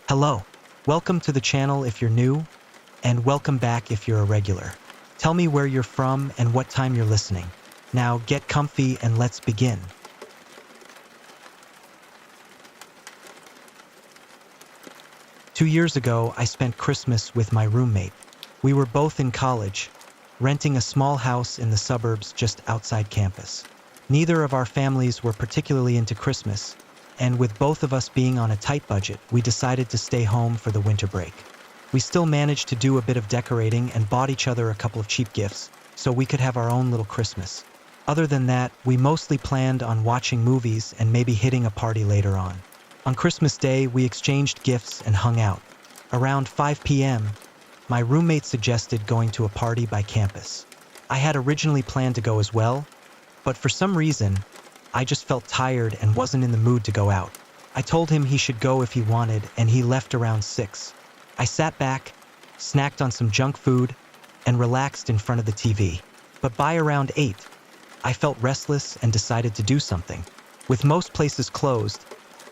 Hello. Welcome to the channel if you're new, and welcome back if you're a regular. Tell me where you're from and what time you're listening. Now get comfy and let's begin. Two years ago, I spent Christmas with my roommate. We were both in college, renting a small house in the suburbs just outside campus. Neither of our families were particularly into Christmas, and with both of us being on a tight budget, we decided to stay home for the winter break. We still managed to do a bit of decorating and bought each other a couple of cheap gifts, so we could have our own little Christmas. Other than that, we mostly planned on watching movies and maybe hitting a party later on. On Christmas Day, we exchanged gifts and hung out. Around 5 p.m., my roommate suggested going to a party by campus. I had originally planned to go as well, but for some reason, I just felt tired and wasn't in the mood to go out. I told him he should go if he wanted, and he left around 6. I sat back, snacked on some junk food, and relaxed in front of the TV. But by around 8, I felt restless and decided to do something. With most places closed,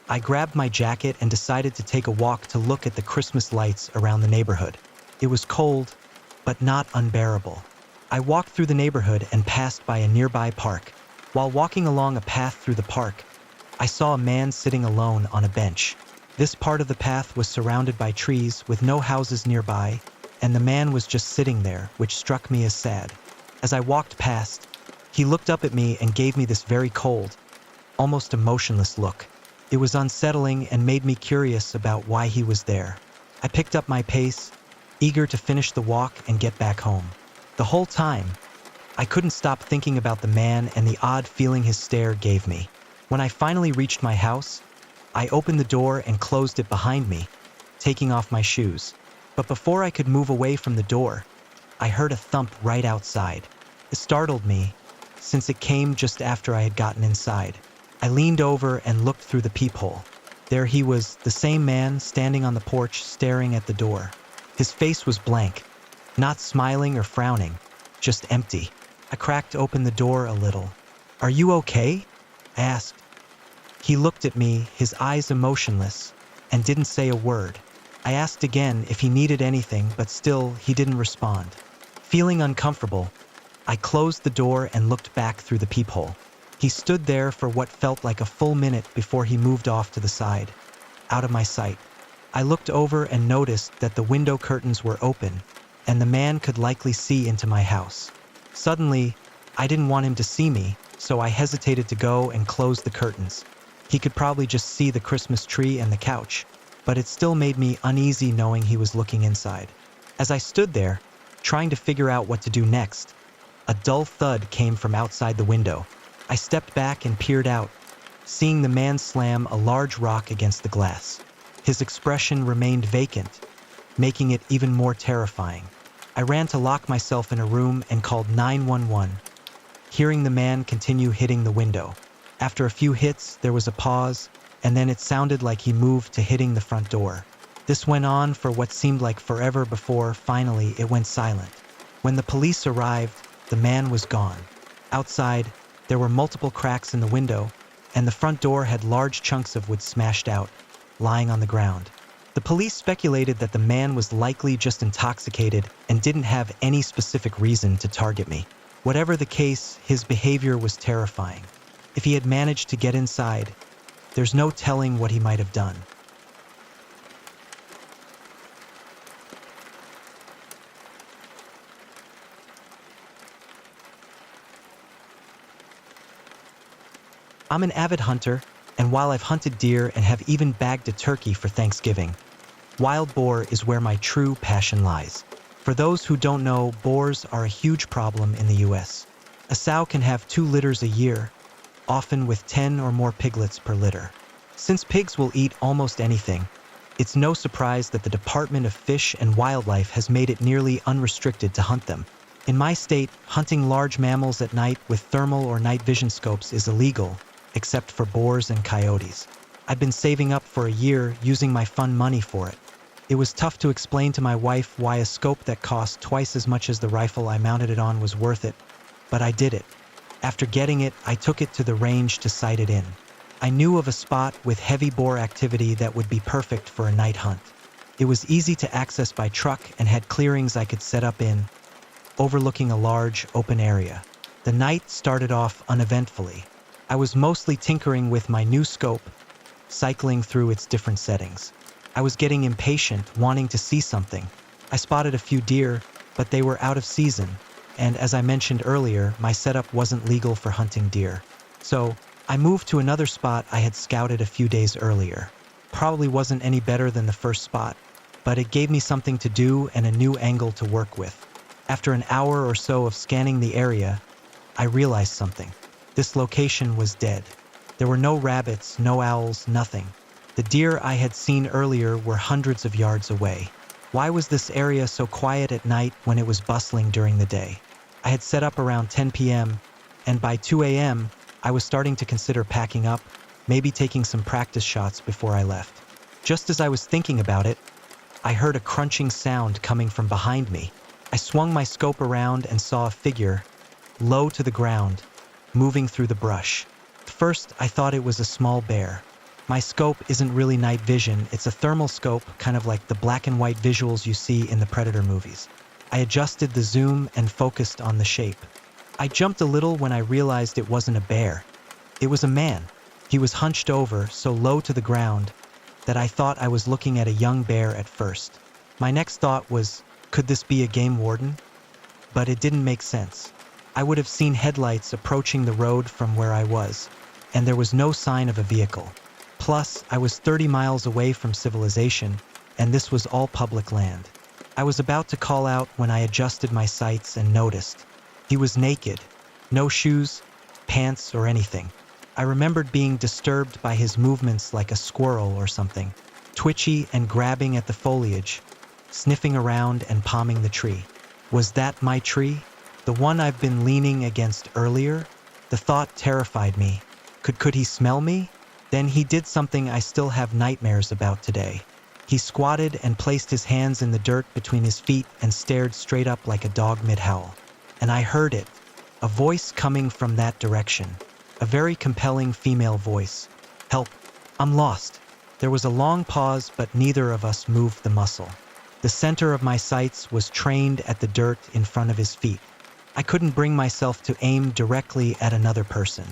I grabbed my jacket and decided to take a walk to look at the Christmas lights around the neighborhood. It was cold, but not unbearable. I walked through the neighborhood and passed by a nearby park. While walking along a path through the park, I saw a man sitting alone on a bench. This part of the path was surrounded by trees with no houses nearby, and the man was just sitting there, which struck me as sad. As I walked past, he looked up at me and gave me this very cold, almost emotionless look. It was unsettling and made me curious about why he was there. I picked up my pace, eager to finish the walk and get back home. The whole time, I couldn't stop thinking about the man and the odd feeling his stare gave me. When I finally reached my house, I opened the door and closed it behind me, taking off my shoes. But before I could move away from the door, I heard a thump right outside. It startled me, since it came just after I had gotten inside. I leaned over and looked through the peephole. There he was, the same man standing on the porch staring at the door. His face was blank, not smiling or frowning, just empty. I cracked open the door a little. "Are you okay?" I asked. He looked at me, his eyes emotionless, and didn't say a word. I asked again if he needed anything, but still he didn't respond. Feeling uncomfortable, I closed the door and looked back through the peephole. He stood there for what felt like a full minute before he moved off to the side, out of my sight. I looked over and noticed that the window curtains were open, and the man could likely see into my house. Suddenly, I didn't want him to see me, so I hesitated to go and close the curtains. He could probably just see the Christmas tree and the couch, but it still made me uneasy knowing he was looking inside. As I stood there, trying to figure out what to do next, a dull thud came from outside the window. I stepped back and peered out, seeing the man slam a large rock against the glass. His expression remained vacant, making it even more terrifying. I ran to lock myself in a room and called 911, hearing the man continue hitting the window. After a few hits, there was a pause, and then it sounded like he moved to hitting the front door. This went on for what seemed like forever before, finally, it went silent. When the police arrived, the man was gone. Outside, there were multiple cracks in the window, and the front door had large chunks of wood smashed out, lying on the ground. The police speculated that the man was likely just intoxicated and didn't have any specific reason to target me. Whatever the case, his behavior was terrifying. If he had managed to get inside, there's no telling what he might have done. I'm an avid hunter, and while I've hunted deer and have even bagged a turkey for Thanksgiving, wild boar is where my true passion lies. For those who don't know, boars are a huge problem in the US. A sow can have 2 litters a year, often with 10 or more piglets per litter. Since pigs will eat almost anything, it's no surprise that the Department of Fish and Wildlife has made it nearly unrestricted to hunt them. In my state, hunting large mammals at night with thermal or night vision scopes is illegal, except for boars and coyotes. I've been saving up for a year using my fun money for it. It was tough to explain to my wife why a scope that cost twice as much as the rifle I mounted it on was worth it, but I did it. After getting it, I took it to the range to sight it in. I knew of a spot with heavy boar activity that would be perfect for a night hunt. It was easy to access by truck and had clearings I could set up in, overlooking a large, open area. The night started off uneventfully. I was mostly tinkering with my new scope, cycling through its different settings. I was getting impatient, wanting to see something. I spotted a few deer, but they were out of season, and as I mentioned earlier, my setup wasn't legal for hunting deer. So, I moved to another spot I had scouted a few days earlier. Probably wasn't any better than the first spot, but it gave me something to do and a new angle to work with. After an hour or so of scanning the area, I realized something. This location was dead. There were no rabbits, no owls, nothing. The deer I had seen earlier were hundreds of yards away. Why was this area so quiet at night when it was bustling during the day? I had set up around 10 p.m., and by 2 a.m., I was starting to consider packing up, maybe taking some practice shots before I left. Just as I was thinking about it, I heard a crunching sound coming from behind me. I swung my scope around and saw a figure, low to the ground, moving through the brush. First, I thought it was a small bear. My scope isn't really night vision, it's a thermal scope, kind of like the black and white visuals you see in the Predator movies. I adjusted the zoom and focused on the shape. I jumped a little when I realized it wasn't a bear. It was a man. He was hunched over, so low to the ground, that I thought I was looking at a young bear at first. My next thought was, could this be a game warden? But it didn't make sense. I would have seen headlights approaching the road from where I was, and there was no sign of a vehicle. Plus, I was 30 miles away from civilization, and this was all public land. I was about to call out when I adjusted my sights and noticed. He was naked, no shoes, pants, or anything. I remembered being disturbed by his movements like a squirrel or something, twitchy and grabbing at the foliage, sniffing around and palming the tree. Was that my tree? The one I've been leaning against earlier? The thought terrified me. Could he smell me? Then he did something I still have nightmares about today. He squatted and placed his hands in the dirt between his feet and stared straight up like a dog mid-howl. And I heard it, a voice coming from that direction. A very compelling female voice. Help, I'm lost. There was a long pause, but neither of us moved the muscle. The center of my sights was trained at the dirt in front of his feet. I couldn't bring myself to aim directly at another person.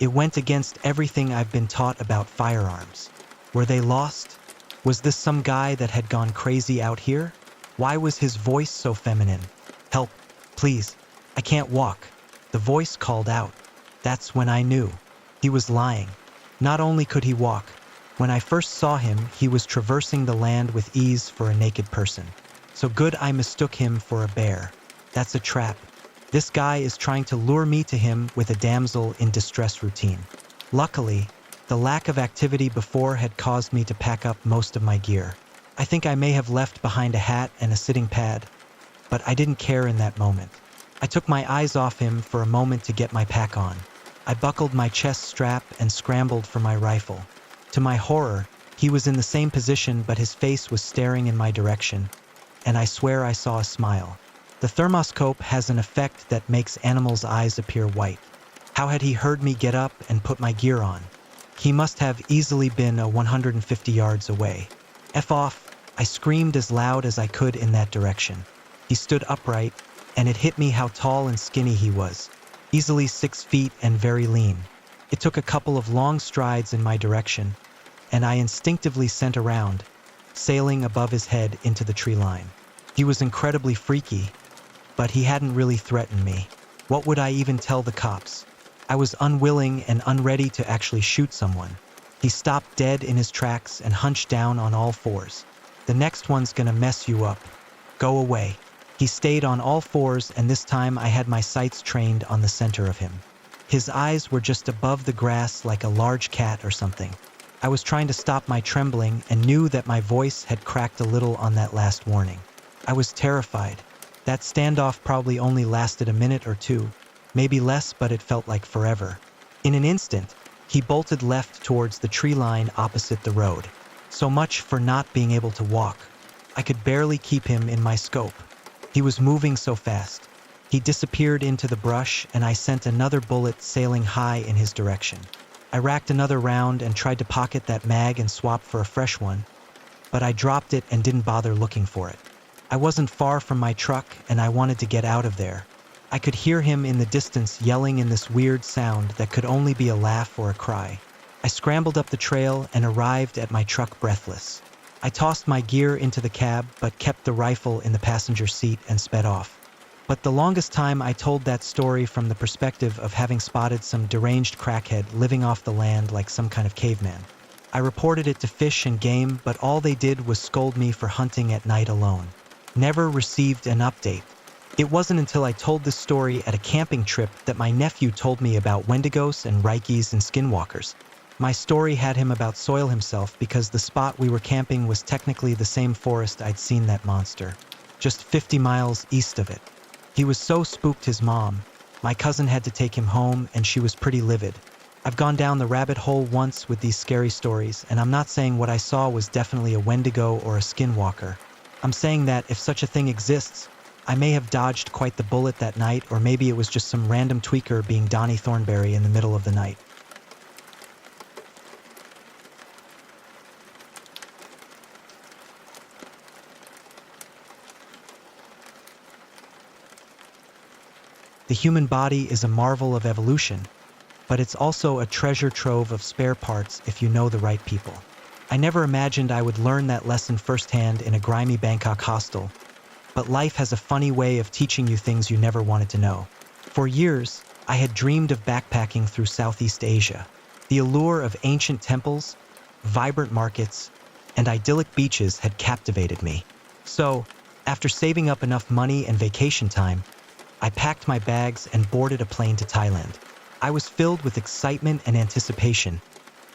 It went against everything I've been taught about firearms. Were they lost? Was this some guy that had gone crazy out here? Why was his voice so feminine? Help, please, I can't walk. The voice called out. That's when I knew. He was lying. Not only could he walk, when I first saw him, he was traversing the land with ease for a naked person. So good I mistook him for a bear. That's a trap. This guy is trying to lure me to him with a damsel in distress routine. Luckily, the lack of activity before had caused me to pack up most of my gear. I think I may have left behind a hat and a sitting pad, but I didn't care in that moment. I took my eyes off him for a moment to get my pack on. I buckled my chest strap and scrambled for my rifle. To my horror, he was in the same position, but his face was staring in my direction, and I swear I saw a smile. The thermoscope has an effect that makes animals' eyes appear white. How had he heard me get up and put my gear on? He must have easily been 150 yards away. F off, I screamed as loud as I could in that direction. He stood upright, and it hit me how tall and skinny he was. Easily 6 feet and very lean. It took a couple of long strides in my direction, and I instinctively sent around, sailing above his head into the tree line. He was incredibly freaky, but he hadn't really threatened me. What would I even tell the cops? I was unwilling and unready to actually shoot someone. He stopped dead in his tracks and hunched down on all fours. The next one's gonna mess you up. Go away. He stayed on all fours, and this time I had my sights trained on the center of him. His eyes were just above the grass like a large cat or something. I was trying to stop my trembling and knew that my voice had cracked a little on that last warning. I was terrified. That standoff probably only lasted a minute or two, maybe less, but it felt like forever. In an instant, he bolted left towards the tree line opposite the road. So much for not being able to walk. I could barely keep him in my scope. He was moving so fast. He disappeared into the brush, and I sent another bullet sailing high in his direction. I racked another round and tried to pocket that mag and swap for a fresh one, but I dropped it and didn't bother looking for it. I wasn't far from my truck and I wanted to get out of there. I could hear him in the distance yelling in this weird sound that could only be a laugh or a cry. I scrambled up the trail and arrived at my truck breathless. I tossed my gear into the cab but kept the rifle in the passenger seat and sped off. But the longest time I told that story from the perspective of having spotted some deranged crackhead living off the land like some kind of caveman. I reported it to Fish and Game, but all they did was scold me for hunting at night alone. Never received an update. It wasn't until I told this story at a camping trip that my nephew told me about Wendigos and Reikis and Skinwalkers. My story had him about soil himself because the spot we were camping was technically the same forest I'd seen that monster, just 50 miles east of it. He was so spooked his mom. My cousin had to take him home and she was pretty livid. I've gone down the rabbit hole once with these scary stories, and I'm not saying what I saw was definitely a Wendigo or a Skinwalker. I'm saying that if such a thing exists, I may have dodged quite the bullet that night, or maybe it was just some random tweaker being Donnie Thornberry in the middle of the night. The human body is a marvel of evolution, but it's also a treasure trove of spare parts if you know the right people. I never imagined I would learn that lesson firsthand in a grimy Bangkok hostel, but life has a funny way of teaching you things you never wanted to know. For years, I had dreamed of backpacking through Southeast Asia. The allure of ancient temples, vibrant markets, and idyllic beaches had captivated me. So, after saving up enough money and vacation time, I packed my bags and boarded a plane to Thailand. I was filled with excitement and anticipation,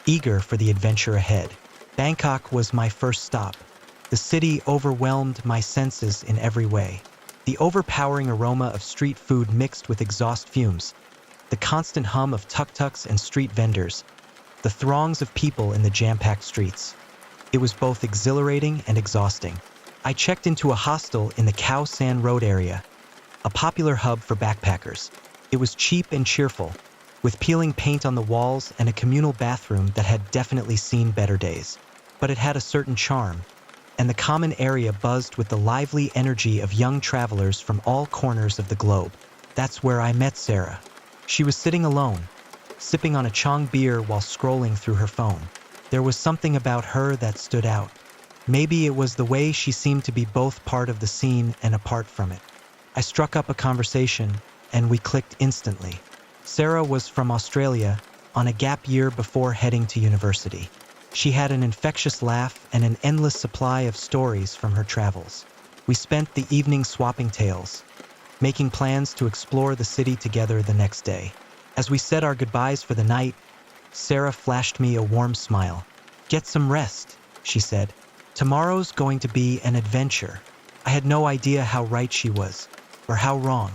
eager for the adventure ahead. Bangkok was my first stop. The city overwhelmed my senses in every way. The overpowering aroma of street food mixed with exhaust fumes, the constant hum of tuk-tuks and street vendors, the throngs of people in the jam-packed streets. It was both exhilarating and exhausting. I checked into a hostel in the Khao San Road area, a popular hub for backpackers. It was cheap and cheerful, with peeling paint on the walls and a communal bathroom that had definitely seen better days. But it had a certain charm, and the common area buzzed with the lively energy of young travelers from all corners of the globe. That's where I met Sarah. She was sitting alone, sipping on a Chong beer while scrolling through her phone. There was something about her that stood out. Maybe it was the way she seemed to be both part of the scene and apart from it. I struck up a conversation, and we clicked instantly. Sarah was from Australia, on a gap year before heading to university. She had an infectious laugh and an endless supply of stories from her travels. We spent the evening swapping tales, making plans to explore the city together the next day. As we said our goodbyes for the night, Sarah flashed me a warm smile. "Get some rest," she said. "Tomorrow's going to be an adventure." I had no idea how right she was, or how wrong.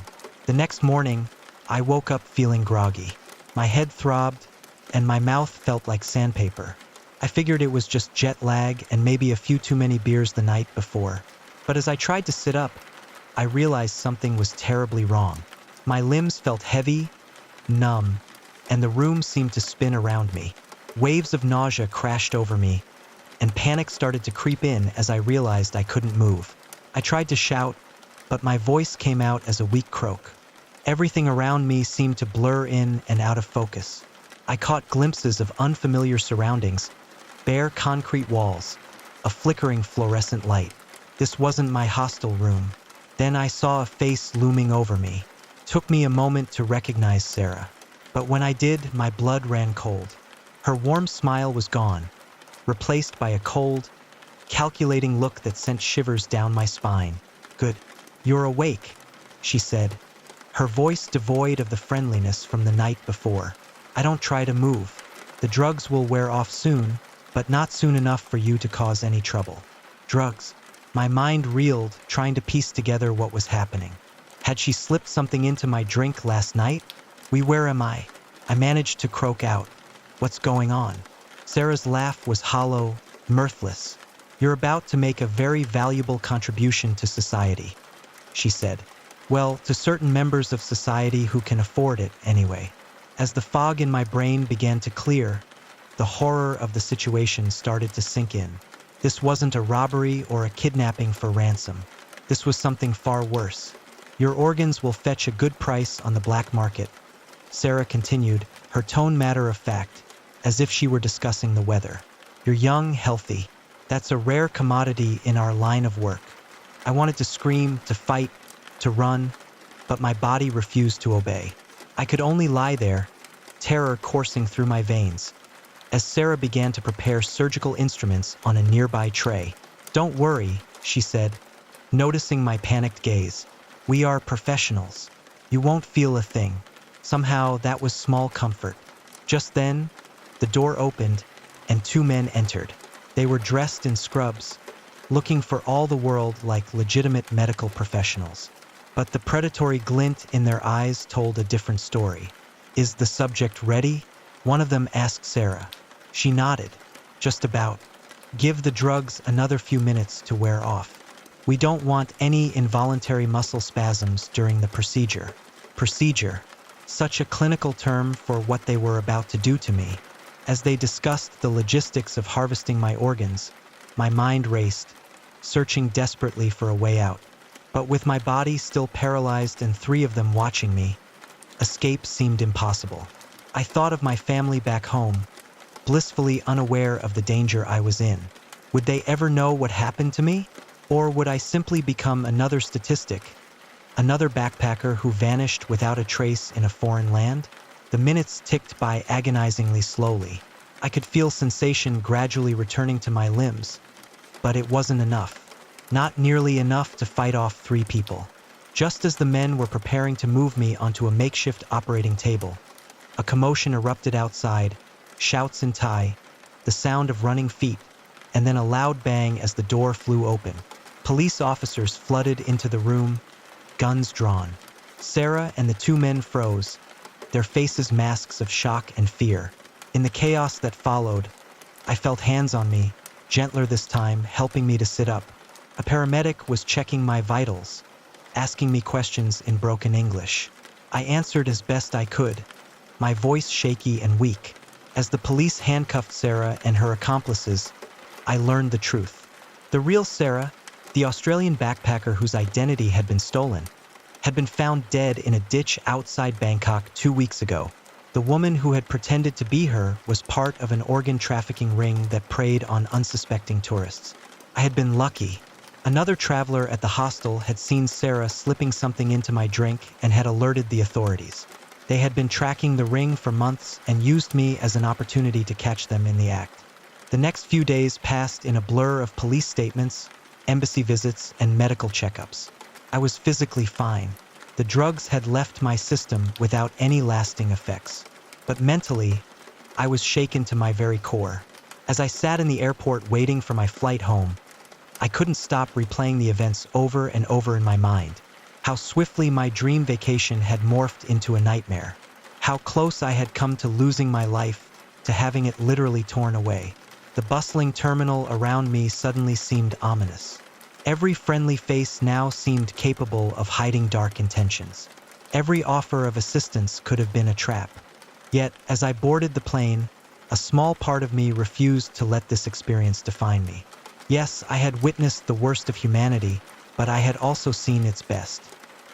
The next morning, I woke up feeling groggy. My head throbbed, and my mouth felt like sandpaper. I figured it was just jet lag and maybe a few too many beers the night before. But as I tried to sit up, I realized something was terribly wrong. My limbs felt heavy, numb, and the room seemed to spin around me. Waves of nausea crashed over me, and panic started to creep in as I realized I couldn't move. I tried to shout, but my voice came out as a weak croak. Everything around me seemed to blur in and out of focus. I caught glimpses of unfamiliar surroundings, bare concrete walls, a flickering fluorescent light. This wasn't my hostel room. Then I saw a face looming over me. Took me a moment to recognize Sarah. But when I did, my blood ran cold. Her warm smile was gone, replaced by a cold, calculating look that sent shivers down my spine. "Good. You're awake," she said, her voice devoid of the friendliness from the night before. "I don't try to move. The drugs will wear off soon, but not soon enough for you to cause any trouble." Drugs. My mind reeled, trying to piece together what was happening. Had she slipped something into my drink last night? Where am I? I managed to croak out. "What's going on?" Sarah's laugh was hollow, mirthless. "You're about to make a very valuable contribution to society," she said. "Well, to certain members of society who can afford it, anyway." As the fog in my brain began to clear, the horror of the situation started to sink in. This wasn't a robbery or a kidnapping for ransom. This was something far worse. Your organs will fetch a good price on the black market, Sarah continued, her tone matter of fact, as if she were discussing the weather. You're young, healthy. That's a rare commodity in our line of work. I wanted to scream, to fight, to run, but my body refused to obey. I could only lie there, terror coursing through my veins, as Sarah began to prepare surgical instruments on a nearby tray. Don't worry, she said, noticing my panicked gaze. We are professionals. You won't feel a thing. Somehow, that was small comfort. Just then, the door opened, and two men entered. They were dressed in scrubs, looking for all the world like legitimate medical professionals. But the predatory glint in their eyes told a different story. Is the subject ready? One of them asked Sarah. She nodded. Just about. Give the drugs another few minutes to wear off. We don't want any involuntary muscle spasms during the procedure. Procedure. Such a clinical term for what they were about to do to me. As they discussed the logistics of harvesting my organs, my mind raced, searching desperately for a way out. But with my body still paralyzed and three of them watching me, escape seemed impossible. I thought of my family back home, blissfully unaware of the danger I was in. Would they ever know what happened to me? Or would I simply become another statistic? Another backpacker who vanished without a trace in a foreign land? The minutes ticked by agonizingly slowly. I could feel sensation gradually returning to my limbs, but it wasn't enough. Not nearly enough to fight off three people. Just as the men were preparing to move me onto a makeshift operating table, a commotion erupted outside, shouts in Thai, the sound of running feet, and then a loud bang as the door flew open. Police officers flooded into the room, guns drawn. Sarah and the two men froze, their faces masks of shock and fear. In the chaos that followed, I felt hands on me, gentler this time, helping me to sit up. A paramedic was checking my vitals, asking me questions in broken English. I answered as best I could, my voice shaky and weak. As the police handcuffed Sarah and her accomplices, I learned the truth. The real Sarah, the Australian backpacker whose identity had been stolen, had been found dead in a ditch outside Bangkok 2 weeks ago. The woman who had pretended to be her was part of an organ trafficking ring that preyed on unsuspecting tourists. I had been lucky. Another traveler at the hostel had seen Sarah slipping something into my drink and had alerted the authorities. They had been tracking the ring for months and used me as an opportunity to catch them in the act. The next few days passed in a blur of police statements, embassy visits, and medical checkups. I was physically fine. The drugs had left my system without any lasting effects. But mentally, I was shaken to my very core. As I sat in the airport waiting for my flight home, I couldn't stop replaying the events over and over in my mind. How swiftly my dream vacation had morphed into a nightmare. How close I had come to losing my life, to having it literally torn away. The bustling terminal around me suddenly seemed ominous. Every friendly face now seemed capable of hiding dark intentions. Every offer of assistance could have been a trap. Yet, as I boarded the plane, a small part of me refused to let this experience define me. Yes, I had witnessed the worst of humanity, but I had also seen its best.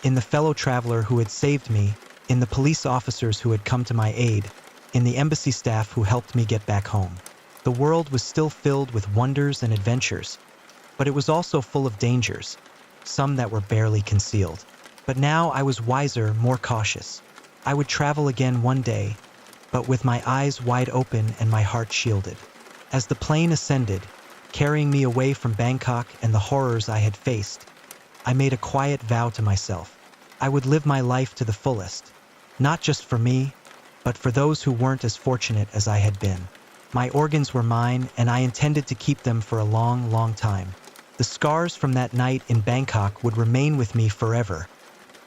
In the fellow traveler who had saved me, in the police officers who had come to my aid, in the embassy staff who helped me get back home. The world was still filled with wonders and adventures, but it was also full of dangers, some that were barely concealed. But now I was wiser, more cautious. I would travel again one day, but with my eyes wide open and my heart shielded. As the plane ascended, carrying me away from Bangkok and the horrors I had faced, I made a quiet vow to myself. I would live my life to the fullest, not just for me, but for those who weren't as fortunate as I had been. My organs were mine, and I intended to keep them for a long, long time. The scars from that night in Bangkok would remain with me forever,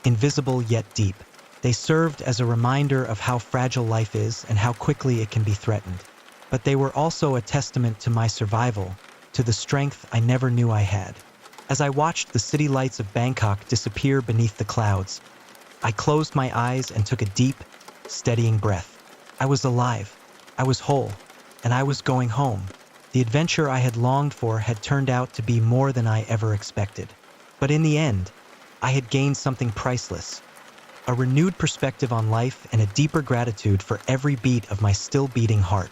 invisible yet deep. They served as a reminder of how fragile life is and how quickly it can be threatened. But they were also a testament to my survival, to the strength I never knew I had. As I watched the city lights of Bangkok disappear beneath the clouds, I closed my eyes and took a deep, steadying breath. I was alive. I was whole. And I was going home. The adventure I had longed for had turned out to be more than I ever expected. But in the end, I had gained something priceless. A renewed perspective on life and a deeper gratitude for every beat of my still beating heart.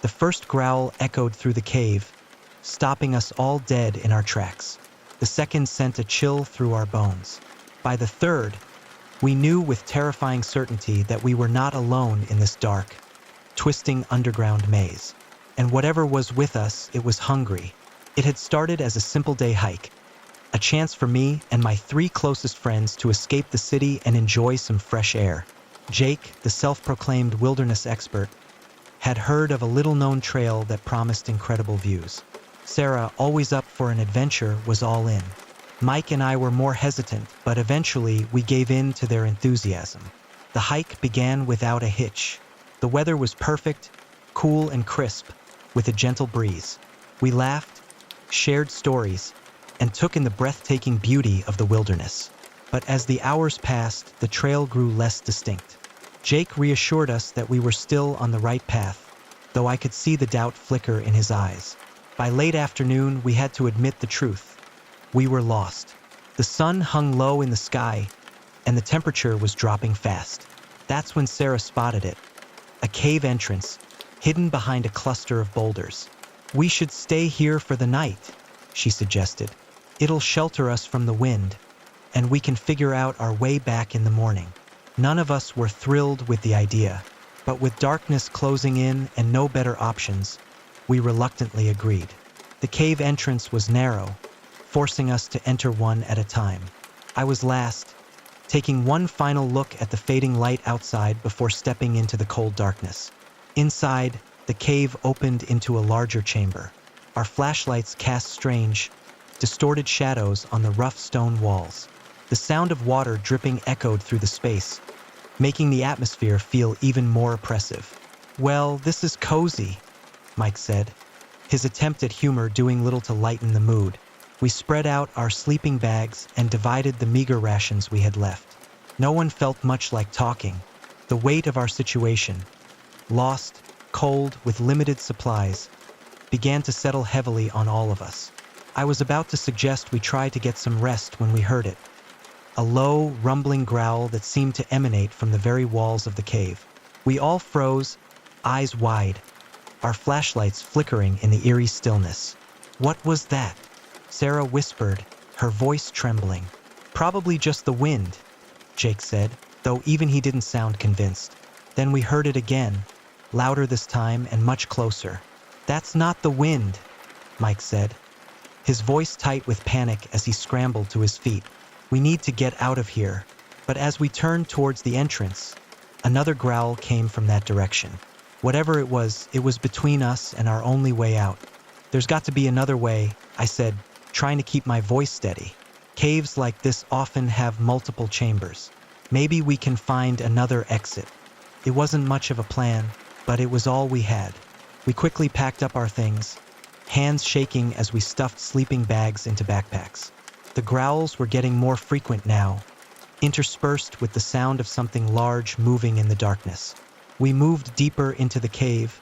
The first growl echoed through the cave, stopping us all dead in our tracks. The second sent a chill through our bones. By the third, we knew with terrifying certainty that we were not alone in this dark, twisting underground maze. And whatever was with us, it was hungry. It had started as a simple day hike, a chance for me and my 3 closest friends to escape the city and enjoy some fresh air. Jake, the self-proclaimed wilderness expert, had heard of a little-known trail that promised incredible views. Sarah, always up for an adventure, was all in. Mike and I were more hesitant, but eventually we gave in to their enthusiasm. The hike began without a hitch. The weather was perfect, cool and crisp, with a gentle breeze. We laughed, shared stories, and took in the breathtaking beauty of the wilderness. But as the hours passed, the trail grew less distinct. Jake reassured us that we were still on the right path, though I could see the doubt flicker in his eyes. By late afternoon, we had to admit the truth. We were lost. The sun hung low in the sky, and the temperature was dropping fast. That's when Sarah spotted it. A cave entrance, hidden behind a cluster of boulders. "We should stay here for the night," she suggested. "It'll shelter us from the wind, and we can figure out our way back in the morning." None of us were thrilled with the idea, but with darkness closing in and no better options, we reluctantly agreed. The cave entrance was narrow, forcing us to enter one at a time. I was last, taking one final look at the fading light outside before stepping into the cold darkness. Inside, the cave opened into a larger chamber. Our flashlights cast strange, distorted shadows on the rough stone walls. The sound of water dripping echoed through the space, making the atmosphere feel even more oppressive. "Well, this is cozy," Mike said, his attempt at humor doing little to lighten the mood. We spread out our sleeping bags and divided the meager rations we had left. No one felt much like talking. The weight of our situation, lost, cold, with limited supplies, began to settle heavily on all of us. I was about to suggest we try to get some rest when we heard it. A low, rumbling growl that seemed to emanate from the very walls of the cave. We all froze, eyes wide, our flashlights flickering in the eerie stillness. "What was that?" Sarah whispered, her voice trembling. "Probably just the wind," Jake said, though even he didn't sound convinced. Then we heard it again, louder this time and much closer. "That's not the wind," Mike said, his voice tight with panic as he scrambled to his feet. "We need to get out of here." But as we turned towards the entrance, another growl came from that direction. Whatever it was between us and our only way out. "There's got to be another way," I said, trying to keep my voice steady. "Caves like this often have multiple chambers. Maybe we can find another exit." It wasn't much of a plan, but it was all we had. We quickly packed up our things, hands shaking as we stuffed sleeping bags into backpacks. The growls were getting more frequent now, interspersed with the sound of something large moving in the darkness. We moved deeper into the cave,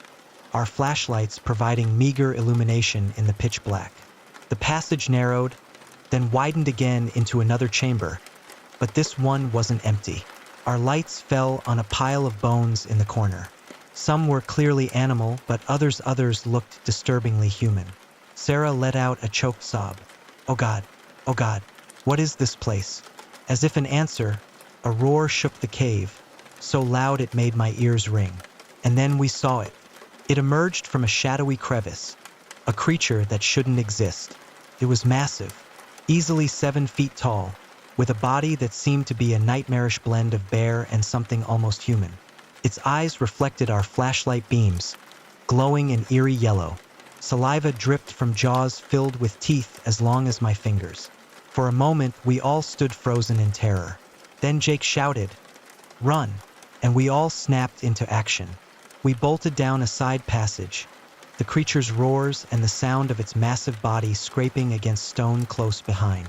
our flashlights providing meager illumination in the pitch black. The passage narrowed, then widened again into another chamber, but this one wasn't empty. Our lights fell on a pile of bones in the corner. Some were clearly animal, but others looked disturbingly human. Sarah let out a choked sob. Oh God, what is this place?" As if an answer, a roar shook the cave, so loud it made my ears ring. And then we saw it. It emerged from a shadowy crevice, a creature that shouldn't exist. It was massive, easily 7 feet tall, with a body that seemed to be a nightmarish blend of bear and something almost human. Its eyes reflected our flashlight beams, glowing an eerie yellow. Saliva dripped from jaws filled with teeth as long as my fingers. For a moment, we all stood frozen in terror. Then Jake shouted, "Run!" and we all snapped into action. We bolted down a side passage, the creature's roars and the sound of its massive body scraping against stone close behind.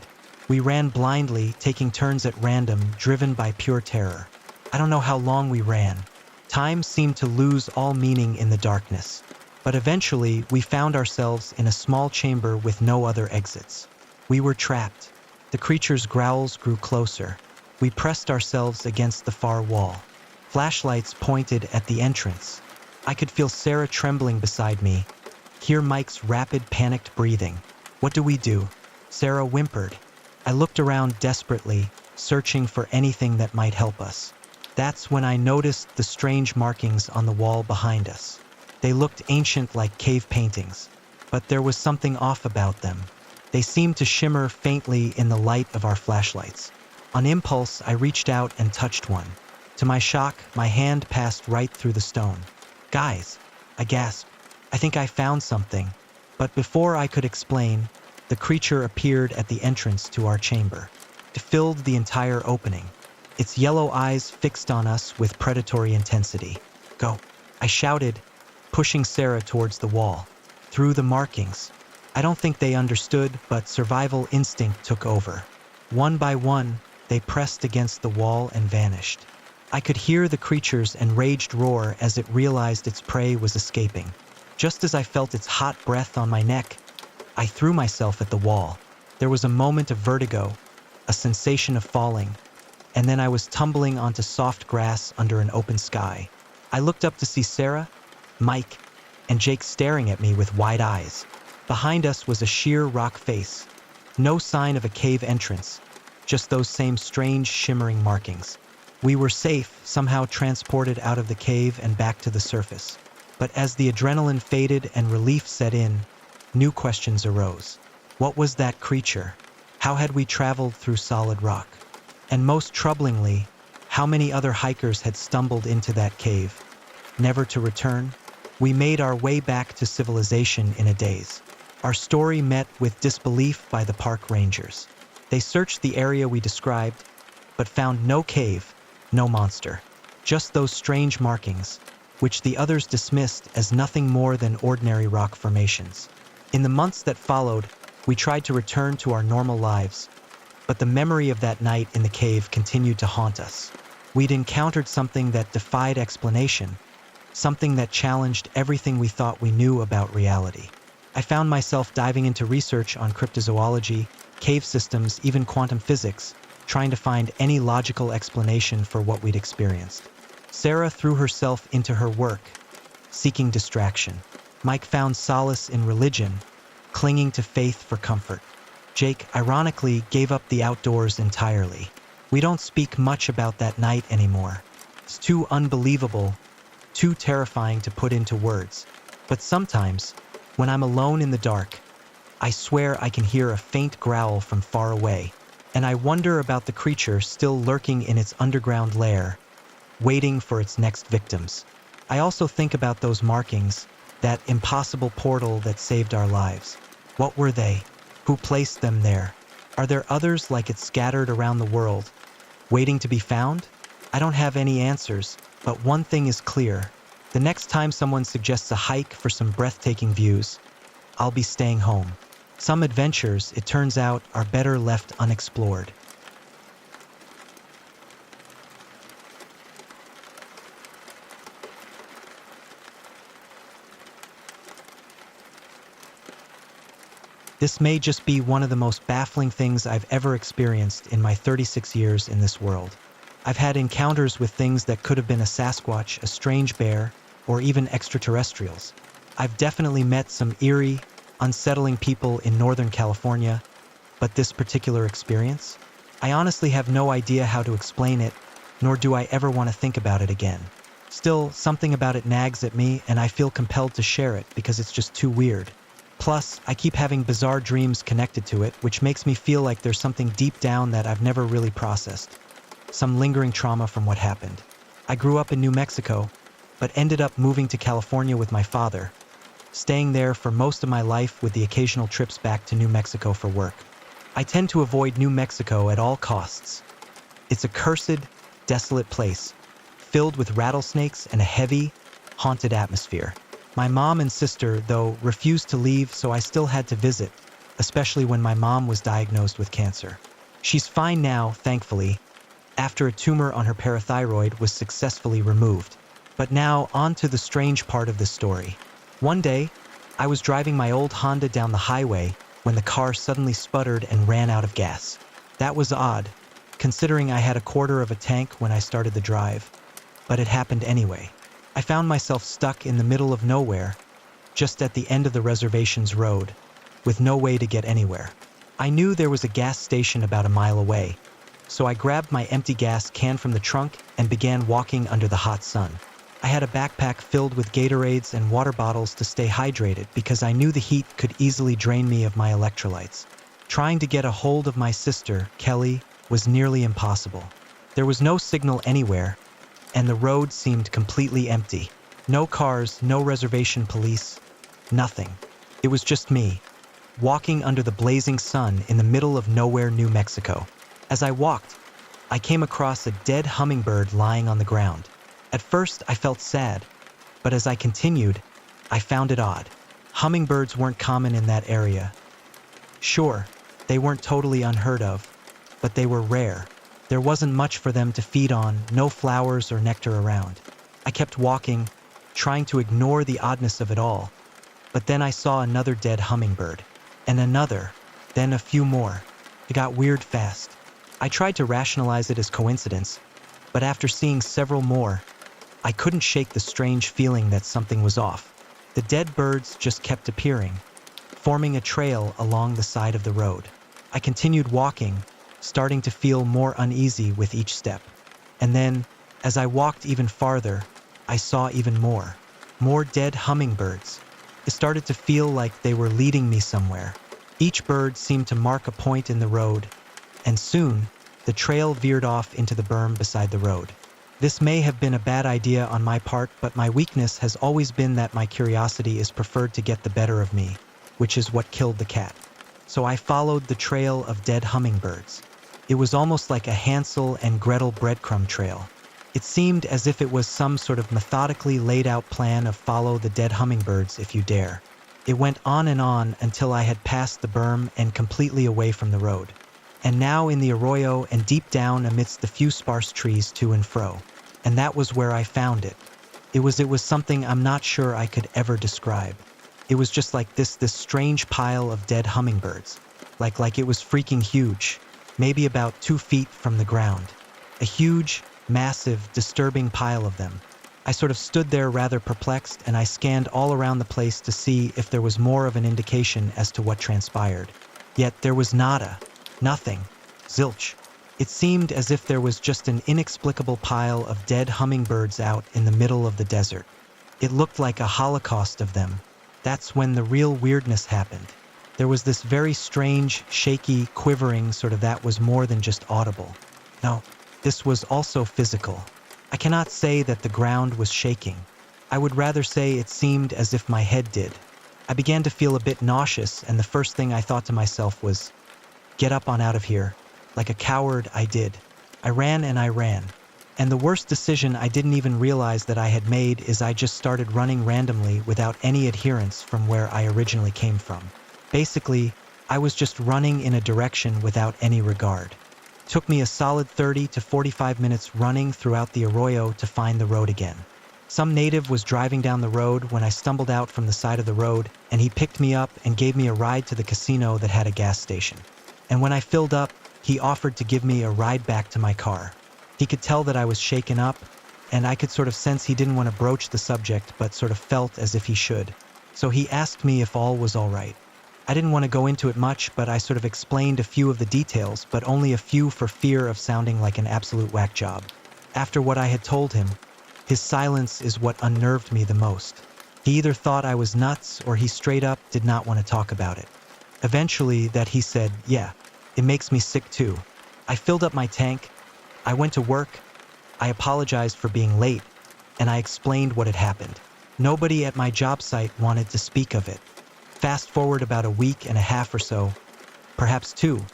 We ran blindly, taking turns at random, driven by pure terror. I don't know how long we ran. Time seemed to lose all meaning in the darkness. But eventually, we found ourselves in a small chamber with no other exits. We were trapped. The creature's growls grew closer. We pressed ourselves against the far wall. Flashlights pointed at the entrance. I could feel Sarah trembling beside me, hear Mike's rapid, panicked breathing. "What do we do?" Sarah whimpered. I looked around desperately, searching for anything that might help us. That's when I noticed the strange markings on the wall behind us. They looked ancient like cave paintings, but there was something off about them. They seemed to shimmer faintly in the light of our flashlights. On impulse, I reached out and touched one. To my shock, my hand passed right through the stone. "Guys," I gasped, "I think I found something." But before I could explain, the creature appeared at the entrance to our chamber. It filled the entire opening, its yellow eyes fixed on us with predatory intensity. "Go," I shouted, pushing Sarah towards the wall. Through the markings. I don't think they understood, but survival instinct took over. One by one, they pressed against the wall and vanished. I could hear the creature's enraged roar as it realized its prey was escaping. Just as I felt its hot breath on my neck, I threw myself at the wall. There was a moment of vertigo, a sensation of falling, and then I was tumbling onto soft grass under an open sky. I looked up to see Sarah, Mike, and Jake staring at me with wide eyes. Behind us was a sheer rock face. No sign of a cave entrance, just those same strange shimmering markings. We were safe, somehow transported out of the cave and back to the surface. But as the adrenaline faded and relief set in, new questions arose. What was that creature? How had we traveled through solid rock? And most troublingly, how many other hikers had stumbled into that cave, never to return? We made our way back to civilization in a daze. Our story met with disbelief by the park rangers. They searched the area we described, but found no cave, no monster. Just those strange markings, which the others dismissed as nothing more than ordinary rock formations. In the months that followed, we tried to return to our normal lives, but the memory of that night in the cave continued to haunt us. We'd encountered something that defied explanation, something that challenged everything we thought we knew about reality. I found myself diving into research on cryptozoology, cave systems, even quantum physics, trying to find any logical explanation for what we'd experienced. Sarah threw herself into her work, seeking distraction. Mike found solace in religion, clinging to faith for comfort. Jake, ironically, gave up the outdoors entirely. We don't speak much about that night anymore. It's too unbelievable, too terrifying to put into words. But sometimes, when I'm alone in the dark, I swear I can hear a faint growl from far away, and I wonder about the creature still lurking in its underground lair, waiting for its next victims. I also think about those markings, that impossible portal that saved our lives. What were they? Who placed them there? Are there others like it scattered around the world, waiting to be found? I don't have any answers, but one thing is clear. The next time someone suggests a hike for some breathtaking views, I'll be staying home. Some adventures, it turns out, are better left unexplored. This may just be one of the most baffling things I've ever experienced in my 36 years in this world. I've had encounters with things that could have been a Sasquatch, a strange bear, or even extraterrestrials. I've definitely met some eerie, unsettling people in Northern California, but this particular experience? I honestly have no idea how to explain it, nor do I ever want to think about it again. Still, something about it nags at me, and I feel compelled to share it because it's just too weird. Plus, I keep having bizarre dreams connected to it, which makes me feel like there's something deep down that I've never really processed. Some lingering trauma from what happened. I grew up in New Mexico, but ended up moving to California with my father, staying there for most of my life with the occasional trips back to New Mexico for work. I tend to avoid New Mexico at all costs. It's a cursed, desolate place, filled with rattlesnakes and a heavy, haunted atmosphere. My mom and sister, though, refused to leave, so I still had to visit, especially when my mom was diagnosed with cancer. She's fine now, thankfully, after a tumor on her parathyroid was successfully removed. But now, on to the strange part of the story. One day, I was driving my old Honda down the highway when the car suddenly sputtered and ran out of gas. That was odd, considering I had a quarter of a tank when I started the drive. But it happened anyway. I found myself stuck in the middle of nowhere, just at the end of the reservation's road, with no way to get anywhere. I knew there was a gas station about a mile away, so I grabbed my empty gas can from the trunk and began walking under the hot sun. I had a backpack filled with Gatorades and water bottles to stay hydrated because I knew the heat could easily drain me of my electrolytes. Trying to get a hold of my sister, Kelly, was nearly impossible. There was no signal anywhere, and the road seemed completely empty. No cars, no reservation police, nothing. It was just me, walking under the blazing sun in the middle of nowhere, New Mexico. As I walked, I came across a dead hummingbird lying on the ground. At first, I felt sad, but as I continued, I found it odd. Hummingbirds weren't common in that area. Sure, they weren't totally unheard of, but they were rare. There wasn't much for them to feed on, no flowers or nectar around. I kept walking, trying to ignore the oddness of it all. But then I saw another dead hummingbird, and another, then a few more. It got weird fast. I tried to rationalize it as coincidence, but after seeing several more, I couldn't shake the strange feeling that something was off. The dead birds just kept appearing, forming a trail along the side of the road. I continued walking, starting to feel more uneasy with each step. And then, as I walked even farther, I saw even more. More dead hummingbirds. It started to feel like they were leading me somewhere. Each bird seemed to mark a point in the road, and soon, the trail veered off into the berm beside the road. This may have been a bad idea on my part, but my weakness has always been that my curiosity is preferred to get the better of me, which is what killed the cat. So I followed the trail of dead hummingbirds. It was almost like a Hansel and Gretel breadcrumb trail. It seemed as if it was some sort of methodically laid out plan of follow the dead hummingbirds if you dare. It went on until I had passed the berm and completely away from the road. And now in the arroyo and deep down amidst the few sparse trees to and fro. And that was where I found it. It was something I'm not sure I could ever describe. It was just like this strange pile of dead hummingbirds. Like it was freaking huge. Maybe about 2 feet from the ground. A huge, massive, disturbing pile of them. I sort of stood there rather perplexed, and I scanned all around the place to see if there was more of an indication as to what transpired. Yet there was nada. Nothing. Zilch. It seemed as if there was just an inexplicable pile of dead hummingbirds out in the middle of the desert. It looked like a holocaust of them. That's when the real weirdness happened. There was this very strange, shaky, quivering sort of that was more than just audible. No, this was also physical. I cannot say that the ground was shaking. I would rather say it seemed as if my head did. I began to feel a bit nauseous, and the first thing I thought to myself was, get up on out of here. Like a coward, I did. I ran. And the worst decision I didn't even realize that I had made is I just started running randomly without any adherence from where I originally came from. Basically, I was just running in a direction without any regard. It took me a solid 30 to 45 minutes running throughout the arroyo to find the road again. Some native was driving down the road when I stumbled out from the side of the road, and he picked me up and gave me a ride to the casino that had a gas station. And when I filled up, he offered to give me a ride back to my car. He could tell that I was shaken up, and I could sort of sense he didn't want to broach the subject, but sort of felt as if he should. So he asked me if all was all right. I didn't want to go into it much, but I sort of explained a few of the details, but only a few for fear of sounding like an absolute whack job. After what I had told him, his silence is what unnerved me the most. He either thought I was nuts or he straight up did not want to talk about it. Eventually, that he said, yeah, it makes me sick too. I filled up my tank, I went to work, I apologized for being late, and I explained what had happened. Nobody at my job site wanted to speak of it. Fast forward about a week and a half or so, perhaps 2,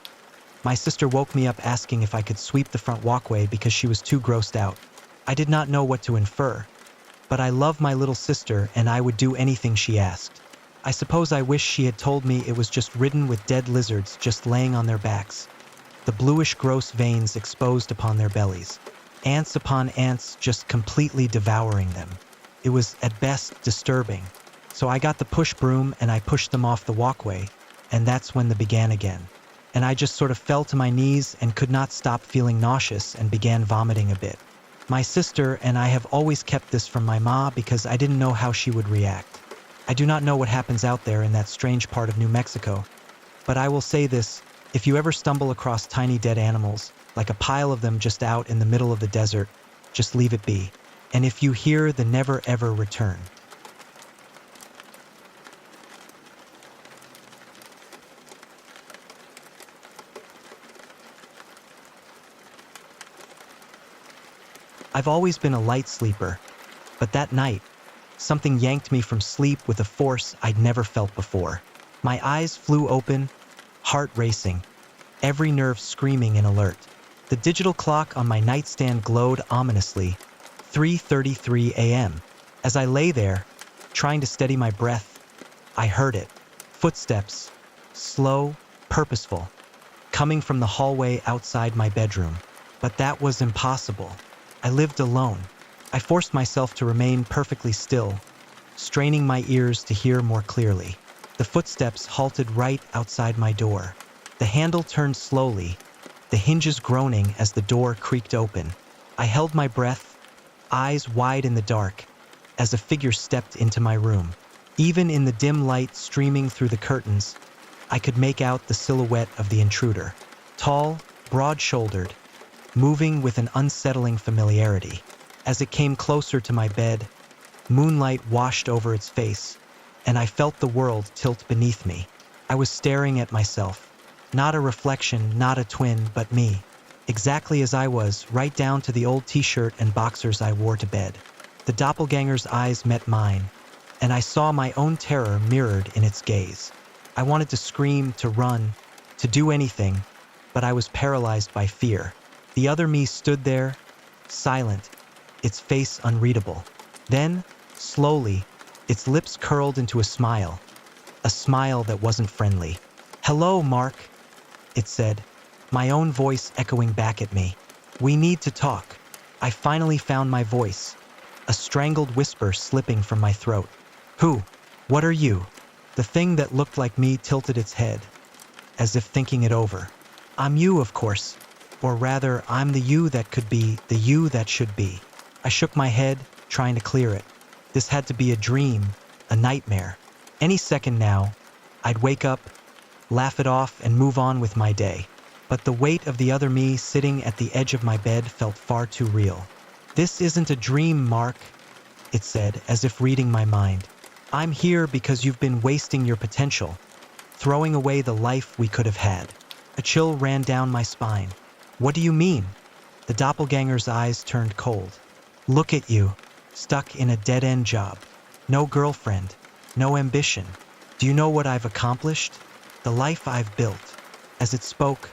my sister woke me up asking if I could sweep the front walkway because she was too grossed out. I did not know what to infer, but I love my little sister and I would do anything she asked. I suppose I wish she had told me it was just ridden with dead lizards just laying on their backs, the bluish gross veins exposed upon their bellies, ants upon ants just completely devouring them. It was, at best, disturbing. So I got the push broom and I pushed them off the walkway, and that's when the began again. And I just sort of fell to my knees and could not stop feeling nauseous and began vomiting a bit. My sister and I have always kept this from my ma because I didn't know how she would react. I do not know what happens out there in that strange part of New Mexico, but I will say this, if you ever stumble across tiny dead animals, like a pile of them just out in the middle of the desert, just leave it be. And if you hear the never ever return. I've always been a light sleeper, but that night, something yanked me from sleep with a force I'd never felt before. My eyes flew open, heart racing, every nerve screaming in alert. The digital clock on my nightstand glowed ominously, 3:33 a.m. As I lay there, trying to steady my breath, I heard it. Footsteps, slow, purposeful, coming from the hallway outside my bedroom. But that was impossible. I lived alone. I forced myself to remain perfectly still, straining my ears to hear more clearly. The footsteps halted right outside my door. The handle turned slowly, the hinges groaning as the door creaked open. I held my breath, eyes wide in the dark, as a figure stepped into my room. Even in the dim light streaming through the curtains, I could make out the silhouette of the intruder. Tall, broad-shouldered, moving with an unsettling familiarity. As it came closer to my bed, moonlight washed over its face, and I felt the world tilt beneath me. I was staring at myself. Not a reflection, not a twin, but me. Exactly as I was, right down to the old t-shirt and boxers I wore to bed. The doppelganger's eyes met mine, and I saw my own terror mirrored in its gaze. I wanted to scream, to run, to do anything, but I was paralyzed by fear. The other me stood there, silent, its face unreadable. Then, slowly, its lips curled into a smile that wasn't friendly. "Hello, Mark," it said, my own voice echoing back at me. "We need to talk." I finally found my voice, a strangled whisper slipping from my throat. "Who? What are you?" The thing that looked like me tilted its head, as if thinking it over. "I'm you, of course. Or rather, I'm the you that could be, the you that should be." I shook my head, trying to clear it. This had to be a dream, a nightmare. Any second now, I'd wake up, laugh it off, and move on with my day. But the weight of the other me sitting at the edge of my bed felt far too real. "This isn't a dream, Mark," it said, as if reading my mind. "I'm here because you've been wasting your potential, throwing away the life we could have had." A chill ran down my spine. "What do you mean?" The doppelganger's eyes turned cold. "Look at you, stuck in a dead-end job. No girlfriend, no ambition. Do you know what I've accomplished? The life I've built." As it spoke,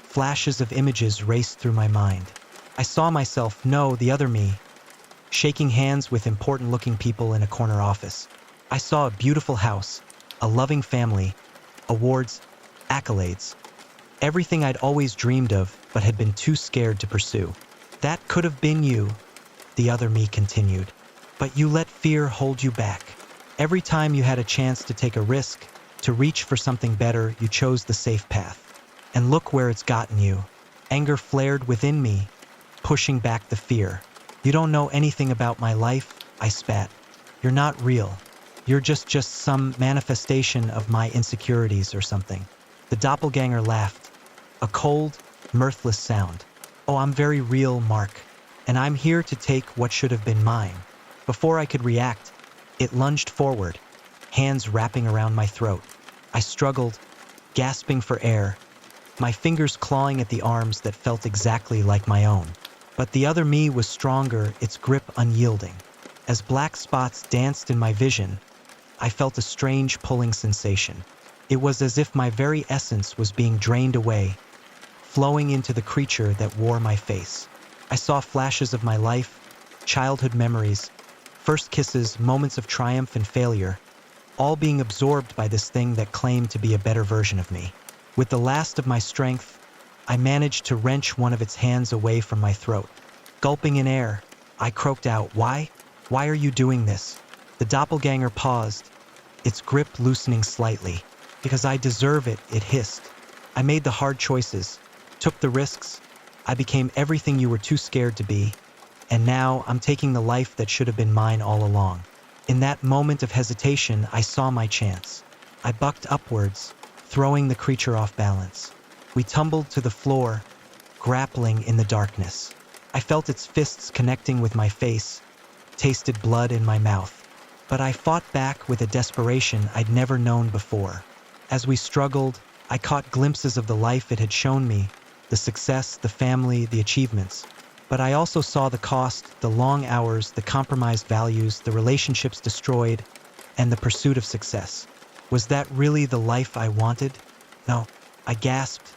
flashes of images raced through my mind. I saw myself, no, the other me, shaking hands with important-looking people in a corner office. I saw a beautiful house, a loving family, awards, accolades. Everything I'd always dreamed of, but had been too scared to pursue. "That could have been you," the other me continued. "But you let fear hold you back. Every time you had a chance to take a risk, to reach for something better, you chose the safe path. And look where it's gotten you." Anger flared within me, pushing back the fear. "You don't know anything about my life," I spat. "You're not real. You're just some manifestation of my insecurities or something." The doppelganger laughed, a cold, mirthless sound. "Oh, I'm very real, Mark, and I'm here to take what should have been mine." Before I could react, it lunged forward, hands wrapping around my throat. I struggled, gasping for air, my fingers clawing at the arms that felt exactly like my own. But the other me was stronger, its grip unyielding. As black spots danced in my vision, I felt a strange pulling sensation. It was as if my very essence was being drained away, flowing into the creature that wore my face. I saw flashes of my life, childhood memories, First kisses, moments of triumph and failure, all being absorbed by this thing that claimed to be a better version of me. With the last of my strength, I managed to wrench one of its hands away from my throat. Gulping in air, I croaked out, "Why? Why are you doing this?" The doppelganger paused, its grip loosening slightly. "Because I deserve it," it hissed. "I made the hard choices, took the risks. I became everything you were too scared to be, and now I'm taking the life that should have been mine all along." In that moment of hesitation, I saw my chance. I bucked upwards, throwing the creature off balance. We tumbled to the floor, grappling in the darkness. I felt its fists connecting with my face, tasted blood in my mouth. But I fought back with a desperation I'd never known before. As we struggled, I caught glimpses of the life it had shown me, the success, the family, the achievements. But I also saw the cost, the long hours, the compromised values, the relationships destroyed, and the pursuit of success. Was that really the life I wanted? No, I gasped,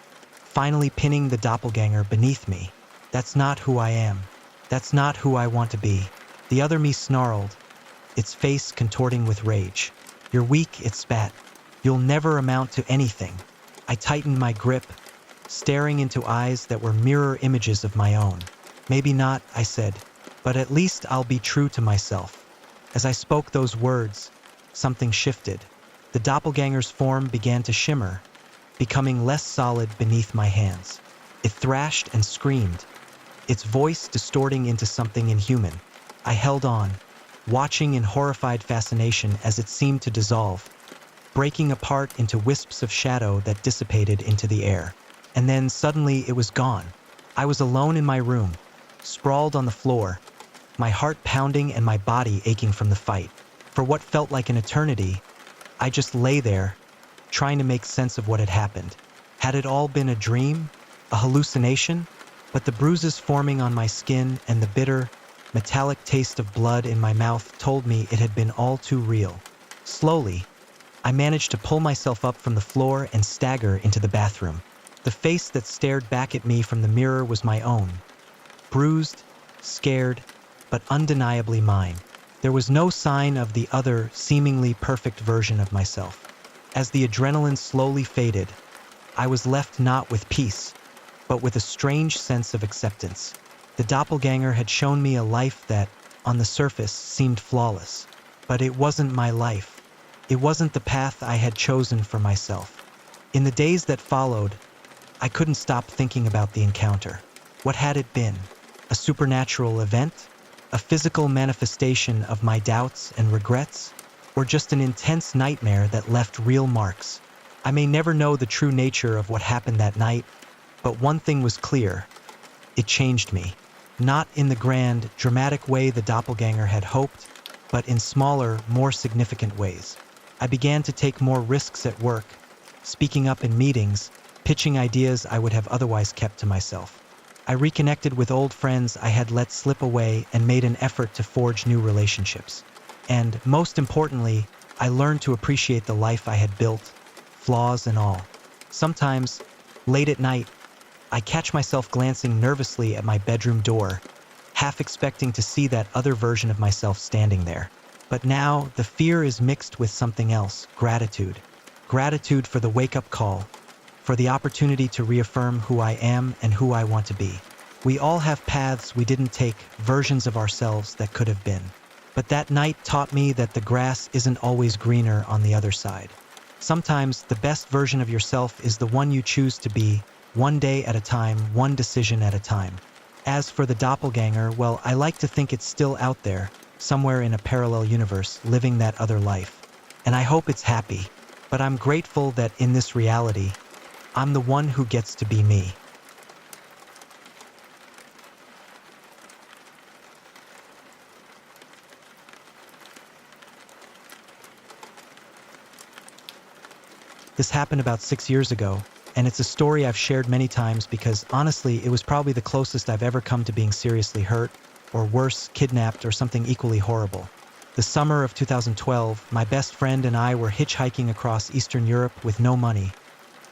finally pinning the doppelganger beneath me. That's not who I am. That's not who I want to be. The other me snarled, its face contorting with rage. "You're weak," it spat. "You'll never amount to anything." I tightened my grip, staring into eyes that were mirror images of my own. "Maybe not," I said, "but at least I'll be true to myself." As I spoke those words, something shifted. The doppelganger's form began to shimmer, becoming less solid beneath my hands. It thrashed and screamed, its voice distorting into something inhuman. I held on, watching in horrified fascination as it seemed to dissolve, breaking apart into wisps of shadow that dissipated into the air. And then suddenly it was gone. I was alone in my room, sprawled on the floor, my heart pounding and my body aching from the fight. For what felt like an eternity, I just lay there, trying to make sense of what had happened. Had it all been a dream? A hallucination? But the bruises forming on my skin and the bitter, metallic taste of blood in my mouth told me it had been all too real. Slowly, I managed to pull myself up from the floor and stagger into the bathroom. The face that stared back at me from the mirror was my own. Bruised, scared, but undeniably mine. There was no sign of the other, seemingly perfect version of myself. As the adrenaline slowly faded, I was left not with peace, but with a strange sense of acceptance. The doppelganger had shown me a life that, on the surface, seemed flawless. But it wasn't my life. It wasn't the path I had chosen for myself. In the days that followed, I couldn't stop thinking about the encounter. What had it been? A supernatural event? A physical manifestation of my doubts and regrets? Or just an intense nightmare that left real marks? I may never know the true nature of what happened that night, but one thing was clear. It changed me. Not in the grand, dramatic way the doppelganger had hoped, but in smaller, more significant ways. I began to take more risks at work, speaking up in meetings, pitching ideas I would have otherwise kept to myself. I reconnected with old friends I had let slip away and made an effort to forge new relationships. And, most importantly, I learned to appreciate the life I had built, flaws and all. Sometimes, late at night, I catch myself glancing nervously at my bedroom door, half expecting to see that other version of myself standing there. But now, the fear is mixed with something else, gratitude. Gratitude for the wake-up call, for the opportunity to reaffirm who I am and who I want to be. We all have paths we didn't take, versions of ourselves that could have been. But that night taught me that the grass isn't always greener on the other side. Sometimes the best version of yourself is the one you choose to be, one day at a time, one decision at a time. As for the doppelganger, well, I like to think it's still out there, somewhere in a parallel universe, living that other life. And I hope it's happy. But I'm grateful that in this reality, I'm the one who gets to be me. This happened about 6 years ago, and it's a story I've shared many times because, honestly, it was probably the closest I've ever come to being seriously hurt, or worse, kidnapped, or something equally horrible. The summer of 2012, my best friend and I were hitchhiking across Eastern Europe with no money,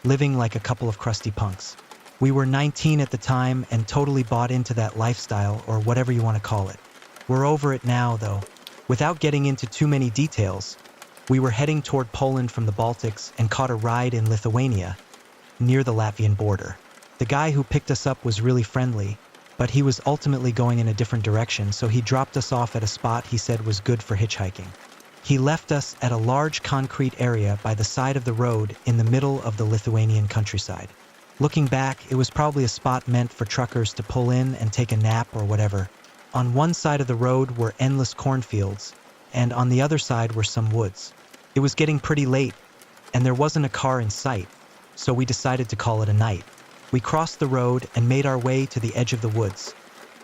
living like a couple of crusty punks. We were 19 at the time and totally bought into that lifestyle, or whatever you want to call it. We're over it now, though. Without getting into too many details, we were heading toward Poland from the Baltics and caught a ride in Lithuania, near the Latvian border. The guy who picked us up was really friendly, but he was ultimately going in a different direction, so he dropped us off at a spot he said was good for hitchhiking. He left us at a large concrete area by the side of the road in the middle of the Lithuanian countryside. Looking back, it was probably a spot meant for truckers to pull in and take a nap or whatever. On one side of the road were endless cornfields, and on the other side were some woods. It was getting pretty late, and there wasn't a car in sight, so we decided to call it a night. We crossed the road and made our way to the edge of the woods,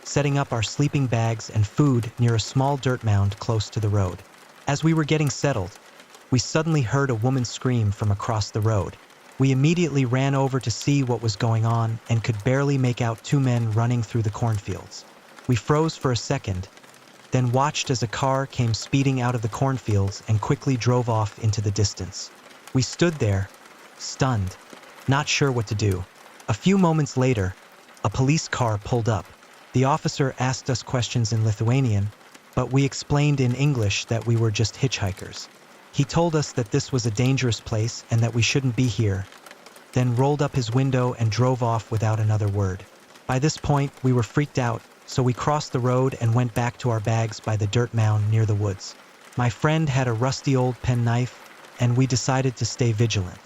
setting up our sleeping bags and food near a small dirt mound close to the road. As we were getting settled, we suddenly heard a woman scream from across the road. We immediately ran over to see what was going on and could barely make out two men running through the cornfields. We froze for a second, then watched as a car came speeding out of the cornfields and quickly drove off into the distance. We stood there, stunned, not sure what to do. A few moments later, a police car pulled up. The officer asked us questions in Lithuanian, but we explained in English that we were just hitchhikers. He told us that this was a dangerous place and that we shouldn't be here, then rolled up his window and drove off without another word. By this point, we were freaked out, so we crossed the road and went back to our bags by the dirt mound near the woods. My friend had a rusty old penknife, and we decided to stay vigilant.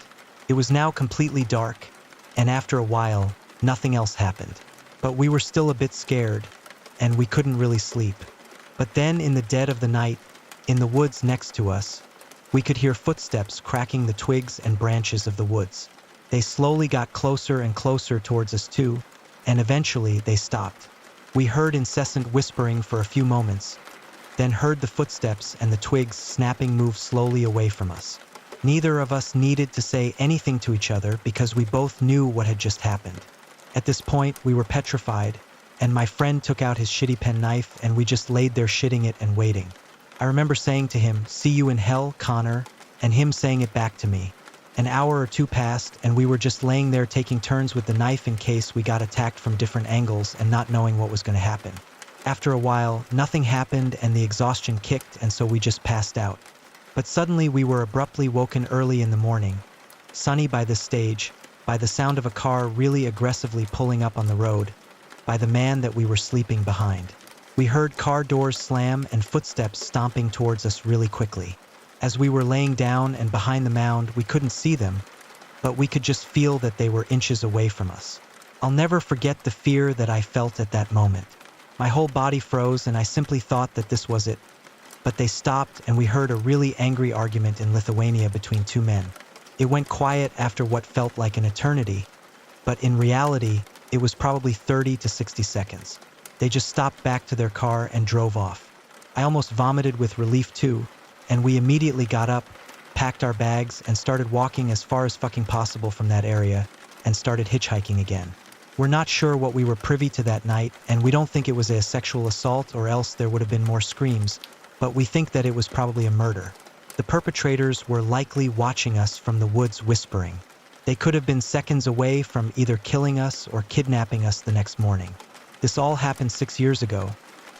It was now completely dark, and after a while, nothing else happened. But we were still a bit scared, and we couldn't really sleep. But then in the dead of the night, in the woods next to us, we could hear footsteps cracking the twigs and branches of the woods. They slowly got closer and closer towards us too, and eventually they stopped. We heard incessant whispering for a few moments, then heard the footsteps and the twigs snapping move slowly away from us. Neither of us needed to say anything to each other because we both knew what had just happened. At this point, we were petrified, and my friend took out his shitty penknife and we just laid there shitting it and waiting. I remember saying to him, "See you in hell, Connor," and him saying it back to me. An hour or two passed, and we were just laying there taking turns with the knife in case we got attacked from different angles and not knowing what was going to happen. After a while, nothing happened and the exhaustion kicked, and so we just passed out. But suddenly we were abruptly woken early in the morning, sunny by this stage, by the sound of a car really aggressively pulling up on the road, by the man that we were sleeping behind. We heard car doors slam and footsteps stomping towards us really quickly. As we were laying down and behind the mound, we couldn't see them, but we could just feel that they were inches away from us. I'll never forget the fear that I felt at that moment. My whole body froze and I simply thought that this was it. But they stopped and we heard a really angry argument in Lithuania between two men. It went quiet after what felt like an eternity, but in reality, it was probably 30 to 60 seconds. They just stopped back to their car and drove off. I almost vomited with relief too, and we immediately got up, packed our bags, and started walking as far as fucking possible from that area, and started hitchhiking again. We're not sure what we were privy to that night, and we don't think it was a sexual assault or else there would have been more screams, but we think that it was probably a murder. The perpetrators were likely watching us from the woods whispering. They could have been seconds away from either killing us or kidnapping us the next morning. This all happened 6 years ago,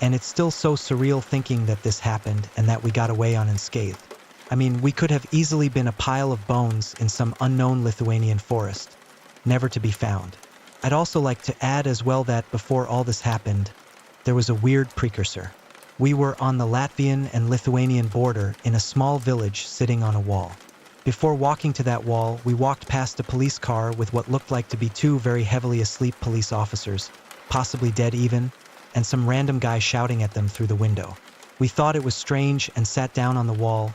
and it's still so surreal thinking that this happened and that we got away unscathed. I mean, we could have easily been a pile of bones in some unknown Lithuanian forest, never to be found. I'd also like to add as well that before all this happened, there was a weird precursor. We were on the Latvian and Lithuanian border in a small village sitting on a wall. Before walking to that wall, we walked past a police car with what looked like to be two very heavily asleep police officers, possibly dead even, and some random guy shouting at them through the window. We thought it was strange and sat down on the wall,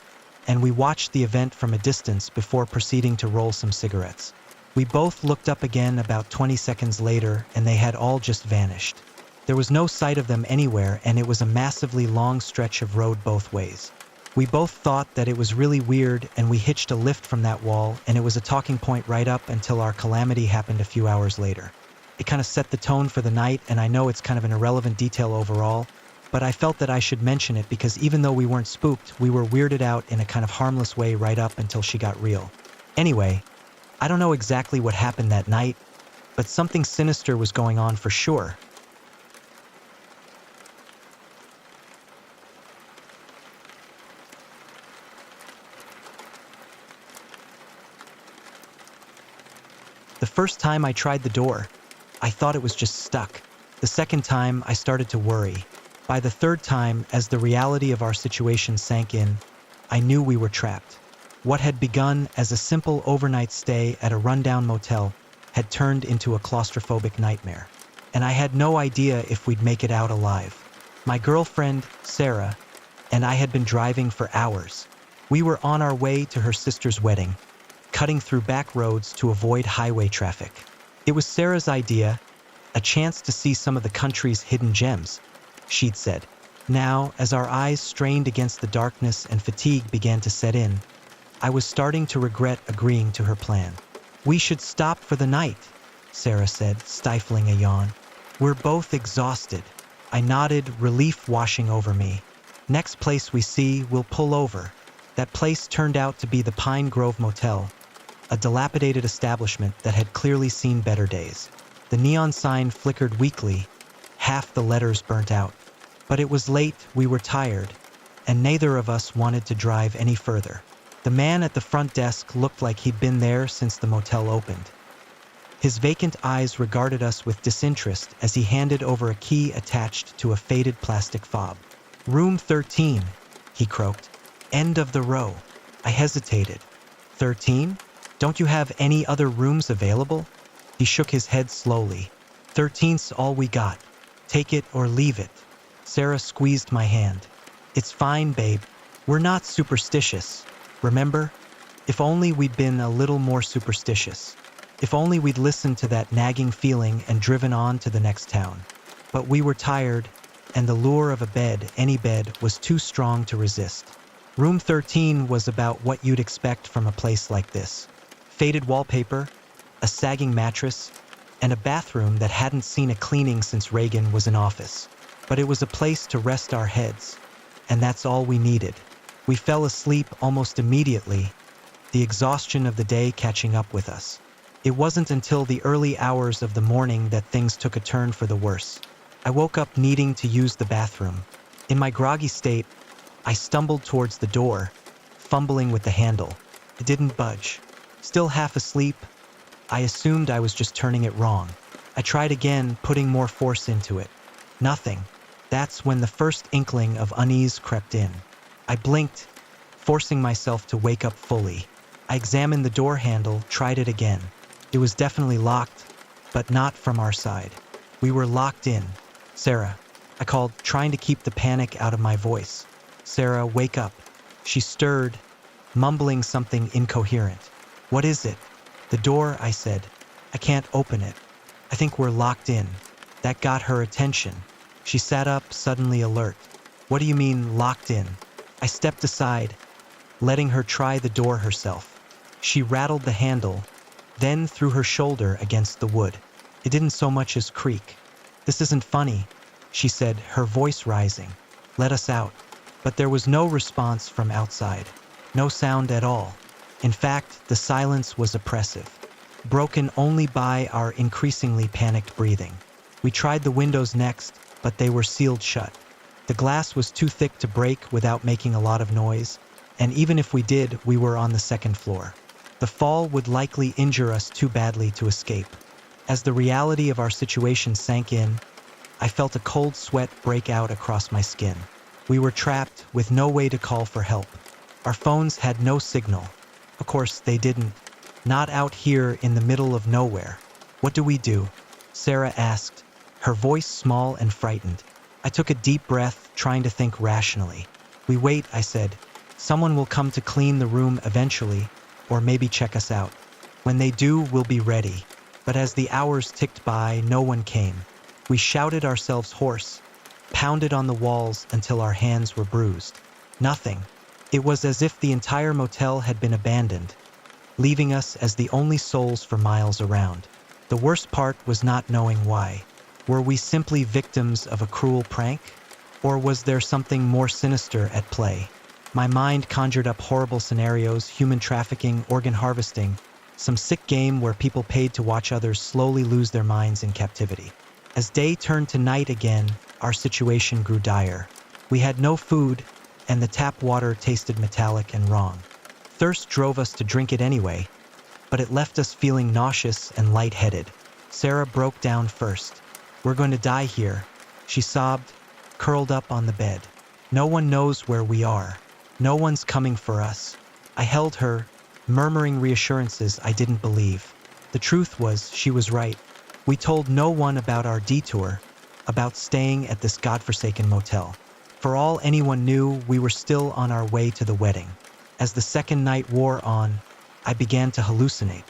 and we watched the event from a distance before proceeding to roll some cigarettes. We both looked up again about 20 seconds later, and they had all just vanished. There was no sight of them anywhere, and it was a massively long stretch of road both ways. We both thought that it was really weird, and we hitched a lift from that wall, and it was a talking point right up until our calamity happened a few hours later. It kind of set the tone for the night, and I know it's kind of an irrelevant detail overall, but I felt that I should mention it because even though we weren't spooked, we were weirded out in a kind of harmless way right up until she got real. Anyway, I don't know exactly what happened that night, but something sinister was going on for sure. The first time I tried the door, I thought it was just stuck. The second time, I started to worry. By the third time, as the reality of our situation sank in, I knew we were trapped. What had begun as a simple overnight stay at a rundown motel had turned into a claustrophobic nightmare. And I had no idea if we'd make it out alive. My girlfriend, Sarah, and I had been driving for hours. We were on our way to her sister's wedding, cutting through back roads to avoid highway traffic. It was Sarah's idea, a chance to see some of the country's hidden gems, she'd said. Now, as our eyes strained against the darkness and fatigue began to set in, I was starting to regret agreeing to her plan. "We should stop for the night," Sarah said, stifling a yawn. "We're both exhausted." I nodded, relief washing over me. "Next place we see, we'll pull over." That place turned out to be the Pine Grove Motel, a dilapidated establishment that had clearly seen better days. The neon sign flickered weakly, half the letters burnt out. But it was late, we were tired, and neither of us wanted to drive any further. The man at the front desk looked like he'd been there since the motel opened. His vacant eyes regarded us with disinterest as he handed over a key attached to a faded plastic fob. "Room 13, he croaked. "End of the row." I hesitated. 13? Don't you have any other rooms available? He shook his head slowly. 13's all we got. Take it or leave it. Sarah squeezed my hand. "It's fine, babe. We're not superstitious. Remember? If only we'd been a little more superstitious. If only we'd listened to that nagging feeling and driven on to the next town. But we were tired, and the lure of a bed, any bed, was too strong to resist. Room 13 was about what you'd expect from a place like this. Faded wallpaper, a sagging mattress, and a bathroom that hadn't seen a cleaning since Reagan was in office. But it was a place to rest our heads, and that's all we needed. We fell asleep almost immediately, the exhaustion of the day catching up with us. It wasn't until the early hours of the morning that things took a turn for the worse. I woke up needing to use the bathroom. In my groggy state, I stumbled towards the door, fumbling with the handle. It didn't budge. Still half asleep, I assumed I was just turning it wrong. I tried again, putting more force into it. Nothing. That's when the first inkling of unease crept in. I blinked, forcing myself to wake up fully. I examined the door handle, tried it again. It was definitely locked, but not from our side. We were locked in. "Sarah," I called, trying to keep the panic out of my voice. "Sarah, wake up." She stirred, mumbling something incoherent. "What is it?" "The door," I said. "I can't open it. I think we're locked in." That got her attention. She sat up, suddenly alert. "What do you mean, locked in?" I stepped aside, letting her try the door herself. She rattled the handle, then threw her shoulder against the wood. It didn't so much as creak. "This isn't funny," she said, her voice rising. "Let us out." But there was no response from outside. No sound at all. In fact, the silence was oppressive, broken only by our increasingly panicked breathing. We tried the windows next, but they were sealed shut. The glass was too thick to break without making a lot of noise, and even if we did, we were on the second floor. The fall would likely injure us too badly to escape. As the reality of our situation sank in, I felt a cold sweat break out across my skin. We were trapped with no way to call for help. Our phones had no signal. Of course, they didn't. Not out here in the middle of nowhere. "What do we do?" Sarah asked, her voice small and frightened. I took a deep breath, trying to think rationally. "We wait," I said. "Someone will come to clean the room eventually, or maybe check us out. When they do, we'll be ready." But as the hours ticked by, no one came. We shouted ourselves hoarse, pounded on the walls until our hands were bruised. Nothing. It was as if the entire motel had been abandoned, leaving us as the only souls for miles around. The worst part was not knowing why. Were we simply victims of a cruel prank? Or was there something more sinister at play? My mind conjured up horrible scenarios: human trafficking, organ harvesting, some sick game where people paid to watch others slowly lose their minds in captivity. As day turned to night again, our situation grew dire. We had no food, and the tap water tasted metallic and wrong. Thirst drove us to drink it anyway, but it left us feeling nauseous and lightheaded. Sarah broke down first. "We're going to die here," she sobbed, curled up on the bed. "No one knows where we are. No one's coming for us." I held her, murmuring reassurances I didn't believe. The truth was, she was right. We told no one about our detour, about staying at this godforsaken motel. For all anyone knew, we were still on our way to the wedding. As the second night wore on, I began to hallucinate.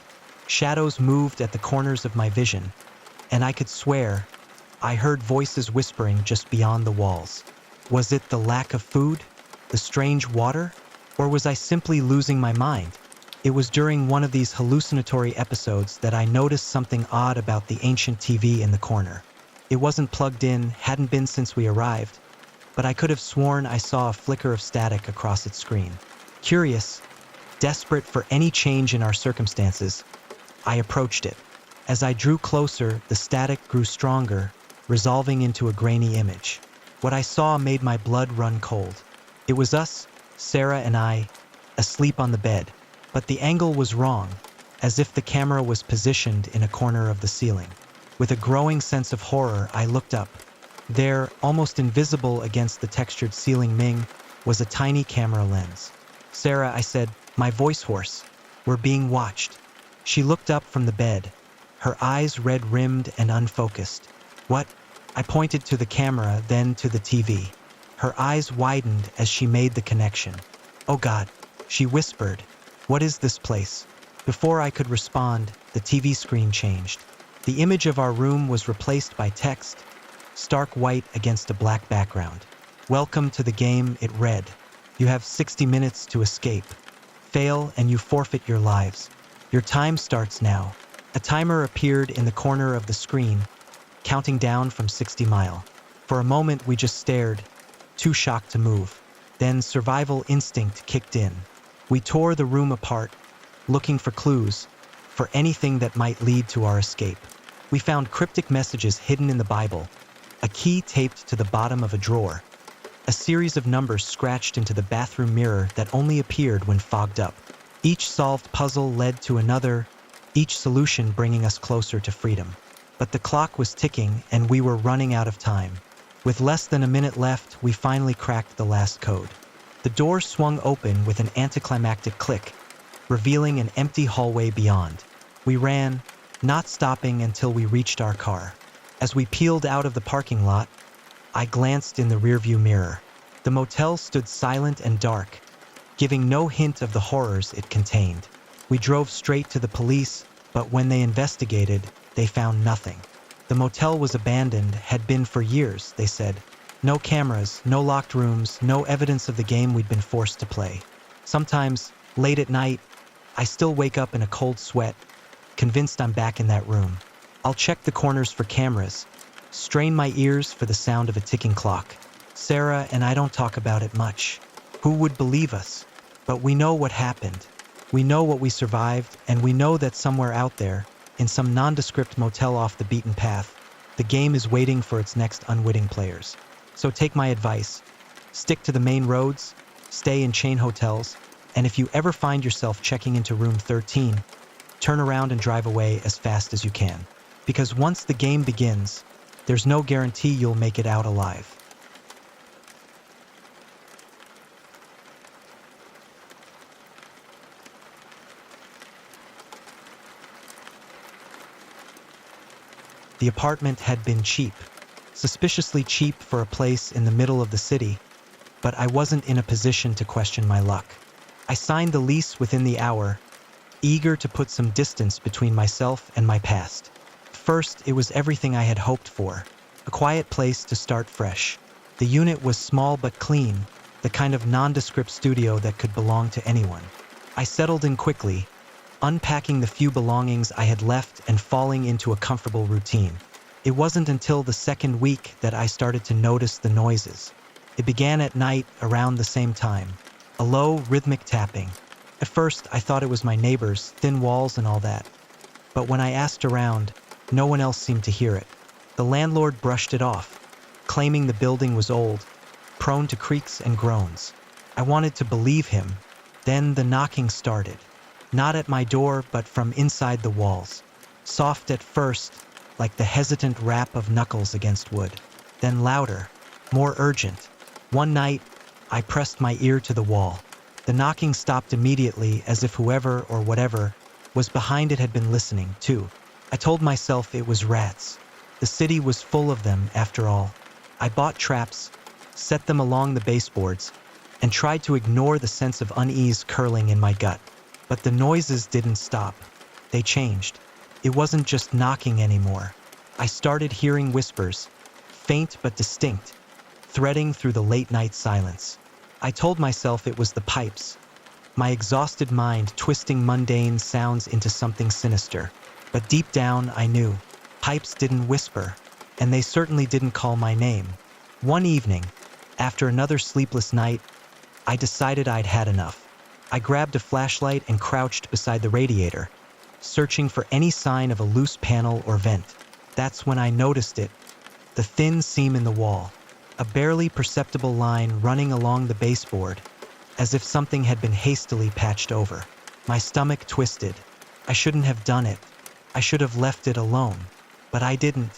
Shadows moved at the corners of my vision, and I could swear I heard voices whispering just beyond the walls. Was it the lack of food? The strange water? Or was I simply losing my mind? It was during one of these hallucinatory episodes that I noticed something odd about the ancient TV in the corner. It wasn't plugged in, hadn't been since we arrived, but I could have sworn I saw a flicker of static across its screen. Curious, desperate for any change in our circumstances, I approached it. As I drew closer, the static grew stronger, resolving into a grainy image. What I saw made my blood run cold. It was us, Sarah and I, asleep on the bed, but the angle was wrong, as if the camera was positioned in a corner of the ceiling. With a growing sense of horror, I looked up. There, almost invisible against the textured ceiling Ming, was a tiny camera lens. "Sarah," I said, my voice hoarse, "we're being watched." She looked up from the bed, her eyes red-rimmed and unfocused. "What?" I pointed to the camera, then to the TV. Her eyes widened as she made the connection. "Oh God," she whispered, "what is this place?" Before I could respond, the TV screen changed. The image of our room was replaced by text, stark white against a black background. "Welcome to the game," it read. "You have 60 minutes to escape. Fail and you forfeit your lives. Your time starts now." A timer appeared in the corner of the screen, counting down from 60 mile. For a moment we just stared, too shocked to move. Then survival instinct kicked in. We tore the room apart, looking for clues, for anything that might lead to our escape. We found cryptic messages hidden in the Bible, a key taped to the bottom of a drawer, a series of numbers scratched into the bathroom mirror that only appeared when fogged up. Each solved puzzle led to another, each solution bringing us closer to freedom. But the clock was ticking and we were running out of time. With less than a minute left, we finally cracked the last code. The door swung open with an anticlimactic click, revealing an empty hallway beyond. We ran, not stopping until we reached our car. As we peeled out of the parking lot, I glanced in the rearview mirror. The motel stood silent and dark, giving no hint of the horrors it contained. We drove straight to the police, but when they investigated, they found nothing. The motel was abandoned, had been for years, they said. No cameras, no locked rooms, no evidence of the game we'd been forced to play. Sometimes, late at night, I still wake up in a cold sweat, convinced I'm back in that room. I'll check the corners for cameras, strain my ears for the sound of a ticking clock. Sarah and I don't talk about it much. Who would believe us? But we know what happened. We know what we survived, and we know that somewhere out there, in some nondescript motel off the beaten path, the game is waiting for its next unwitting players. So take my advice. Stick to the main roads, stay in chain hotels, and if you ever find yourself checking into room 13, turn around and drive away as fast as you can. Because once the game begins, there's no guarantee you'll make it out alive. The apartment had been cheap, suspiciously cheap for a place in the middle of the city, but I wasn't in a position to question my luck. I signed the lease within the hour, eager to put some distance between myself and my past. First, it was everything I had hoped for, a quiet place to start fresh. The unit was small but clean, the kind of nondescript studio that could belong to anyone. I settled in quickly, unpacking the few belongings I had left and falling into a comfortable routine. It wasn't until the second week that I started to notice the noises. It began at night around the same time, a low, rhythmic tapping. At first, I thought it was my neighbors, thin walls and all that. But when I asked around, no one else seemed to hear it. The landlord brushed it off, claiming the building was old, prone to creaks and groans. I wanted to believe him. Then the knocking started. not at my door but from inside the walls. Soft at first, like the hesitant rap of knuckles against wood, then louder, more urgent. One night, I pressed my ear to the wall. The knocking stopped immediately, as if whoever or whatever was behind it had been listening, too. I told myself it was rats. The city was full of them, after all. I bought traps, set them along the baseboards, and tried to ignore the sense of unease curling in my gut. But the noises didn't stop. They changed. It wasn't just knocking anymore. I started hearing whispers, faint but distinct, threading through the late-night silence. I told myself it was the pipes, my exhausted mind twisting mundane sounds into something sinister. But deep down, I knew. Pipes didn't whisper, and they certainly didn't call my name. One evening, after another sleepless night, I decided I'd had enough. I grabbed a flashlight and crouched beside the radiator, searching for any sign of a loose panel or vent. That's when I noticed it, the thin seam in the wall, a barely perceptible line running along the baseboard, as if something had been hastily patched over. My stomach twisted. I shouldn't have done it. I should have left it alone. But I didn't.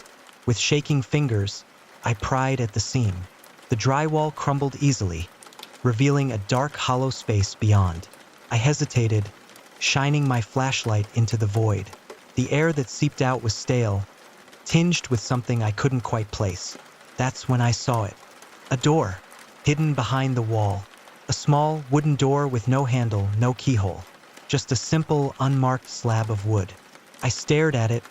With shaking fingers, I pried at the seam. The drywall crumbled easily, revealing a dark, hollow space beyond. I hesitated, shining my flashlight into the void. The air that seeped out was stale, tinged with something I couldn't quite place. That's when I saw it. A door, hidden behind the wall. A small, wooden door with no handle, no keyhole. Just a simple, unmarked slab of wood. I stared at it,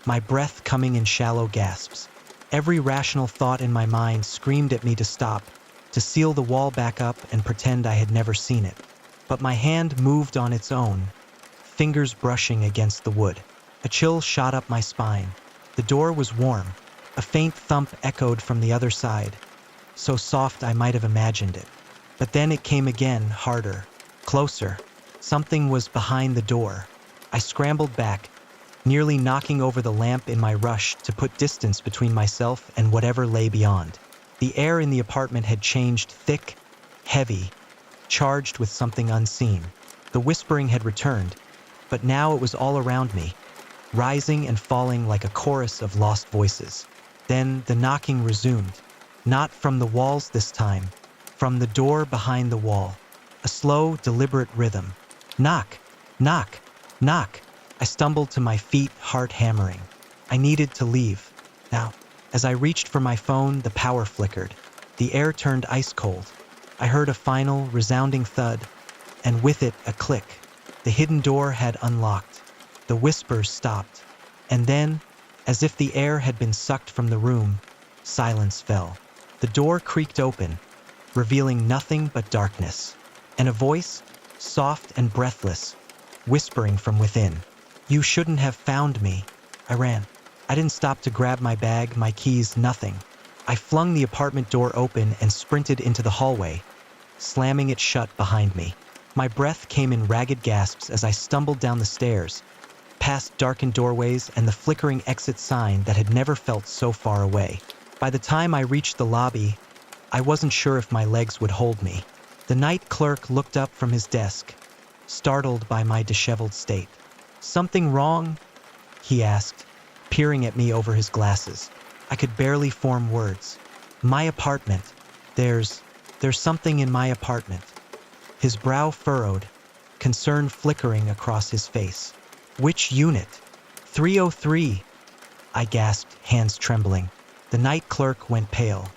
my breath coming in shallow gasps. Every rational thought in my mind screamed at me to stop, to seal the wall back up and pretend I had never seen it. But my hand moved on its own, fingers brushing against the wood. A chill shot up my spine. The door was warm. A faint thump echoed from the other side, so soft I might have imagined it. But then it came again, harder, closer. Something was behind the door. I scrambled back, nearly knocking over the lamp in my rush to put distance between myself and whatever lay beyond. The air in the apartment had changed, thick, heavy, charged with something unseen. The whispering had returned, but now it was all around me, rising and falling like a chorus of lost voices. Then the knocking resumed, not from the walls this time, from the door behind the wall. A slow, deliberate rhythm. Knock, knock, knock. I stumbled to my feet, heart hammering. I needed to leave. Now, as I reached for my phone, the power flickered. The air turned ice cold. I heard a final, resounding thud, and with it, a click. The hidden door had unlocked. The whispers stopped. And then, as if the air had been sucked from the room, silence fell. The door creaked open, revealing nothing but darkness. And a voice, soft and breathless, whispering from within. You shouldn't have found me. I ran. I didn't stop to grab my bag, my keys, nothing. I flung the apartment door open and sprinted into the hallway, slamming it shut behind me. My breath came in ragged gasps as I stumbled down the stairs, past darkened doorways and the flickering exit sign that had never felt so far away. By the time I reached the lobby, I wasn't sure if my legs would hold me. The night clerk looked up from his desk, startled by my disheveled state. Something wrong? He asked, peering at me over his glasses. I could barely form words. My apartment. There's something in my apartment. His brow furrowed, concern flickering across his face. Which unit? 303, I gasped, hands trembling. The night clerk went pale.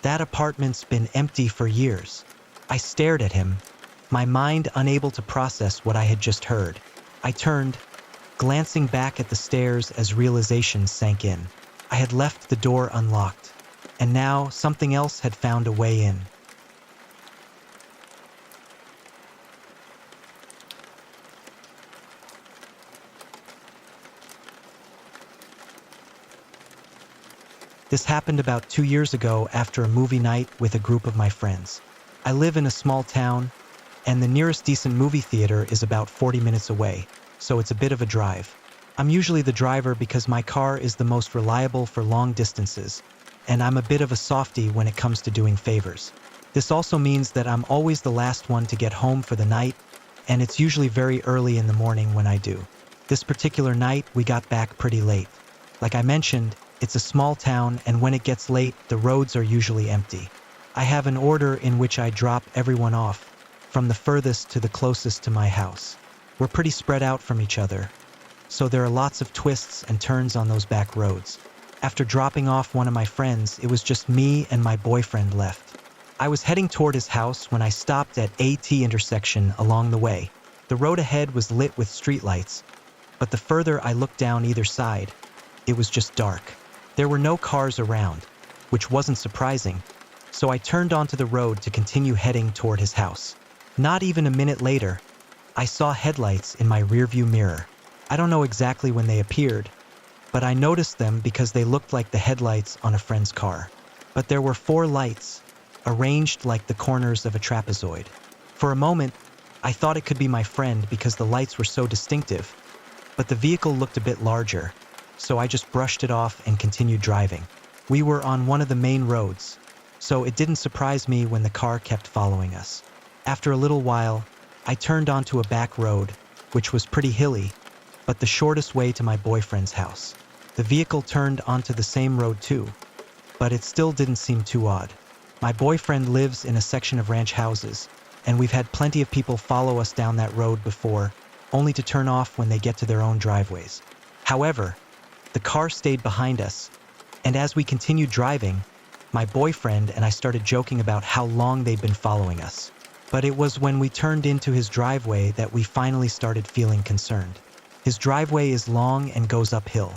That apartment's been empty for years. I stared at him, my mind unable to process what I had just heard. I turned, glancing back at the stairs as realization sank in. I had left the door unlocked, and now something else had found a way in. This happened about 2 years ago after a movie night with a group of my friends. I live in a small town, and the nearest decent movie theater is about 40 minutes away, so it's a bit of a drive. I'm usually the driver because my car is the most reliable for long distances, and I'm a bit of a softie when it comes to doing favors. This also means that I'm always the last one to get home for the night, and it's usually very early in the morning when I do. This particular night, we got back pretty late. Like I mentioned, it's a small town, and when it gets late, the roads are usually empty. I have an order in which I drop everyone off, from the furthest to the closest to my house. We're pretty spread out from each other, so there are lots of twists and turns on those back roads. After dropping off one of my friends, it was just me and my boyfriend left. I was heading toward his house when I stopped at a T intersection along the way. The road ahead was lit with streetlights, but the further I looked down either side, it was just dark. There were no cars around, which wasn't surprising, so I turned onto the road to continue heading toward his house. Not even a minute later, I saw headlights in my rearview mirror. I don't know exactly when they appeared, but I noticed them because they looked like the headlights on a friend's car. But there were 4 lights, arranged like the corners of a trapezoid. For a moment, I thought it could be my friend because the lights were so distinctive, but the vehicle looked a bit larger, so I just brushed it off and continued driving. We were on one of the main roads, so it didn't surprise me when the car kept following us. After a little while, I turned onto a back road, which was pretty hilly, but the shortest way to my boyfriend's house. The vehicle turned onto the same road too, but it still didn't seem too odd. My boyfriend lives in a section of ranch houses, and we've had plenty of people follow us down that road before, only to turn off when they get to their own driveways. However, the car stayed behind us, and as we continued driving, my boyfriend and I started joking about how long they'd been following us. But it was when we turned into his driveway that we finally started feeling concerned. His driveway is long and goes uphill.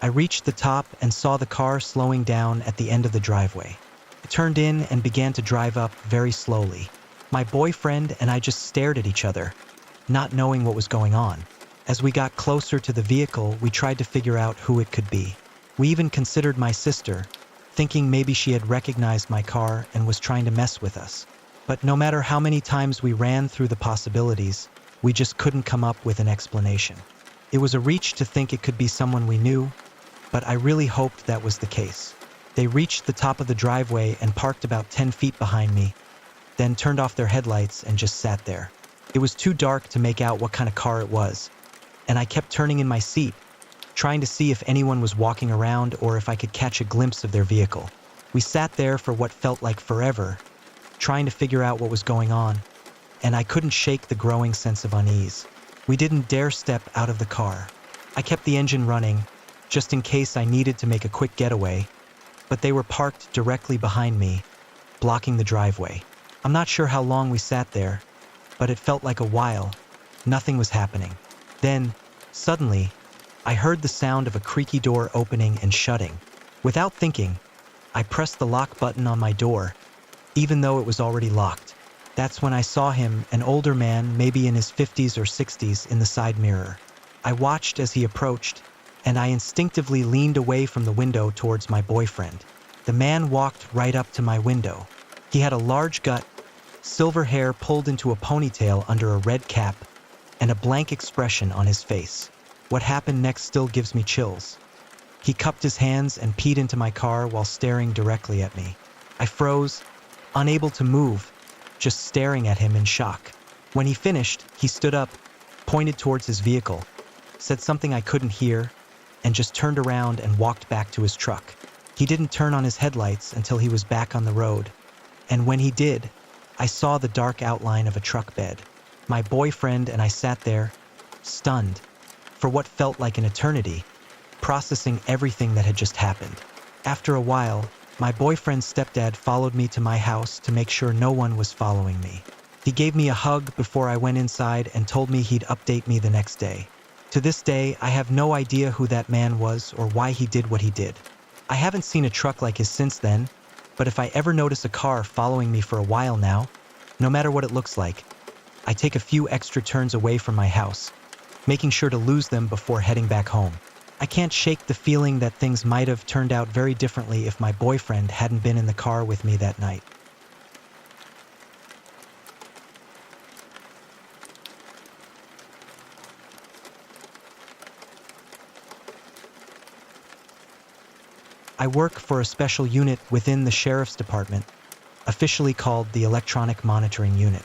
I reached the top and saw the car slowing down at the end of the driveway. I turned in and began to drive up very slowly. My boyfriend and I just stared at each other, not knowing what was going on. As we got closer to the vehicle, we tried to figure out who it could be. We even considered my sister, thinking maybe she had recognized my car and was trying to mess with us. But no matter how many times we ran through the possibilities, we just couldn't come up with an explanation. It was a reach to think it could be someone we knew, but I really hoped that was the case. They reached the top of the driveway and parked about 10 feet behind me, then turned off their headlights and just sat there. It was too dark to make out what kind of car it was, and I kept turning in my seat, trying to see if anyone was walking around or if I could catch a glimpse of their vehicle. We sat there for what felt like forever, trying to figure out what was going on, and I couldn't shake the growing sense of unease. We didn't dare step out of the car. I kept the engine running, just in case I needed to make a quick getaway, but they were parked directly behind me, blocking the driveway. I'm not sure how long we sat there, but it felt like a while. Nothing was happening. Then, suddenly, I heard the sound of a creaky door opening and shutting. Without thinking, I pressed the lock button on my door, even though it was already locked. That's when I saw him, an older man, maybe in his 50s or 60s, in the side mirror. I watched as he approached, and I instinctively leaned away from the window towards my boyfriend. The man walked right up to my window. He had a large gut, silver hair pulled into a ponytail under a red cap, and a blank expression on his face. What happened next still gives me chills. He cupped his hands and peed into my car while staring directly at me. I froze, unable to move, just staring at him in shock. When he finished, he stood up, pointed towards his vehicle, said something I couldn't hear, and just turned around and walked back to his truck. He didn't turn on his headlights until he was back on the road, and when he did, I saw the dark outline of a truck bed. My boyfriend and I sat there, stunned, for what felt like an eternity, processing everything that had just happened. After a while, my boyfriend's stepdad followed me to my house to make sure no one was following me. He gave me a hug before I went inside and told me he'd update me the next day. To this day, I have no idea who that man was or why he did what he did. I haven't seen a truck like his since then, but if I ever notice a car following me for a while now, no matter what it looks like, I take a few extra turns away from my house, making sure to lose them before heading back home. I can't shake the feeling that things might have turned out very differently if my boyfriend hadn't been in the car with me that night. I work for a special unit within the Sheriff's Department, officially called the Electronic Monitoring Unit.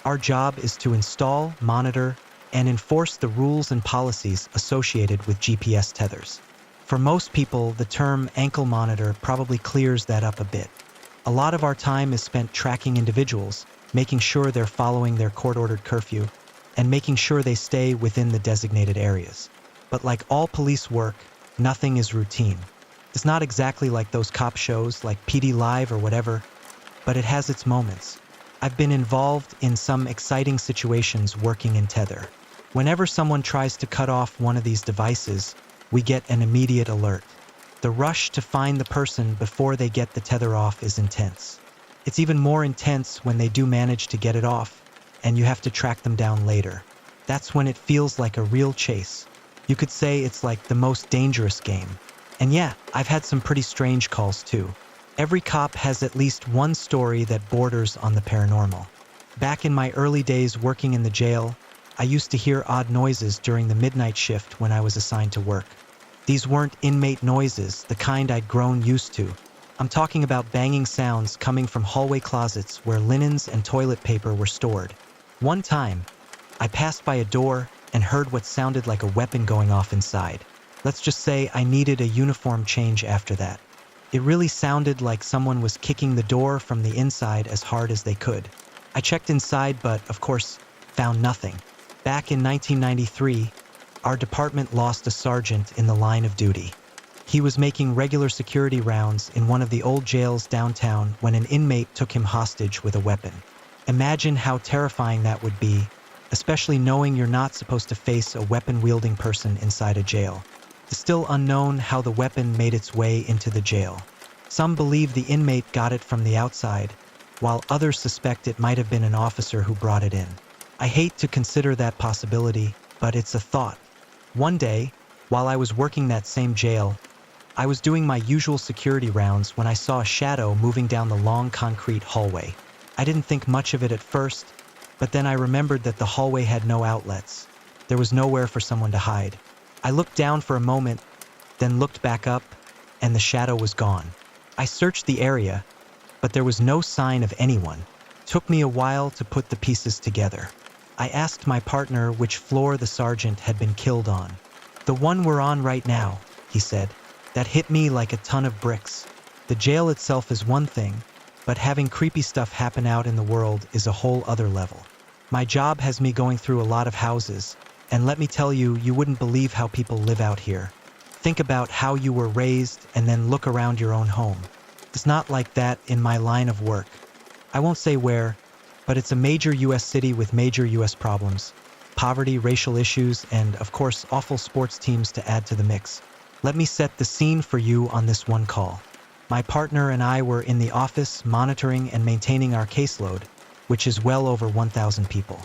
Our job is to install, monitor, and enforce the rules and policies associated with GPS tethers. For most people, the term ankle monitor probably clears that up a bit. A lot of our time is spent tracking individuals, making sure they're following their court-ordered curfew, and making sure they stay within the designated areas. But like all police work, nothing is routine. It's not exactly like those cop shows like PD Live or whatever, but it has its moments. I've been involved in some exciting situations working in tether. Whenever someone tries to cut off one of these devices, we get an immediate alert. The rush to find the person before they get the tether off is intense. It's even more intense when they do manage to get it off, and you have to track them down later. That's when it feels like a real chase. You could say it's like the most dangerous game. And yeah, I've had some pretty strange calls too. Every cop has at least one story that borders on the paranormal. Back in my early days working in the jail, I used to hear odd noises during the midnight shift when I was assigned to work. These weren't inmate noises, the kind I'd grown used to. I'm talking about banging sounds coming from hallway closets where linens and toilet paper were stored. One time, I passed by a door and heard what sounded like a weapon going off inside. Let's just say I needed a uniform change after that. It really sounded like someone was kicking the door from the inside as hard as they could. I checked inside, but, of course, found nothing. Back in 1993, our department lost a sergeant in the line of duty. He was making regular security rounds in one of the old jails downtown when an inmate took him hostage with a weapon. Imagine how terrifying that would be, especially knowing you're not supposed to face a weapon-wielding person inside a jail. It's still unknown how the weapon made its way into the jail. Some believe the inmate got it from the outside, while others suspect it might have been an officer who brought it in. I hate to consider that possibility, but it's a thought. One day, while I was working that same jail, I was doing my usual security rounds when I saw a shadow moving down the long concrete hallway. I didn't think much of it at first, but then I remembered that the hallway had no outlets. There was nowhere for someone to hide. I looked down for a moment, then looked back up, and the shadow was gone. I searched the area, but there was no sign of anyone. It took me a while to put the pieces together. I asked my partner which floor the sergeant had been killed on. "The one we're on right now," he said. That hit me like a ton of bricks. The jail itself is one thing, but having creepy stuff happen out in the world is a whole other level. My job has me going through a lot of houses, and let me tell you, you wouldn't believe how people live out here. Think about how you were raised and then look around your own home. It's not like that in my line of work. I won't say where, but it's a major U.S. city with major U.S. problems. Poverty, racial issues, and, of course, awful sports teams to add to the mix. Let me set the scene for you on this one call. My partner and I were in the office monitoring and maintaining our caseload, which is well over 1,000 people.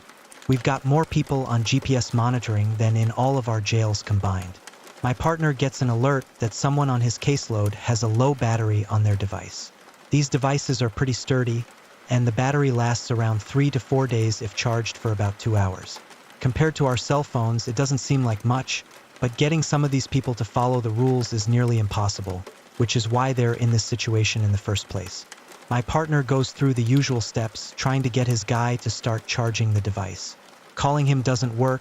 We've got more people on GPS monitoring than in all of our jails combined. My partner gets an alert that someone on his caseload has a low battery on their device. These devices are pretty sturdy, and the battery lasts around 3 to 4 days if charged for about 2 hours. Compared to our cell phones, it doesn't seem like much, but getting some of these people to follow the rules is nearly impossible, which is why they're in this situation in the first place. My partner goes through the usual steps, trying to get his guy to start charging the device. Calling him doesn't work,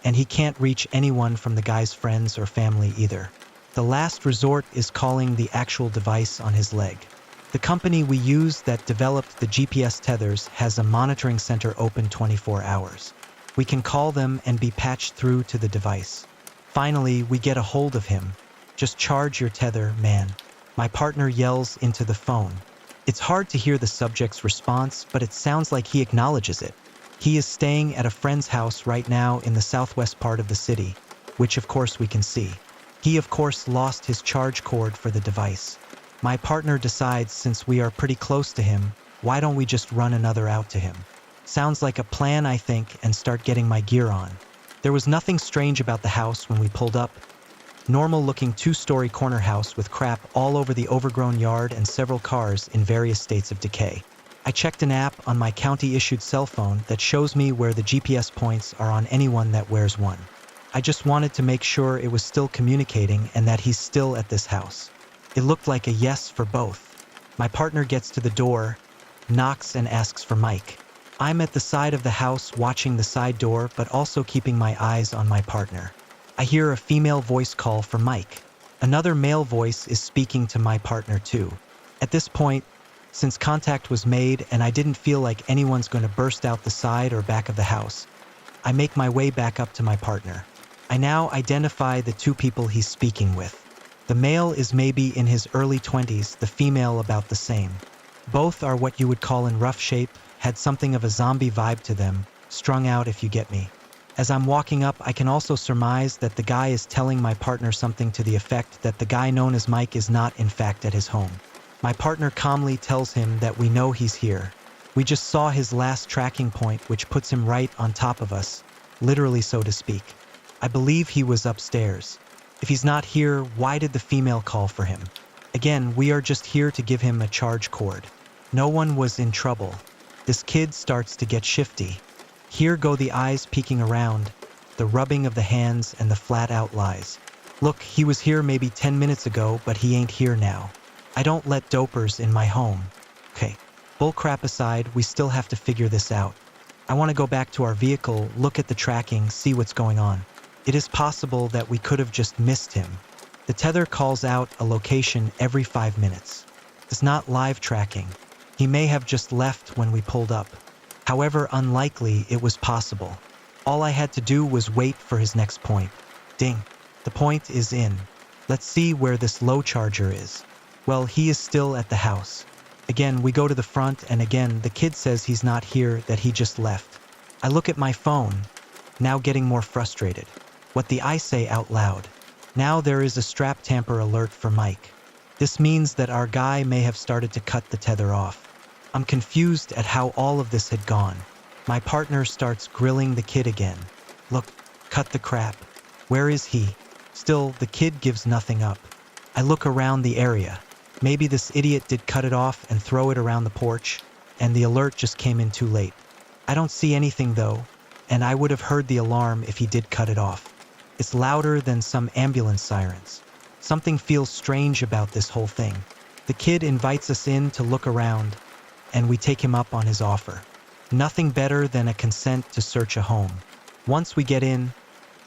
and he can't reach anyone from the guy's friends or family either. The last resort is calling the actual device on his leg. The company we use that developed the GPS tethers has a monitoring center open 24 hours. We can call them and be patched through to the device. Finally, we get a hold of him. "Just charge your tether, man." My partner yells into the phone. It's hard to hear the subject's response, but it sounds like he acknowledges it. He is staying at a friend's house right now in the southwest part of the city, which of course we can see. He of course lost his charge cord for the device. My partner decides, since we are pretty close to him, why don't we just run another out to him? Sounds like a plan, I think, and start getting my gear on. There was nothing strange about the house when we pulled up. Normal-looking 2-story corner house with crap all over the overgrown yard and several cars in various states of decay. I checked an app on my county-issued cell phone that shows me where the GPS points are on anyone that wears one. I just wanted to make sure it was still communicating and that he's still at this house. It looked like a yes for both. My partner gets to the door, knocks and asks for Mike. I'm at the side of the house watching the side door but also keeping my eyes on my partner. I hear a female voice call for Mike. Another male voice is speaking to my partner too. At this point, since contact was made and I didn't feel like anyone's going to burst out the side or back of the house, I make my way back up to my partner. I now identify the two people he's speaking with. The male is maybe in his early 20s, the female about the same. Both are what you would call in rough shape, had something of a zombie vibe to them, strung out if you get me. As I'm walking up, I can also surmise that the guy is telling my partner something to the effect that the guy known as Mike is not in fact at his home. My partner calmly tells him that we know he's here. We just saw his last tracking point, which puts him right on top of us, literally so to speak. I believe he was upstairs. If he's not here, why did the female call for him? Again, we are just here to give him a charge cord. No one was in trouble. This kid starts to get shifty. Here go the eyes peeking around, the rubbing of the hands and the flat out lies. Look, he was here maybe 10 minutes ago, but he ain't here now. I don't let dopers in my home. Okay, bullcrap aside, we still have to figure this out. I want to go back to our vehicle, look at the tracking, see what's going on. It is possible that we could have just missed him. The tether calls out a location every 5 minutes. It's not live tracking. He may have just left when we pulled up. However unlikely it was possible. All I had to do was wait for his next point. Ding. The point is in. Let's see where this low charger is. Well, he is still at the house. Again, we go to the front and again, the kid says he's not here, that he just left. I look at my phone, now getting more frustrated. What the I say out loud. Now there is a strap tamper alert for Mike. This means that our guy may have started to cut the tether off. I'm confused at how all of this had gone. My partner starts grilling the kid again. Look, cut the crap. Where is he? Still, the kid gives nothing up. I look around the area. Maybe this idiot did cut it off and throw it around the porch, and the alert just came in too late. I don't see anything though, and I would have heard the alarm if he did cut it off. It's louder than some ambulance sirens. Something feels strange about this whole thing. The kid invites us in to look around, and we take him up on his offer. Nothing better than a consent to search a home. Once we get in,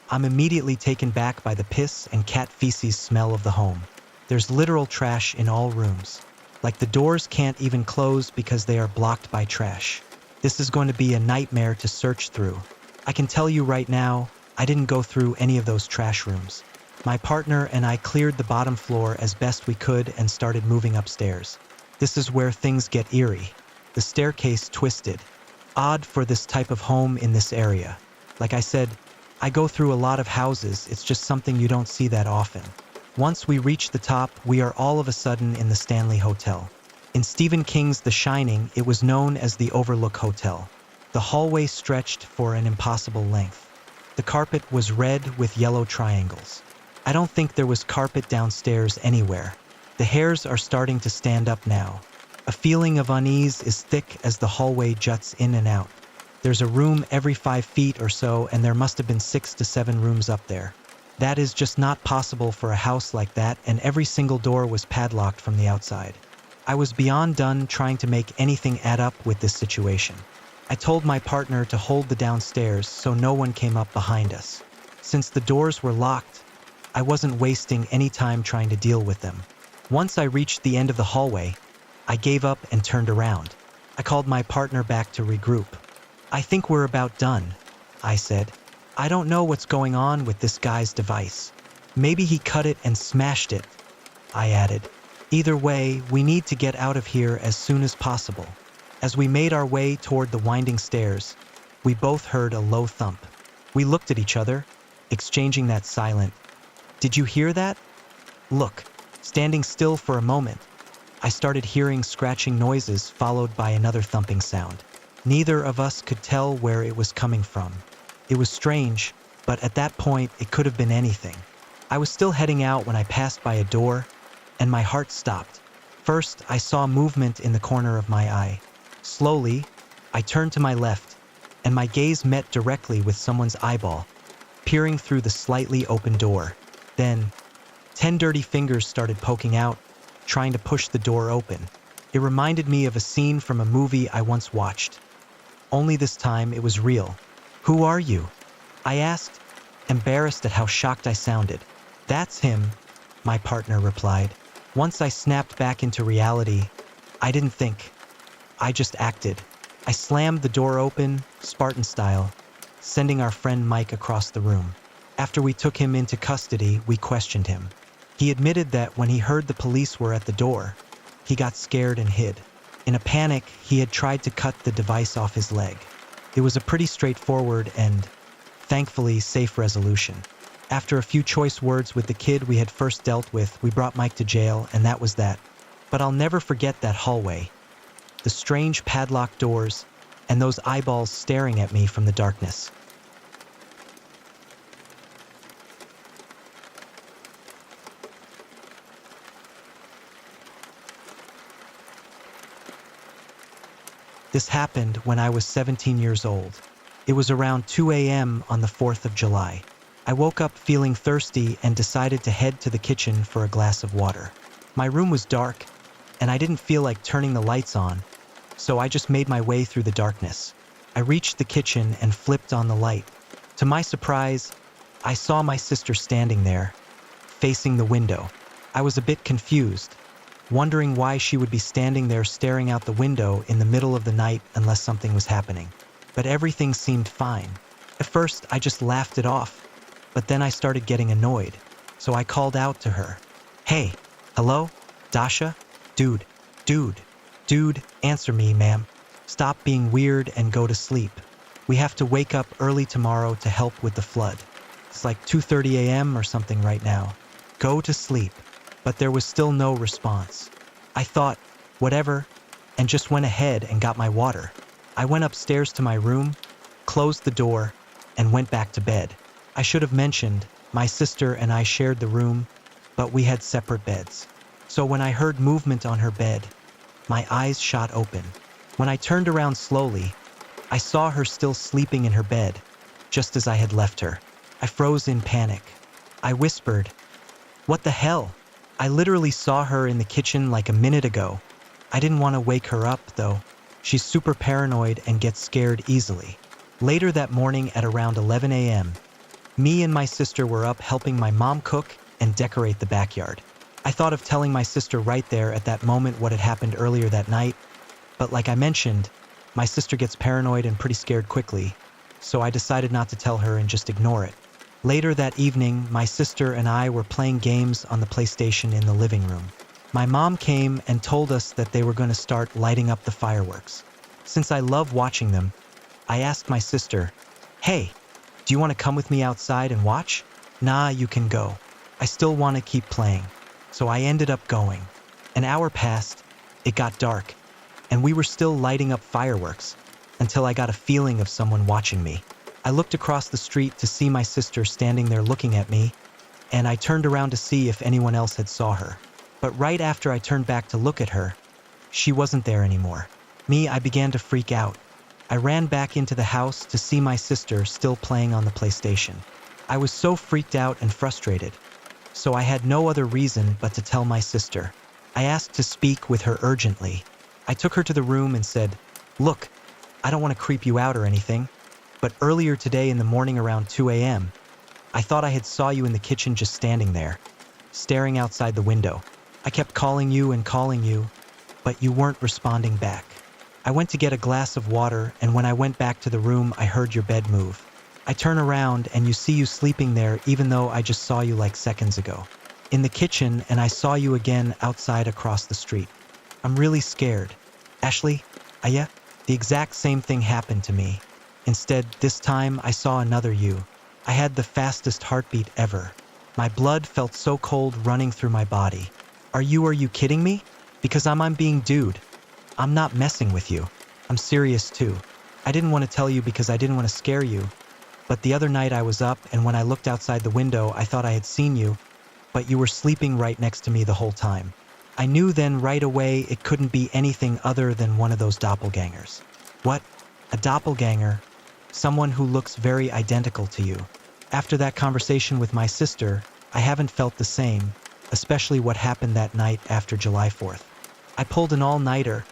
I'm immediately taken back by the piss and cat feces smell of the home. There's literal trash in all rooms. Like the doors can't even close because they are blocked by trash. This is going to be a nightmare to search through. I can tell you right now, I didn't go through any of those trash rooms. My partner and I cleared the bottom floor as best we could and started moving upstairs. This is where things get eerie. The staircase twisted. Odd for this type of home in this area. Like I said, I go through a lot of houses, it's just something you don't see that often. Once we reach the top, we are all of a sudden in the Stanley Hotel. In Stephen King's The Shining, it was known as the Overlook Hotel. The hallway stretched for an impossible length. The carpet was red with yellow triangles. I don't think there was carpet downstairs anywhere. The hairs are starting to stand up now. A feeling of unease is thick as the hallway juts in and out. There's a room every 5 feet or so, and there must have been 6 to 7 rooms up there. That is just not possible for a house like that, and every single door was padlocked from the outside. I was beyond done trying to make anything add up with this situation. I told my partner to hold the downstairs so no one came up behind us. Since the doors were locked, I wasn't wasting any time trying to deal with them. Once I reached the end of the hallway, I gave up and turned around. I called my partner back to regroup. I think we're about done, I said. I don't know what's going on with this guy's device. Maybe he cut it and smashed it, I added. Either way, we need to get out of here as soon as possible. As we made our way toward the winding stairs, we both heard a low thump. We looked at each other, exchanging that silent, "Did you hear that?" look. Standing still for a moment, I started hearing scratching noises followed by another thumping sound. Neither of us could tell where it was coming from. It was strange, but at that point it could have been anything. I was still heading out when I passed by a door, and my heart stopped. First, I saw movement in the corner of my eye. Slowly, I turned to my left, and my gaze met directly with someone's eyeball, peering through the slightly open door. Then, 10 dirty fingers started poking out, trying to push the door open. It reminded me of a scene from a movie I once watched. only this time it was real. "Who are you?" I asked, embarrassed at how shocked I sounded. "That's him," my partner replied. Once I snapped back into reality, I didn't think. I just acted. I slammed the door open, Spartan style, sending our friend Mike across the room. After we took him into custody, we questioned him. He admitted that when he heard the police were at the door, he got scared and hid. In a panic, he had tried to cut the device off his leg. It was a pretty straightforward and, thankfully, safe resolution. After a few choice words with the kid we had first dealt with, we brought Mike to jail, and that was that. But I'll never forget that hallway, the strange padlocked doors, and those eyeballs staring at me from the darkness. This happened when I was 17 years old. It was around 2 a.m. on the 4th of July. I woke up feeling thirsty and decided to head to the kitchen for a glass of water. My room was dark, and I didn't feel like turning the lights on, so I just made my way through the darkness. I reached the kitchen and flipped on the light. To my surprise, I saw my sister standing there, facing the window. I was a bit confused, wondering why she would be standing there staring out the window in the middle of the night unless something was happening. But everything seemed fine. At first, I just laughed it off, but then I started getting annoyed, so I called out to her. "Hey, hello? Dasha? Dude, answer me, ma'am. Stop being weird and go to sleep. We have to wake up early tomorrow to help with the flood. It's like 2:30 a.m. or something right now. Go to sleep." But there was still no response. I thought, whatever, and just went ahead and got my water. I went upstairs to my room, closed the door, and went back to bed. I should have mentioned, my sister and I shared the room, but we had separate beds. So when I heard movement on her bed, my eyes shot open. When I turned around slowly, I saw her still sleeping in her bed, just as I had left her. I froze in panic. I whispered, "What the hell?" I literally saw her in the kitchen like a minute ago. I didn't want to wake her up, though. She's super paranoid and gets scared easily. Later that morning at around 11 a.m., me and my sister were up helping my mom cook and decorate the backyard. I thought of telling my sister right there at that moment what had happened earlier that night, but like I mentioned, my sister gets paranoid and pretty scared quickly, so I decided not to tell her and just ignore it. Later that evening, my sister and I were playing games on the PlayStation in the living room. My mom came and told us that they were going to start lighting up the fireworks. Since I love watching them, I asked my sister, "Hey, do you want to come with me outside and watch?" "Nah, you can go. I still want to keep playing." So I ended up going. An hour passed, it got dark, and we were still lighting up fireworks until I got a feeling of someone watching me. I looked across the street to see my sister standing there looking at me, and I turned around to see if anyone else had saw her. But right after I turned back to look at her, she wasn't there anymore. I began to freak out. I ran back into the house to see my sister still playing on the PlayStation. I was so freaked out and frustrated, so I had no other reason but to tell my sister. I asked to speak with her urgently. I took her to the room and said, "Look, I don't want to creep you out or anything, but earlier today in the morning around 2 a.m., I thought I had saw you in the kitchen just standing there, staring outside the window. I kept calling you, but you weren't responding back. I went to get a glass of water, and when I went back to the room, I heard your bed move. I turn around and you see you sleeping there even though I just saw you like seconds ago. In the kitchen, and I saw you again outside across the street. I'm really scared. Ashley, yeah, the exact same thing happened to me. Instead, this time I saw another you. I had the fastest heartbeat ever. My blood felt so cold running through my body. Are you kidding me? Because I'm being dude. I'm not messing with you. I'm serious too. I didn't want to tell you because I didn't want to scare you. But the other night I was up, and when I looked outside the window, I thought I had seen you, but you were sleeping right next to me the whole time. I knew then right away it couldn't be anything other than one of those doppelgangers." "What? A doppelganger? Someone who looks very identical to you?" After that conversation with my sister, I haven't felt the same, especially what happened that night after July 4th. I pulled an all-nighter,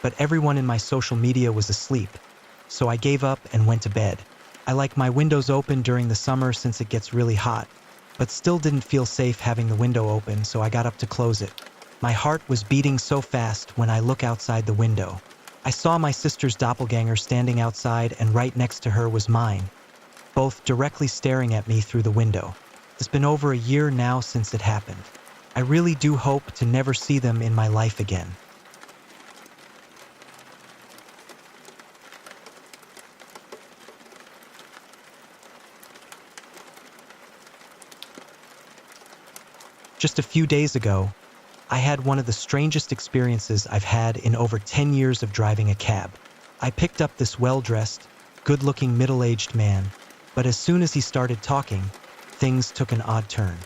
but everyone in my social media was asleep, so I gave up and went to bed. I like my windows open during the summer since it gets really hot, but still didn't feel safe having the window open, so I got up to close it. My heart was beating so fast when I look outside the window. I saw my sister's doppelganger standing outside, and right next to her was mine, both directly staring at me through the window. It's been over a year now since it happened. I really do hope to never see them in my life again. Just a few days ago, I had one of the strangest experiences I've had in over 10 years of driving a cab. I picked up this well-dressed, good-looking middle-aged man, but as soon as he started talking, things took an odd turn.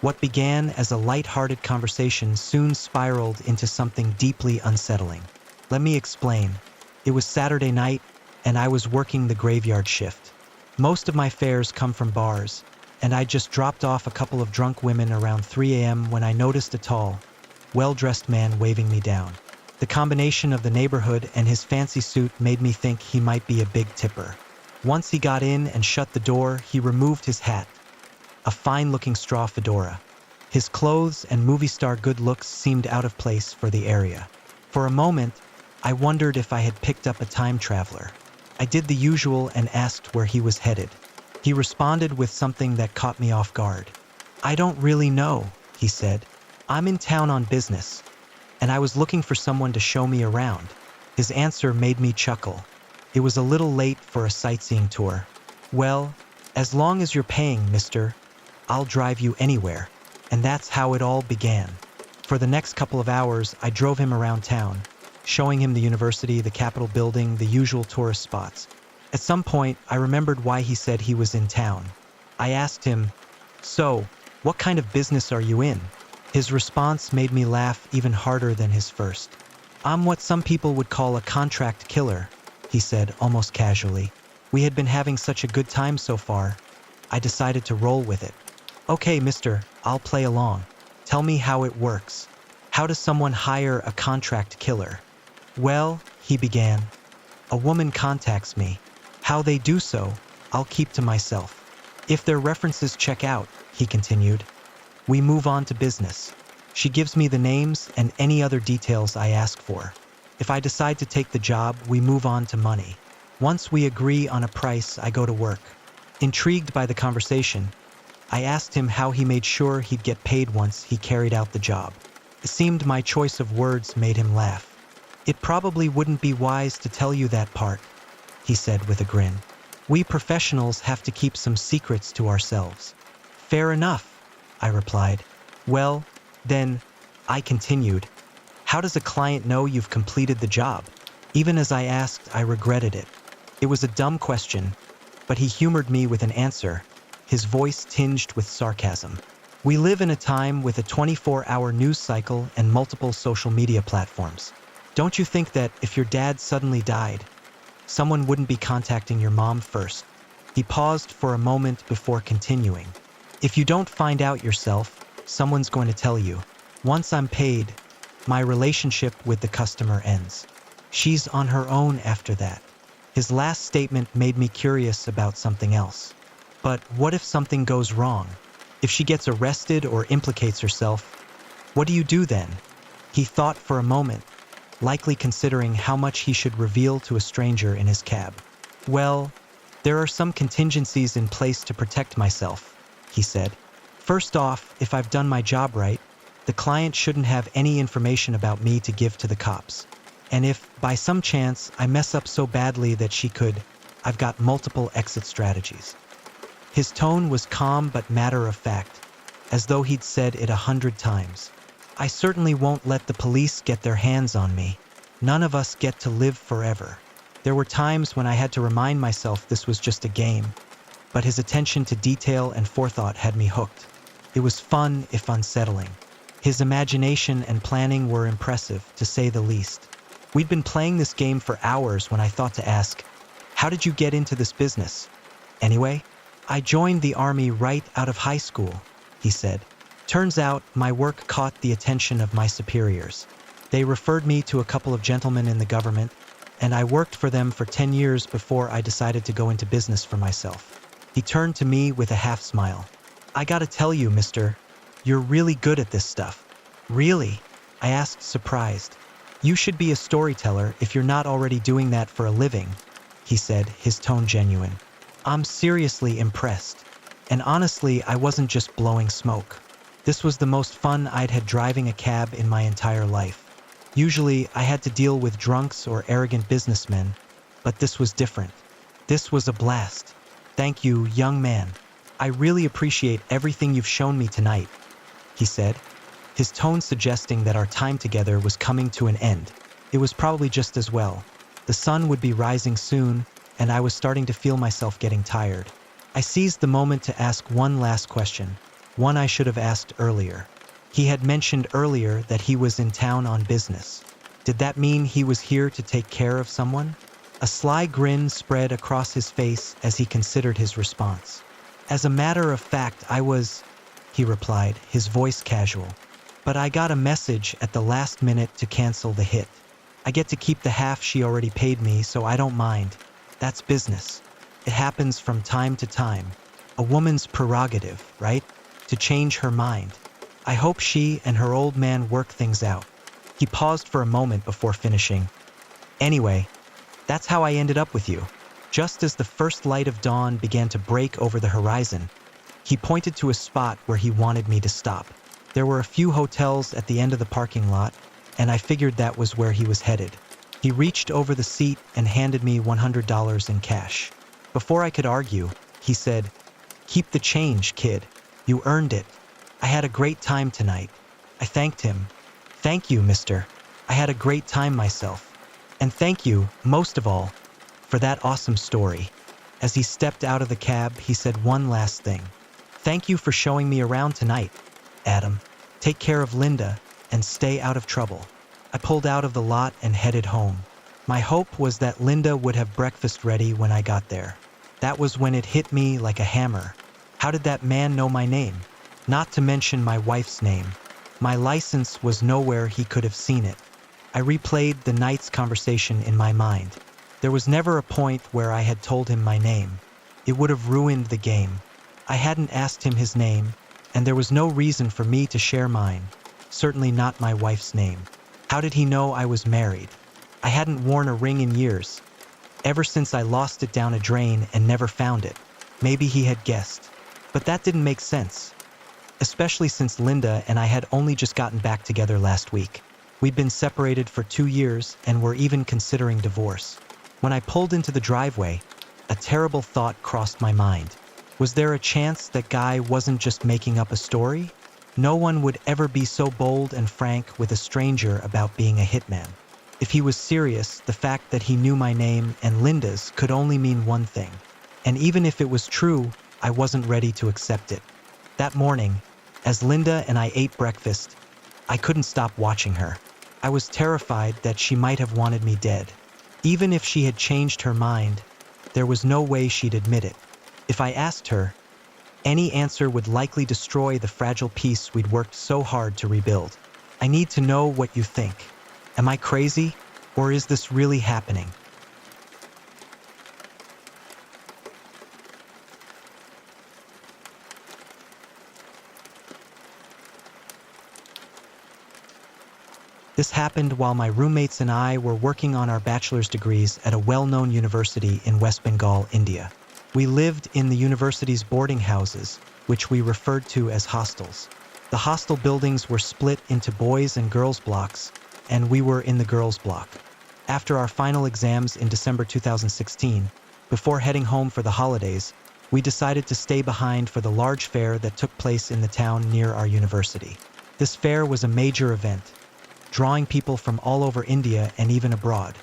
What began as a light-hearted conversation soon spiraled into something deeply unsettling. Let me explain. It was Saturday night, and I was working the graveyard shift. Most of my fares come from bars, and I just dropped off a couple of drunk women around 3 a.m. when I noticed a tall, well-dressed man waving me down. The combination of the neighborhood and his fancy suit made me think he might be a big tipper. Once he got in and shut the door, he removed his hat, a fine-looking straw fedora. His clothes and movie star good looks seemed out of place for the area. For a moment, I wondered if I had picked up a time traveler. I did the usual and asked where he was headed. He responded with something that caught me off guard. "I don't really know," he said. "I'm in town on business, and I was looking for someone to show me around." His answer made me chuckle. It was a little late for a sightseeing tour. "Well, as long as you're paying, mister, I'll drive you anywhere." And that's how it all began. For the next couple of hours, I drove him around town, showing him the university, the Capitol building, the usual tourist spots. At some point, I remembered why he said he was in town. I asked him, "So, what kind of business are you in?" His response made me laugh even harder than his first. "I'm what some people would call a contract killer," he said almost casually. We had been having such a good time so far, I decided to roll with it. "Okay, mister, I'll play along. Tell me how it works. How does someone hire a contract killer?" "Well," he began, "a woman contacts me. How they do so, I'll keep to myself. If their references check out," he continued, "we move on to business. She gives me the names and any other details I ask for. If I decide to take the job, we move on to money. Once we agree on a price, I go to work." Intrigued by the conversation, I asked him how he made sure he'd get paid once he carried out the job. It seemed my choice of words made him laugh. "It probably wouldn't be wise to tell you that part," he said with a grin. "We professionals have to keep some secrets to ourselves." "Fair enough," I replied. "Well, then," I continued, "how does a client know you've completed the job?" Even as I asked, I regretted it. It was a dumb question, but he humored me with an answer, his voice tinged with sarcasm. "We live in a time with a 24-hour news cycle and multiple social media platforms. Don't you think that if your dad suddenly died, someone wouldn't be contacting your mom first?" He paused for a moment before continuing. "If you don't find out yourself, someone's going to tell you. Once I'm paid, my relationship with the customer ends. She's on her own after that." His last statement made me curious about something else. "But what if something goes wrong? If she gets arrested or implicates herself, what do you do then?" He thought for a moment, likely considering how much he should reveal to a stranger in his cab. "Well, there are some contingencies in place to protect myself," he said. "First off, if I've done my job right, the client shouldn't have any information about me to give to the cops. And if, by some chance, I mess up so badly that she could, I've got multiple exit strategies." His tone was calm but matter-of-fact, as though he'd said it 100 times. "I certainly won't let the police get their hands on me. None of us get to live forever." There were times when I had to remind myself this was just a game, but his attention to detail and forethought had me hooked. It was fun, if unsettling. His imagination and planning were impressive, to say the least. We'd been playing this game for hours when I thought to ask, "How did you get into this business?" "Anyway, I joined the Army right out of high school," he said. "Turns out my work caught the attention of my superiors. They referred me to a couple of gentlemen in the government, and I worked for them for 10 years before I decided to go into business for myself. He turned to me with a half smile. I gotta tell you, mister, you're really good at this stuff. Really? I asked, surprised. You should be a storyteller if you're not already doing that for a living, he said, his tone genuine. I'm seriously impressed. And honestly, I wasn't just blowing smoke. This was the most fun I'd had driving a cab in my entire life. Usually, I had to deal with drunks or arrogant businessmen, but this was different. This was a blast. Thank you, young man. I really appreciate everything you've shown me tonight, he said, his tone suggesting that our time together was coming to an end. It was probably just as well. The sun would be rising soon, and I was starting to feel myself getting tired. I seized the moment to ask one last question, one I should have asked earlier. He had mentioned earlier that he was in town on business. Did that mean he was here to take care of someone? A sly grin spread across his face as he considered his response. As a matter of fact, he replied, his voice casual. But I got a message at the last minute to cancel the hit. I get to keep the half she already paid me, so I don't mind. That's business. It happens from time to time. A woman's prerogative, right? To change her mind. I hope she and her old man work things out. He paused for a moment before finishing. Anyway, that's how I ended up with you. Just as the first light of dawn began to break over the horizon, he pointed to a spot where he wanted me to stop. There were a few hotels at the end of the parking lot, and I figured that was where he was headed. He reached over the seat and handed me $100 in cash. Before I could argue, he said, "Keep the change, kid. You earned it. I had a great time tonight." I thanked him. "Thank you, mister. I had a great time myself. And thank you, most of all, for that awesome story." As he stepped out of the cab, he said one last thing. "Thank you for showing me around tonight, Adam. Take care of Linda and stay out of trouble." I pulled out of the lot and headed home. My hope was that Linda would have breakfast ready when I got there. That was when it hit me like a hammer. How did that man know my name? Not to mention my wife's name. My license was nowhere he could have seen it. I replayed the night's conversation in my mind. There was never a point where I had told him my name. It would have ruined the game. I hadn't asked him his name, and there was no reason for me to share mine. Certainly not my wife's name. How did he know I was married? I hadn't worn a ring in years. Ever since I lost it down a drain and never found it. Maybe he had guessed. But that didn't make sense. Especially since Linda and I had only just gotten back together last week. We'd been separated for 2 years and were even considering divorce. When I pulled into the driveway, a terrible thought crossed my mind. Was there a chance that Guy wasn't just making up a story? No one would ever be so bold and frank with a stranger about being a hitman. If he was serious, the fact that he knew my name and Linda's could only mean one thing. And even if it was true, I wasn't ready to accept it. That morning, as Linda and I ate breakfast, I couldn't stop watching her. I was terrified that she might have wanted me dead. Even if she had changed her mind, there was no way she'd admit it. If I asked her, any answer would likely destroy the fragile peace we'd worked so hard to rebuild. I need to know what you think. Am I crazy, or is this really happening? This happened while my roommates and I were working on our bachelor's degrees at a well-known university in West Bengal, India. We lived in the university's boarding houses, which we referred to as hostels. The hostel buildings were split into boys' and girls' blocks, and we were in the girls' block. After our final exams in December 2016, before heading home for the holidays, we decided to stay behind for the large fair that took place in the town near our university. This fair was a major event, drawing people from all over India and even abroad.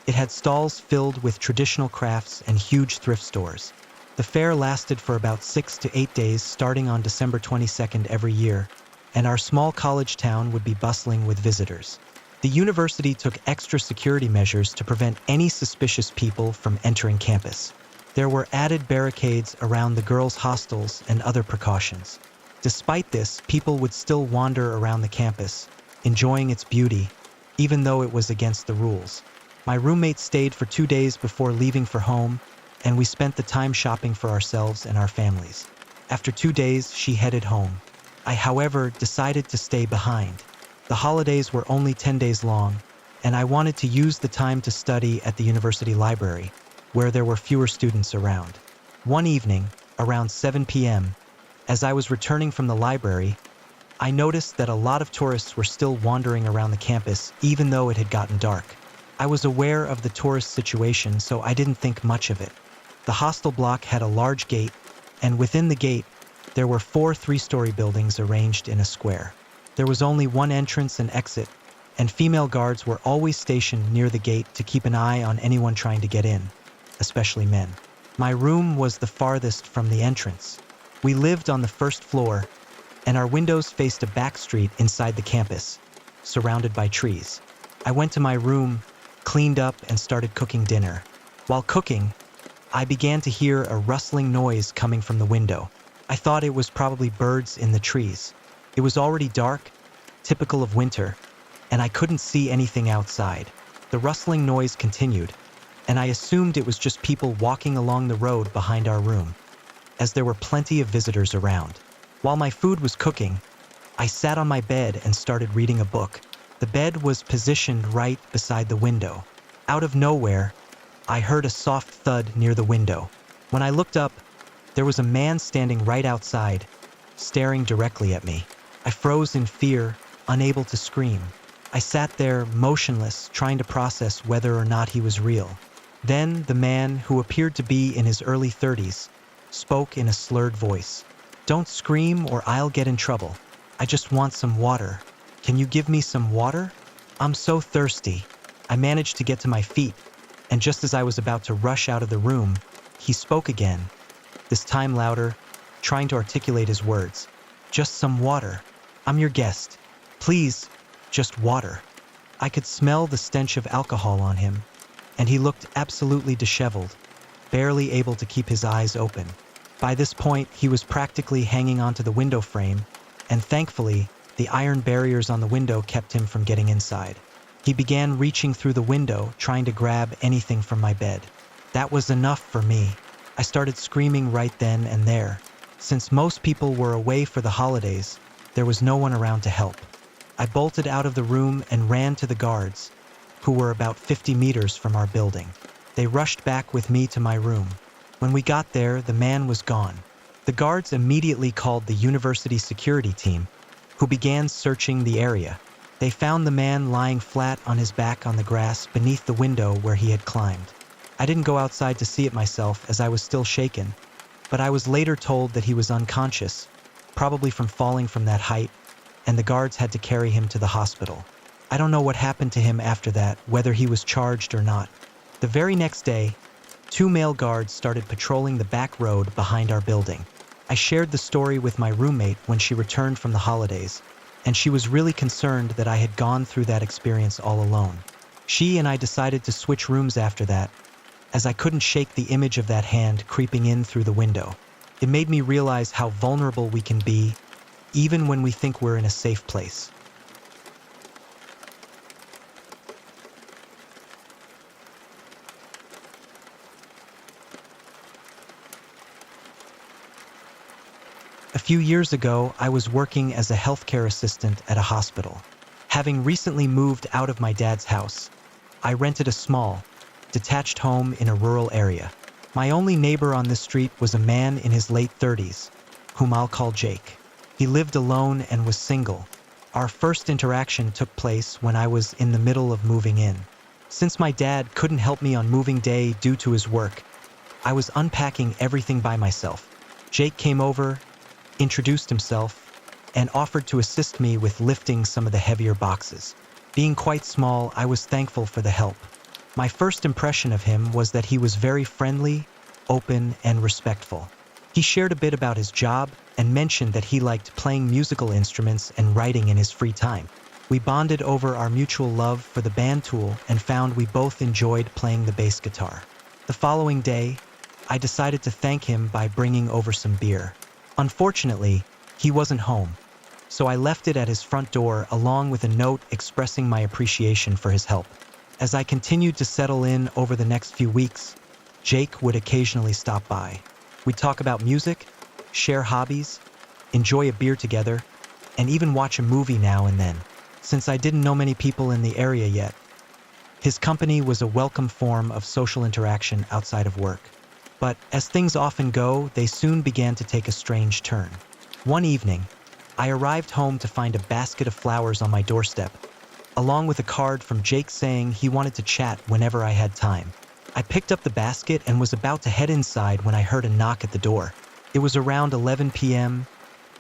It had stalls filled with traditional crafts and huge thrift stores. The fair lasted for about 6 to 8 days, starting on December 22nd every year, and our small college town would be bustling with visitors. The university took extra security measures to prevent any suspicious people from entering campus. There were added barricades around the girls' hostels and other precautions. Despite this, people would still wander around the campus, enjoying its beauty, even though it was against the rules. My roommate stayed for 2 days before leaving for home, and we spent the time shopping for ourselves and our families. After 2 days, she headed home. I, however, decided to stay behind. The holidays were only 10 days long, and I wanted to use the time to study at the university library, where there were fewer students around. One evening, around 7 p.m., as I was returning from the library, I noticed that a lot of tourists were still wandering around the campus, even though it had gotten dark. I was aware of the tourist situation, so I didn't think much of it. The hostel block had a large gate, and within the gate, there were 4 three-story buildings arranged in a square. There was only one entrance and exit, and female guards were always stationed near the gate to keep an eye on anyone trying to get in, especially men. My room was the farthest from the entrance. We lived on the first floor, and our windows faced a back street inside the campus, surrounded by trees. I went to my room, cleaned up, and started cooking dinner. While cooking, I began to hear a rustling noise coming from the window. I thought it was probably birds in the trees. It was already dark, typical of winter, and I couldn't see anything outside. The rustling noise continued, and I assumed it was just people walking along the road behind our room, as there were plenty of visitors around. While my food was cooking, I sat on my bed and started reading a book. The bed was positioned right beside the window. Out of nowhere, I heard a soft thud near the window. When I looked up, there was a man standing right outside, staring directly at me. I froze in fear, unable to scream. I sat there, motionless, trying to process whether or not he was real. Then the man, who appeared to be in his early 30s, spoke in a slurred voice. "Don't scream or I'll get in trouble. I just want some water. Can you give me some water? I'm so thirsty." I managed to get to my feet, and just as I was about to rush out of the room, he spoke again, this time louder, trying to articulate his words. "Just some water. I'm your guest. Please, just water." I could smell the stench of alcohol on him, and he looked absolutely disheveled, barely able to keep his eyes open. By this point, he was practically hanging onto the window frame, and thankfully, the iron barriers on the window kept him from getting inside. He began reaching through the window, trying to grab anything from my bed. That was enough for me. I started screaming right then and there. Since most people were away for the holidays, there was no one around to help. I bolted out of the room and ran to the guards, who were about 50 meters from our building. They rushed back with me to my room. When we got there, the man was gone. The guards immediately called the university security team, who began searching the area. They found the man lying flat on his back on the grass beneath the window where he had climbed. I didn't go outside to see it myself as I was still shaken, but I was later told that he was unconscious, probably from falling from that height, and the guards had to carry him to the hospital. I don't know what happened to him after that, whether he was charged or not. The very next day, 2 male guards started patrolling the back road behind our building. I shared the story with my roommate when she returned from the holidays, and she was really concerned that I had gone through that experience all alone. She and I decided to switch rooms after that, as I couldn't shake the image of that hand creeping in through the window. It made me realize how vulnerable we can be, even when we think we're in a safe place. A few years ago, I was working as a healthcare assistant at a hospital. Having recently moved out of my dad's house, I rented a small, detached home in a rural area. My only neighbor on this street was a man in his late 30s, whom I'll call Jake. He lived alone and was single. Our first interaction took place when I was in the middle of moving in. Since my dad couldn't help me on moving day due to his work, I was unpacking everything by myself. Jake came over, introduced himself, and offered to assist me with lifting some of the heavier boxes. Being quite small, I was thankful for the help. My first impression of him was that he was very friendly, open, and respectful. He shared a bit about his job and mentioned that he liked playing musical instruments and writing in his free time. We bonded over our mutual love for the band tool and found we both enjoyed playing the bass guitar. The following day, I decided to thank him by bringing over some beer. Unfortunately, he wasn't home, so I left it at his front door along with a note expressing my appreciation for his help. As I continued to settle in over the next few weeks, Jake would occasionally stop by. We'd talk about music, share hobbies, enjoy a beer together, and even watch a movie now and then. Since I didn't know many people in the area yet, his company was a welcome form of social interaction outside of work. But as things often go, they soon began to take a strange turn. One evening, I arrived home to find a basket of flowers on my doorstep, along with a card from Jake saying he wanted to chat whenever I had time. I picked up the basket and was about to head inside when I heard a knock at the door. It was around 11 p.m.,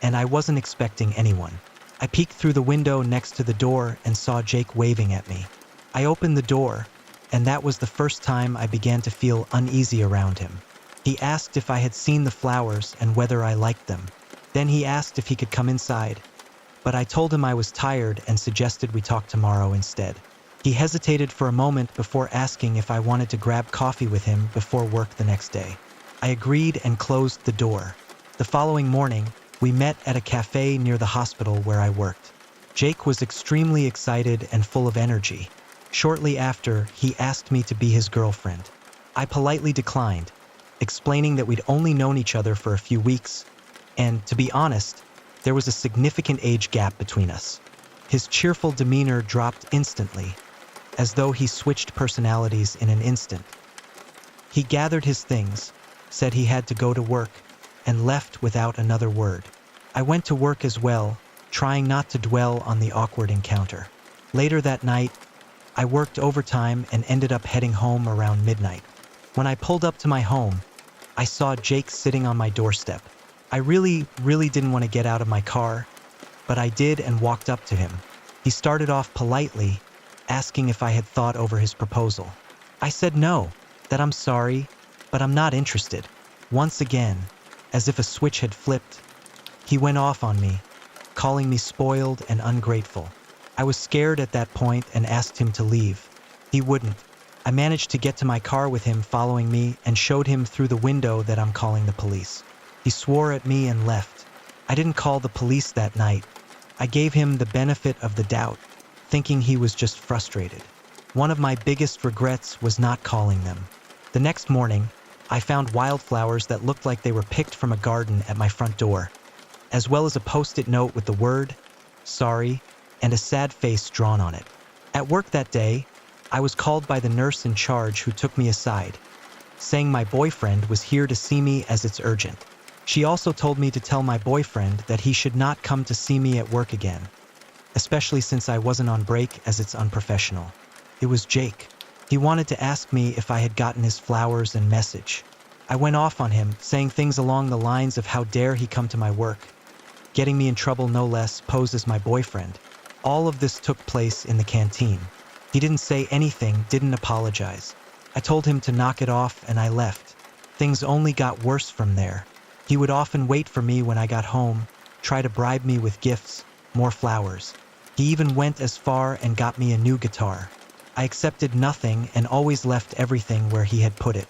and I wasn't expecting anyone. I peeked through the window next to the door and saw Jake waving at me. I opened the door, and that was the first time I began to feel uneasy around him. He asked if I had seen the flowers and whether I liked them. Then he asked if he could come inside, but I told him I was tired and suggested we talk tomorrow instead. He hesitated for a moment before asking if I wanted to grab coffee with him before work the next day. I agreed and closed the door. The following morning, we met at a cafe near the hospital where I worked. Jake was extremely excited and full of energy. Shortly after, he asked me to be his girlfriend. I politely declined, explaining that we'd only known each other for a few weeks, and, to be honest, there was a significant age gap between us. His cheerful demeanor dropped instantly, as though he switched personalities in an instant. He gathered his things, said he had to go to work, and left without another word. I went to work as well, trying not to dwell on the awkward encounter. Later that night, I worked overtime and ended up heading home around midnight. When I pulled up to my home, I saw Jake sitting on my doorstep. I really didn't want to get out of my car, but I did and walked up to him. He started off politely, asking if I had thought over his proposal. I said no, that I'm sorry, but I'm not interested. Once again, as if a switch had flipped, he went off on me, calling me spoiled and ungrateful. I was scared at that point and asked him to leave. He wouldn't. I managed to get to my car with him following me and showed him through the window that I'm calling the police. He swore at me and left. I didn't call the police that night. I gave him the benefit of the doubt, thinking he was just frustrated. One of my biggest regrets was not calling them. The next morning, I found wildflowers that looked like they were picked from a garden at my front door, as well as a post-it note with the word, "Sorry," and a sad face drawn on it. At work that day, I was called by the nurse in charge who took me aside, saying my boyfriend was here to see me as it's urgent. She also told me to tell my boyfriend that he should not come to see me at work again, especially since I wasn't on break as it's unprofessional. It was Jake. He wanted to ask me if I had gotten his flowers and message. I went off on him, saying things along the lines of how dare he come to my work, getting me in trouble no less, pose as my boyfriend. All of this took place in the canteen. He didn't say anything, didn't apologize. I told him to knock it off and I left. Things only got worse from there. He would often wait for me when I got home, try to bribe me with gifts, more flowers. He even went as far and got me a new guitar. I accepted nothing and always left everything where he had put it.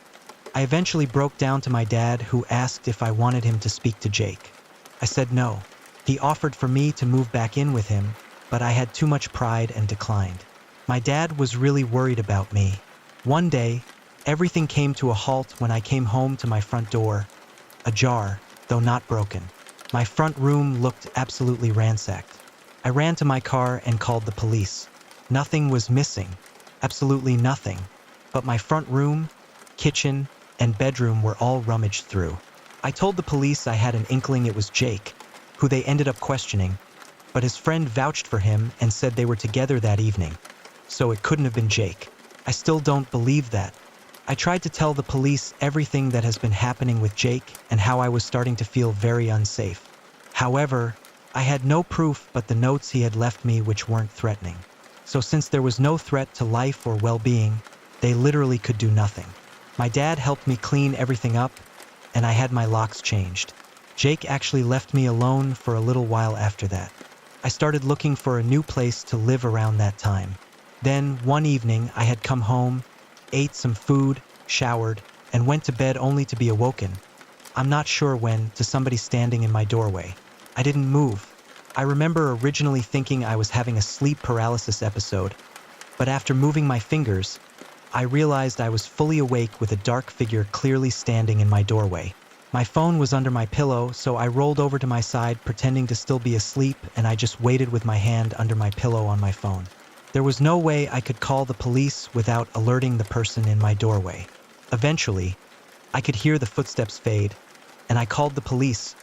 I eventually broke down to my dad, who asked if I wanted him to speak to Jake. I said no. He offered for me to move back in with him, but I had too much pride and declined. My dad was really worried about me. One day, everything came to a halt when I came home to my front door, ajar, though not broken. My front room looked absolutely ransacked. I ran to my car and called the police. Nothing was missing, absolutely nothing, but my front room, kitchen, and bedroom were all rummaged through. I told the police I had an inkling it was Jake, who they ended up questioning, but his friend vouched for him and said they were together that evening, so it couldn't have been Jake. I still don't believe that. I tried to tell the police everything that has been happening with Jake and how I was starting to feel very unsafe. However, I had no proof but the notes he had left me, which weren't threatening. So since there was no threat to life or well-being, they literally could do nothing. My dad helped me clean everything up, and I had my locks changed. Jake actually left me alone for a little while after that. I started looking for a new place to live around that time. Then, one evening, I had come home, ate some food, showered, and went to bed only to be awoken, I'm not sure when, to somebody standing in my doorway. I didn't move. I remember originally thinking I was having a sleep paralysis episode, But after moving my fingers, I realized I was fully awake with a dark figure clearly standing in my doorway. My phone was under my pillow, so I rolled over to my side pretending to still be asleep, and I just waited with my hand under my pillow on my phone. There was no way I could call the police without alerting the person in my doorway. Eventually, I could hear the footsteps fade, and I called the police,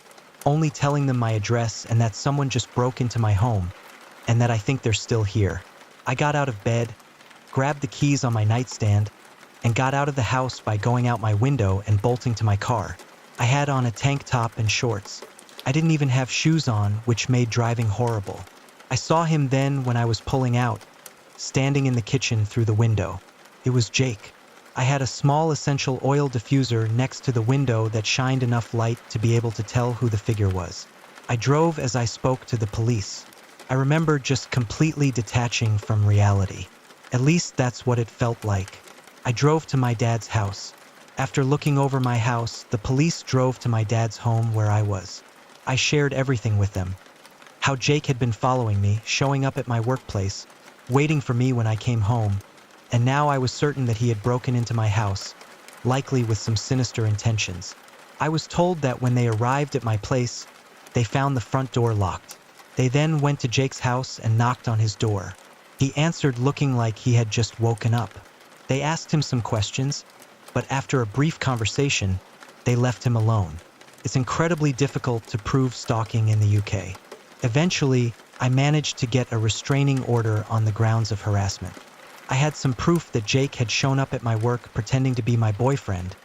only telling them my address and that someone just broke into my home, and that I think they're still here. I got out of bed, grabbed the keys on my nightstand, and got out of the house by going out my window and bolting to my car. I had on a tank top and shorts. I didn't even have shoes on, which made driving horrible. I saw him then when I was pulling out, standing in the kitchen through the window. It was Jake. I had a small essential oil diffuser next to the window that shined enough light to be able to tell who the figure was. I drove as I spoke to the police. I remember just completely detaching from reality. At least that's what it felt like. I drove to my dad's house. After looking over my house, the police drove to my dad's home where I was. I shared everything with them. How Jake had been following me, showing up at my workplace, waiting for me when I came home, and now I was certain that he had broken into my house, likely with some sinister intentions. I was told that when they arrived at my place, they found the front door locked. They then went to Jake's house and knocked on his door. He answered looking like he had just woken up. They asked him some questions, but after a brief conversation, they left him alone. It's incredibly difficult to prove stalking in the UK. Eventually, I managed to get a restraining order on the grounds of harassment. I had some proof that Jake had shown up at my work pretending to be my boyfriend,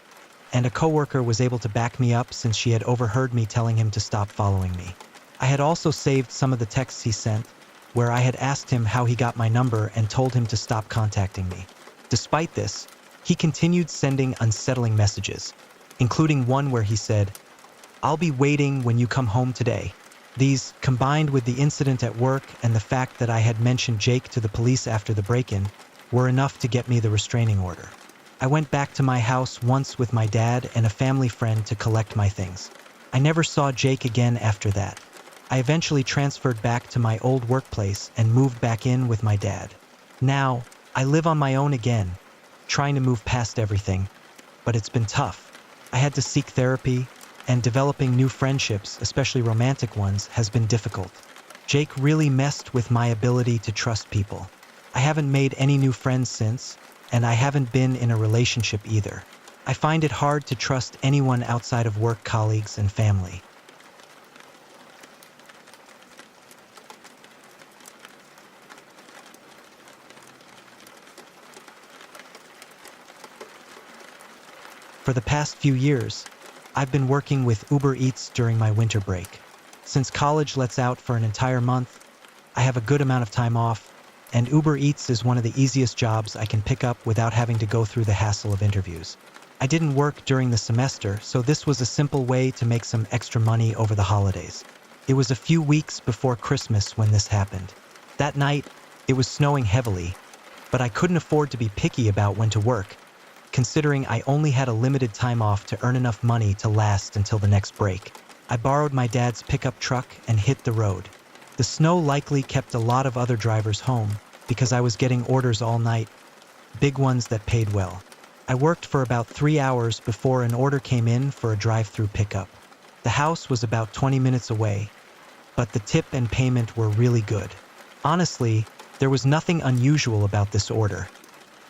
and a coworker was able to back me up since she had overheard me telling him to stop following me. I had also saved some of the texts he sent, where I had asked him how he got my number and told him to stop contacting me. Despite this, he continued sending unsettling messages, including one where he said, "I'll be waiting when you come home today." These, combined with the incident at work and the fact that I had mentioned Jake to the police after the break-in, were enough to get me the restraining order. I went back to my house once with my dad and a family friend to collect my things. I never saw Jake again after that. I eventually transferred back to my old workplace and moved back in with my dad. Now, I live on my own again, trying to move past everything, but it's been tough. I had to seek therapy, and developing new friendships, especially romantic ones, has been difficult. Jake really messed with my ability to trust people. I haven't made any new friends since, and I haven't been in a relationship either. I find it hard to trust anyone outside of work colleagues and family. For the past few years, I've been working with Uber Eats during my winter break. Since college lets out for an entire month, I have a good amount of time off, and Uber Eats is one of the easiest jobs I can pick up without having to go through the hassle of interviews. I didn't work during the semester, so this was a simple way to make some extra money over the holidays. It was a few weeks before Christmas when this happened. That night, it was snowing heavily, but I couldn't afford to be picky about when to work, considering I only had a limited time off to earn enough money to last until the next break. I borrowed my dad's pickup truck and hit the road. The snow likely kept a lot of other drivers home because I was getting orders all night, big ones that paid well. I worked for about 3 hours before an order came in for a drive-through pickup. The house was about 20 minutes away, but the tip and payment were really good. Honestly, there was nothing unusual about this order.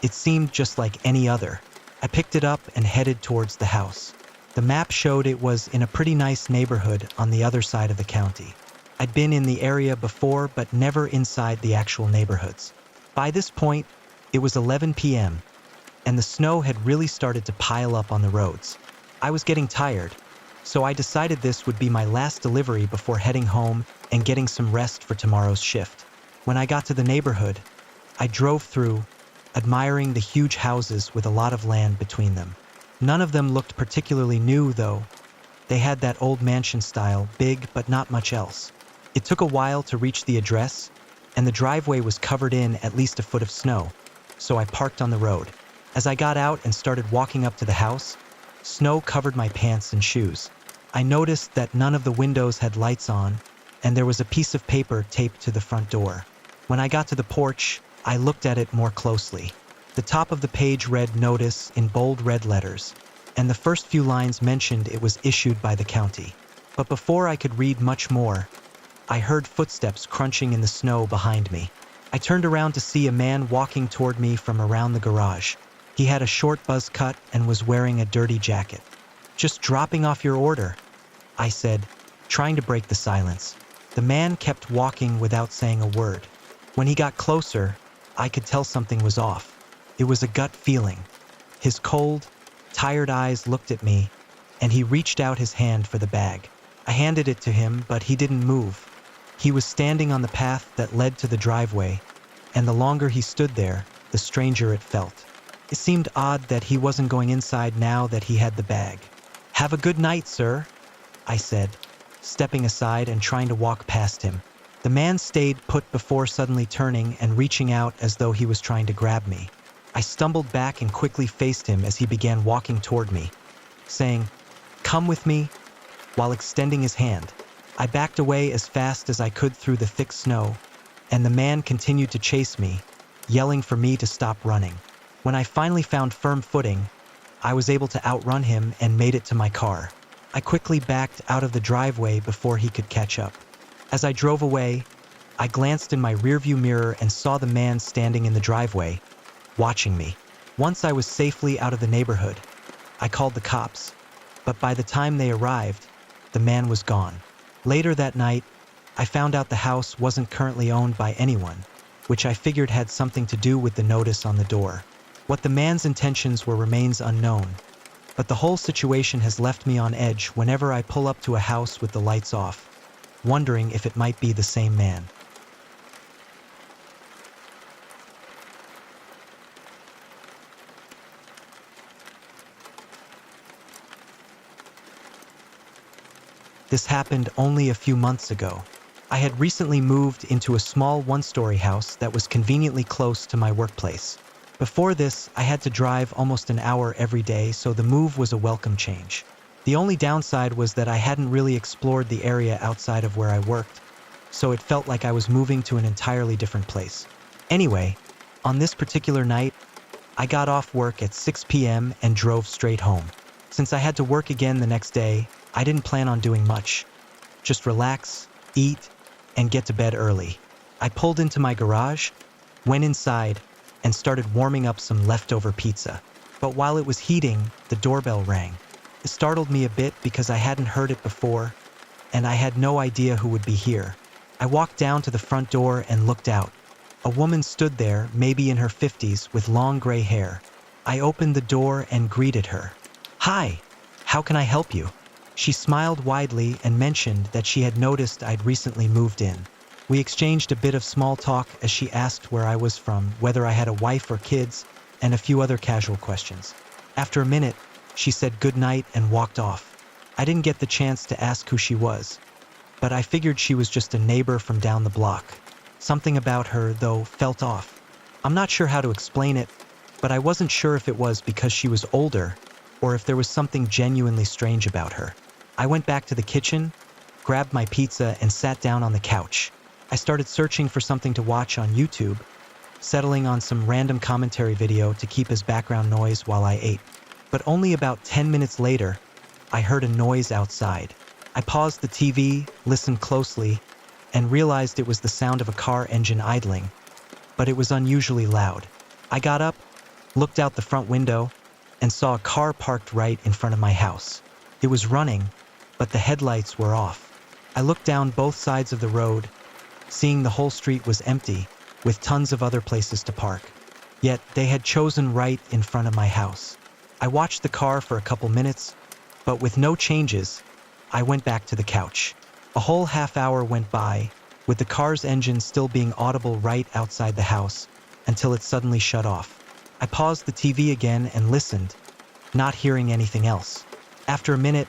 It seemed just like any other. I picked it up and headed towards the house. The map showed it was in a pretty nice neighborhood on the other side of the county. I'd been in the area before, but never inside the actual neighborhoods. By this point, it was 11 p.m., and the snow had really started to pile up on the roads. I was getting tired, so I decided this would be my last delivery before heading home and getting some rest for tomorrow's shift. When I got to the neighborhood, I drove through, admiring the huge houses with a lot of land between them. None of them looked particularly new, though. They had that old mansion style, big but not much else. It took a while to reach the address, and the driveway was covered in at least a foot of snow, so I parked on the road. As I got out and started walking up to the house, snow covered my pants and shoes. I noticed that none of the windows had lights on, and there was a piece of paper taped to the front door. When I got to the porch, I looked at it more closely. The top of the page read "Notice" in bold red letters, and the first few lines mentioned it was issued by the county. But before I could read much more, I heard footsteps crunching in the snow behind me. I turned around to see a man walking toward me from around the garage. He had a short buzz cut and was wearing a dirty jacket. "Just dropping off your order," I said, trying to break the silence. The man kept walking without saying a word. When he got closer, I could tell something was off. It was a gut feeling. His cold, tired eyes looked at me, and he reached out his hand for the bag. I handed it to him, but he didn't move. He was standing on the path that led to the driveway, and the longer he stood there, the stranger it felt. It seemed odd that he wasn't going inside now that he had the bag. "Have a good night, sir," I said, stepping aside and trying to walk past him. The man stayed put before suddenly turning and reaching out as though he was trying to grab me. I stumbled back and quickly faced him as he began walking toward me, saying, "Come with me," while extending his hand. I backed away as fast as I could through the thick snow, and the man continued to chase me, yelling for me to stop running. When I finally found firm footing, I was able to outrun him and made it to my car. I quickly backed out of the driveway before he could catch up. As I drove away, I glanced in my rearview mirror and saw the man standing in the driveway, watching me. Once I was safely out of the neighborhood, I called the cops, but by the time they arrived, the man was gone. Later that night, I found out the house wasn't currently owned by anyone, which I figured had something to do with the notice on the door. What the man's intentions were remains unknown, but the whole situation has left me on edge whenever I pull up to a house with the lights off, wondering if it might be the same man. This happened only a few months ago. I had recently moved into a small one-story house that was conveniently close to my workplace. Before this, I had to drive almost an hour every day, so the move was a welcome change. The only downside was that I hadn't really explored the area outside of where I worked, so it felt like I was moving to an entirely different place. Anyway, on this particular night, I got off work at 6 p.m. and drove straight home. Since I had to work again the next day, I didn't plan on doing much. Just relax, eat, and get to bed early. I pulled into my garage, went inside, and started warming up some leftover pizza. But while it was heating, the doorbell rang. It startled me a bit because I hadn't heard it before, and I had no idea who would be here. I walked down to the front door and looked out. A woman stood there, maybe in her 50s, with long gray hair. I opened the door and greeted her. "Hi, how can I help you?" She smiled widely and mentioned that she had noticed I'd recently moved in. We exchanged a bit of small talk as she asked where I was from, whether I had a wife or kids, and a few other casual questions. After a minute, she said good night and walked off. I didn't get the chance to ask who she was, but I figured she was just a neighbor from down the block. Something about her, though, felt off. I'm not sure how to explain it, but I wasn't sure if it was because she was older or if there was something genuinely strange about her. I went back to the kitchen, grabbed my pizza, and sat down on the couch. I started searching for something to watch on YouTube, settling on some random commentary video to keep as background noise while I ate. But only about 10 minutes later, I heard a noise outside. I paused the TV, listened closely, and realized it was the sound of a car engine idling, but it was unusually loud. I got up, looked out the front window, and saw a car parked right in front of my house. It was running, but the headlights were off. I looked down both sides of the road, seeing the whole street was empty, with tons of other places to park. Yet they had chosen right in front of my house. I watched the car for a couple minutes, but with no changes, I went back to the couch. A whole half hour went by, with the car's engine still being audible right outside the house, until it suddenly shut off. I paused the TV again and listened, not hearing anything else. After a minute,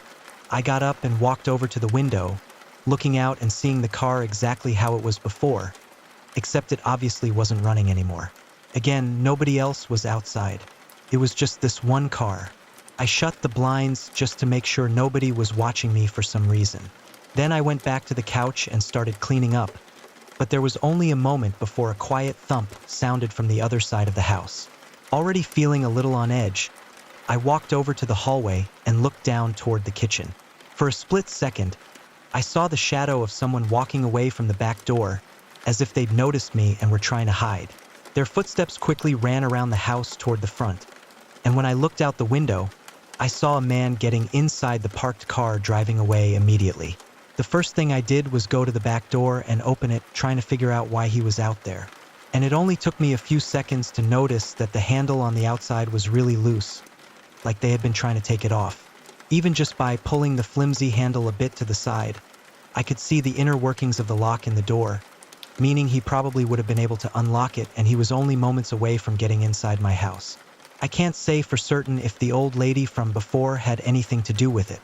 I got up and walked over to the window, looking out and seeing the car exactly how it was before, except it obviously wasn't running anymore. Again, nobody else was outside. It was just this one car. I shut the blinds just to make sure nobody was watching me for some reason. Then I went back to the couch and started cleaning up, but there was only a moment before a quiet thump sounded from the other side of the house. Already feeling a little on edge, I walked over to the hallway and looked down toward the kitchen. For a split second, I saw the shadow of someone walking away from the back door, as if they'd noticed me and were trying to hide. Their footsteps quickly ran around the house toward the front, and when I looked out the window, I saw a man getting inside the parked car driving away immediately. The first thing I did was go to the back door and open it, trying to figure out why he was out there. And it only took me a few seconds to notice that the handle on the outside was really loose, like they had been trying to take it off. Even just by pulling the flimsy handle a bit to the side, I could see the inner workings of the lock in the door, meaning he probably would have been able to unlock it, and he was only moments away from getting inside my house. I can't say for certain if the old lady from before had anything to do with it.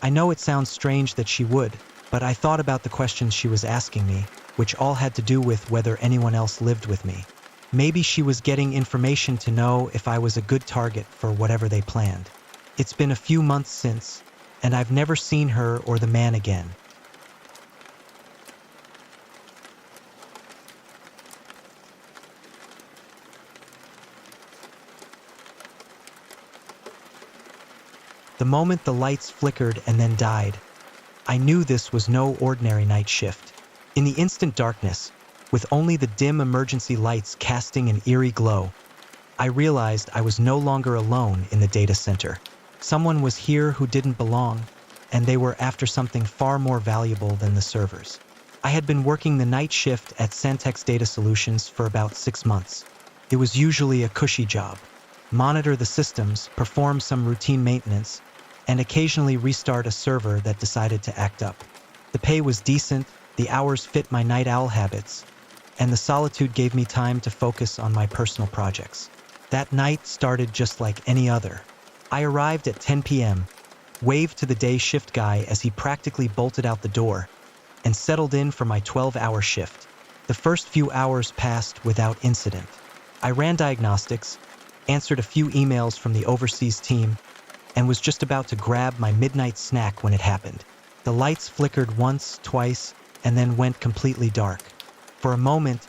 I know it sounds strange that she would, but I thought about the questions she was asking me, which all had to do with whether anyone else lived with me. Maybe she was getting information to know if I was a good target for whatever they planned. It's been a few months since, and I've never seen her or the man again. The moment the lights flickered and then died, I knew this was no ordinary night shift. In the instant darkness, with only the dim emergency lights casting an eerie glow, I realized I was no longer alone in the data center. Someone was here who didn't belong, and they were after something far more valuable than the servers. I had been working the night shift at Santex Data Solutions for about 6 months. It was usually a cushy job. Monitor the systems, perform some routine maintenance, and occasionally restart a server that decided to act up. The pay was decent, the hours fit my night owl habits, and the solitude gave me time to focus on my personal projects. That night started just like any other. I arrived at 10 p.m., waved to the day shift guy as he practically bolted out the door, and settled in for my 12-hour shift. The first few hours passed without incident. I ran diagnostics, answered a few emails from the overseas team, and was just about to grab my midnight snack when it happened. The lights flickered once, twice, and then went completely dark. For a moment,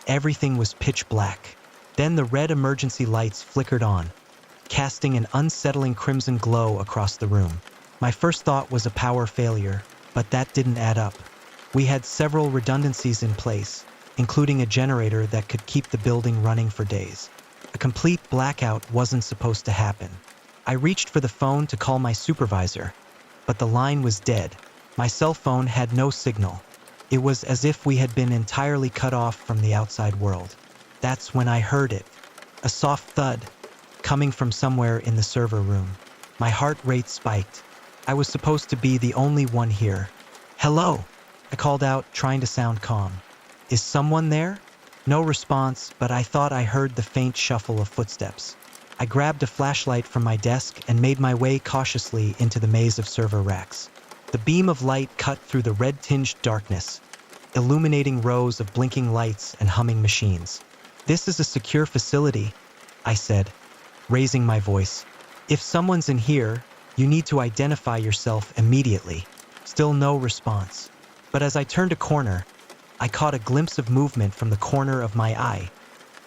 everything was pitch black. Then the red emergency lights flickered on, casting an unsettling crimson glow across the room. My first thought was a power failure, but that didn't add up. We had several redundancies in place, including a generator that could keep the building running for days. A complete blackout wasn't supposed to happen. I reached for the phone to call my supervisor, but the line was dead. My cell phone had no signal. It was as if we had been entirely cut off from the outside world. That's when I heard it, a soft thud, coming from somewhere in the server room. My heart rate spiked. I was supposed to be the only one here. "Hello," I called out, trying to sound calm. "Is someone there?" No response, but I thought I heard the faint shuffle of footsteps. I grabbed a flashlight from my desk and made my way cautiously into the maze of server racks. The beam of light cut through the red-tinged darkness, illuminating rows of blinking lights and humming machines. "This is a secure facility," I said, raising my voice. "If someone's in here, you need to identify yourself immediately." Still no response. But as I turned a corner, I caught a glimpse of movement from the corner of my eye.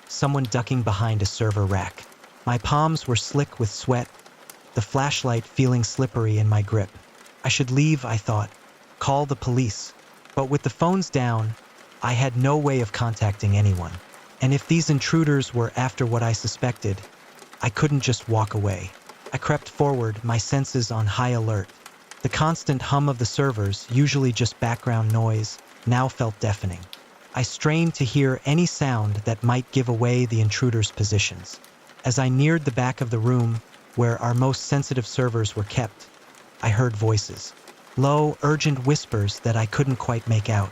Someone ducking behind a server rack. My palms were slick with sweat, the flashlight feeling slippery in my grip. I should leave, I thought. Call the police. But with the phones down, I had no way of contacting anyone. And if these intruders were after what I suspected, I couldn't just walk away. I crept forward, my senses on high alert. The constant hum of the servers, usually just background noise, now felt deafening. I strained to hear any sound that might give away the intruders' positions. As I neared the back of the room, where our most sensitive servers were kept, I heard voices. Low, urgent whispers that I couldn't quite make out.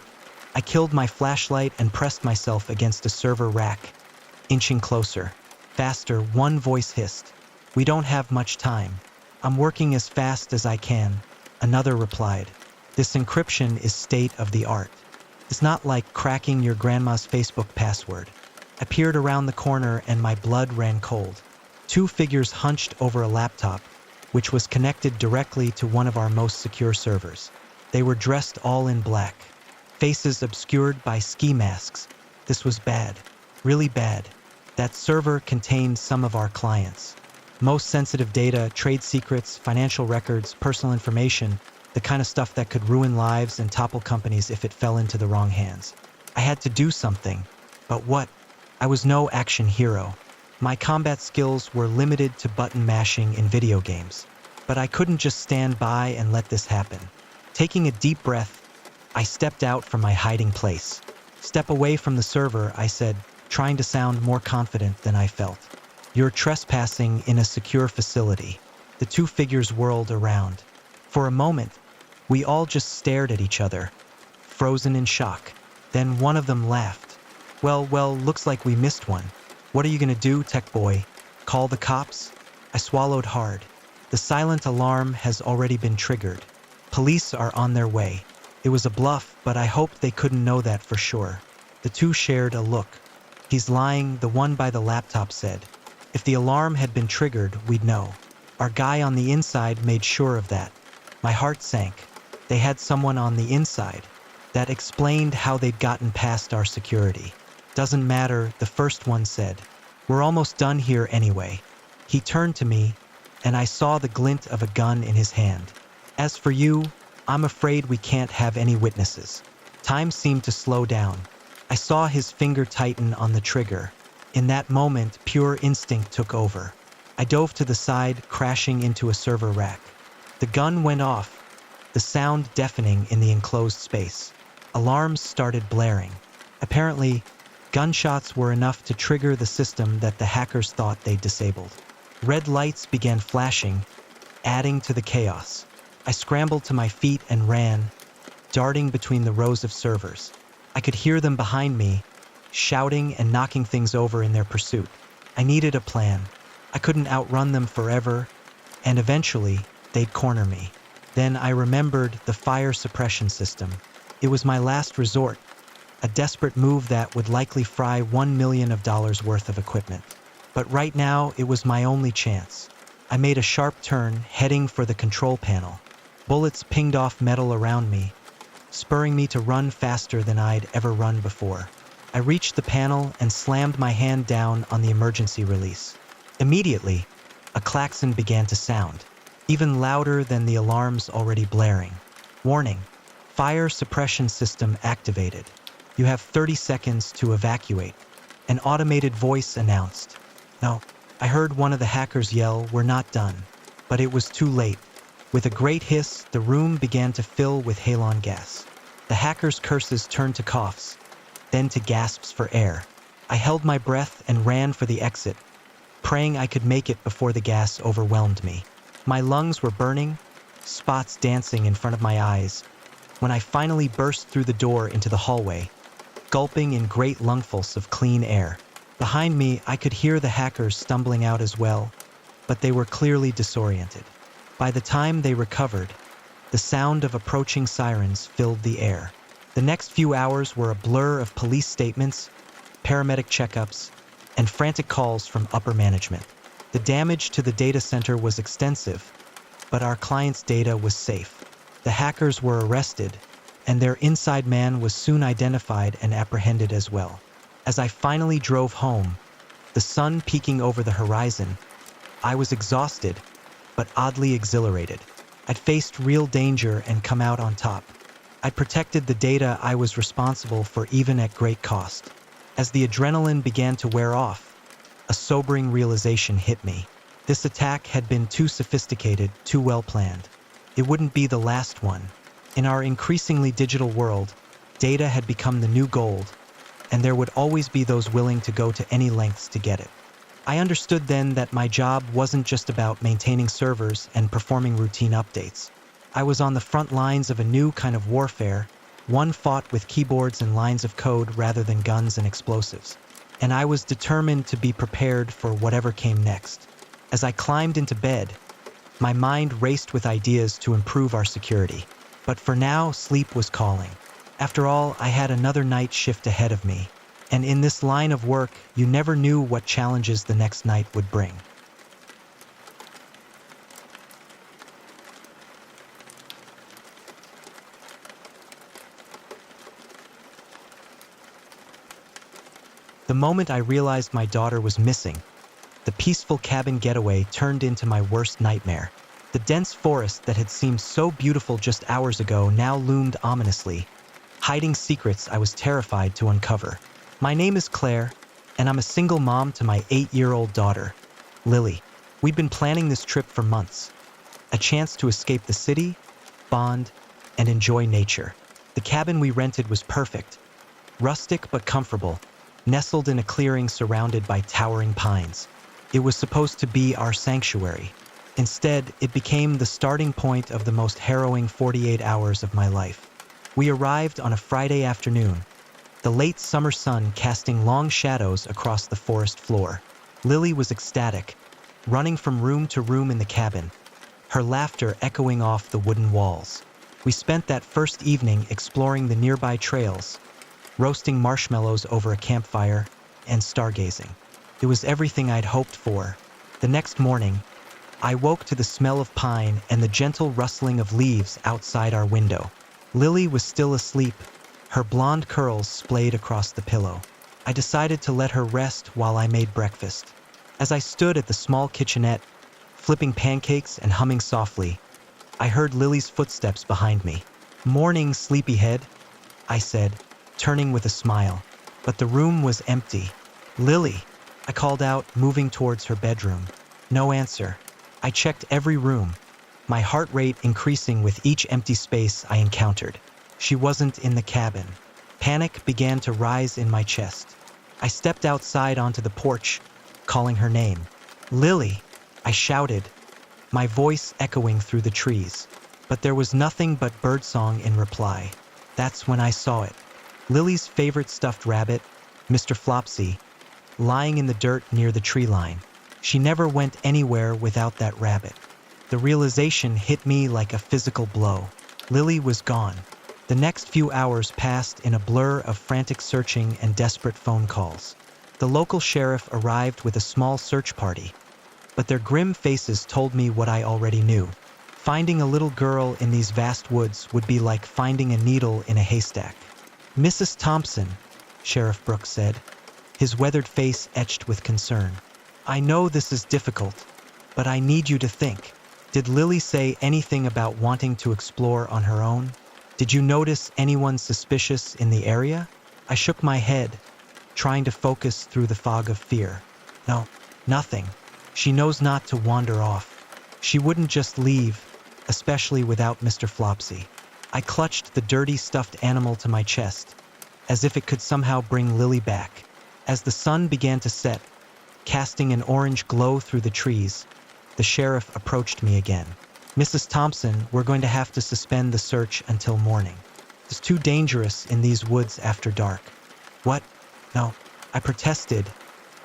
I killed my flashlight and pressed myself against a server rack, inching closer. Faster, one voice hissed. "We don't have much time." "I'm working as fast as I can," another replied. "This encryption is state of the art. It's not like cracking your grandma's Facebook password." I peered around the corner and my blood ran cold. 2 figures hunched over a laptop, which was connected directly to one of our most secure servers. They were dressed all in black. faces obscured by ski masks. This was bad, really bad. That server contained some of our clients. Most sensitive data, trade secrets, financial records, personal information, the kind of stuff that could ruin lives and topple companies if it fell into the wrong hands. I had to do something. But what? I was no action hero. My combat skills were limited to button mashing in video games. But I couldn't just stand by and let this happen. Taking a deep breath, I stepped out from my hiding place. Step away from the server, I said, trying to sound more confident than I felt. You're trespassing in a secure facility. The two figures whirled around. For a moment, we all just stared at each other, frozen in shock. Then one of them laughed. Well, looks like we missed one. What are you gonna do, tech boy? Call the cops? I swallowed hard. The silent alarm has already been triggered. Police are on their way. It was a bluff, but I hoped they couldn't know that for sure. The two shared a look. He's lying, the one by the laptop said. If the alarm had been triggered, we'd know. Our guy on the inside made sure of that. My heart sank. They had someone on the inside. That explained how they'd gotten past our security. Doesn't matter, the first one said. We're almost done here anyway. He turned to me, and I saw the glint of a gun in his hand. As for you, I'm afraid we can't have any witnesses. Time seemed to slow down. I saw his finger tighten on the trigger. In that moment, pure instinct took over. I dove to the side, crashing into a server rack. The gun went off, the sound deafening in the enclosed space. Alarms started blaring. Apparently, gunshots were enough to trigger the system that the hackers thought they'd disabled. Red lights began flashing, adding to the chaos. I scrambled to my feet and ran, darting between the rows of servers. I could hear them behind me, shouting and knocking things over in their pursuit. I needed a plan. I couldn't outrun them forever, and eventually, they'd corner me. Then I remembered the fire suppression system. It was my last resort, a desperate move that would likely fry $1 million worth of equipment. But right now, it was my only chance. I made a sharp turn, heading for the control panel. Bullets pinged off metal around me, spurring me to run faster than I'd ever run before. I reached the panel and slammed my hand down on the emergency release. Immediately, a klaxon began to sound, even louder than the alarms already blaring. Warning, fire suppression system activated. You have 30 seconds to evacuate. An automated voice announced. No, I heard one of the hackers yell, "We're not done." But it was too late. With a great hiss, the room began to fill with halon gas. The hackers' curses turned to coughs, then to gasps for air. I held my breath and ran for the exit, praying I could make it before the gas overwhelmed me. My lungs were burning, spots dancing in front of my eyes, when I finally burst through the door into the hallway, gulping in great lungfuls of clean air. Behind me, I could hear the hackers stumbling out as well, but they were clearly disoriented. By the time they recovered, the sound of approaching sirens filled the air. The next few hours were a blur of police statements, paramedic checkups, and frantic calls from upper management. The damage to the data center was extensive, but our client's data was safe. The hackers were arrested, and their inside man was soon identified and apprehended as well. As I finally drove home, the sun peeking over the horizon, I was exhausted, but oddly exhilarated. I'd faced real danger and come out on top. I'd protected the data I was responsible for, even at great cost. As the adrenaline began to wear off, a sobering realization hit me. This attack had been too sophisticated, too well planned. It wouldn't be the last one. In our increasingly digital world, data had become the new gold, and there would always be those willing to go to any lengths to get it. I understood then that my job wasn't just about maintaining servers and performing routine updates. I was on the front lines of a new kind of warfare, one fought with keyboards and lines of code rather than guns and explosives. And I was determined to be prepared for whatever came next. As I climbed into bed, my mind raced with ideas to improve our security. But for now, sleep was calling. After all, I had another night shift ahead of me. And in this line of work, you never knew what challenges the next night would bring. The moment I realized my daughter was missing, the peaceful cabin getaway turned into my worst nightmare. The dense forest that had seemed so beautiful just hours ago now loomed ominously, hiding secrets I was terrified to uncover. My name is Claire, and I'm a single mom to my 8-year-old daughter, Lily. We'd been planning this trip for months, a chance to escape the city, bond, and enjoy nature. The cabin we rented was perfect, rustic but comfortable, nestled in a clearing surrounded by towering pines. It was supposed to be our sanctuary. Instead, it became the starting point of the most harrowing 48 hours of my life. We arrived on a Friday afternoon, the late summer sun casting long shadows across the forest floor. Lily was ecstatic, running from room to room in the cabin, her laughter echoing off the wooden walls. We spent that first evening exploring the nearby trails, roasting marshmallows over a campfire, and stargazing. It was everything I'd hoped for. The next morning, I woke to the smell of pine and the gentle rustling of leaves outside our window. Lily was still asleep, her blonde curls splayed across the pillow. I decided to let her rest while I made breakfast. As I stood at the small kitchenette, flipping pancakes and humming softly, I heard Lily's footsteps behind me. "Morning, sleepyhead," I said, turning with a smile. But the room was empty. "Lily," I called out, moving towards her bedroom. No answer. I checked every room, my heart rate increasing with each empty space I encountered. She wasn't in the cabin. Panic began to rise in my chest. I stepped outside onto the porch, calling her name. "Lily," I shouted, my voice echoing through the trees. But there was nothing but birdsong in reply. That's when I saw it. Lily's favorite stuffed rabbit, Mr. Flopsy, lying in the dirt near the tree line. She never went anywhere without that rabbit. The realization hit me like a physical blow. Lily was gone. The next few hours passed in a blur of frantic searching and desperate phone calls. The local sheriff arrived with a small search party, but their grim faces told me what I already knew. Finding a little girl in these vast woods would be like finding a needle in a haystack. "Mrs. Thompson," Sheriff Brooks said, his weathered face etched with concern. "I know this is difficult, but I need you to think. Did Lily say anything about wanting to explore on her own? Did you notice anyone suspicious in the area?" I shook my head, trying to focus through the fog of fear. "No, nothing. She knows not to wander off. She wouldn't just leave, especially without Mr. Flopsy." I clutched the dirty stuffed animal to my chest, as if it could somehow bring Lily back. As the sun began to set, casting an orange glow through the trees, the sheriff approached me again. "Mrs. Thompson, we're going to have to suspend the search until morning. It's too dangerous in these woods after dark." "What? No," I protested,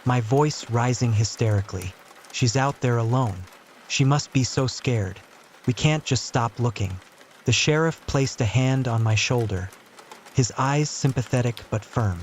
my voice rising hysterically. "She's out there alone. She must be so scared. We can't just stop looking." The sheriff placed a hand on my shoulder, his eyes sympathetic but firm.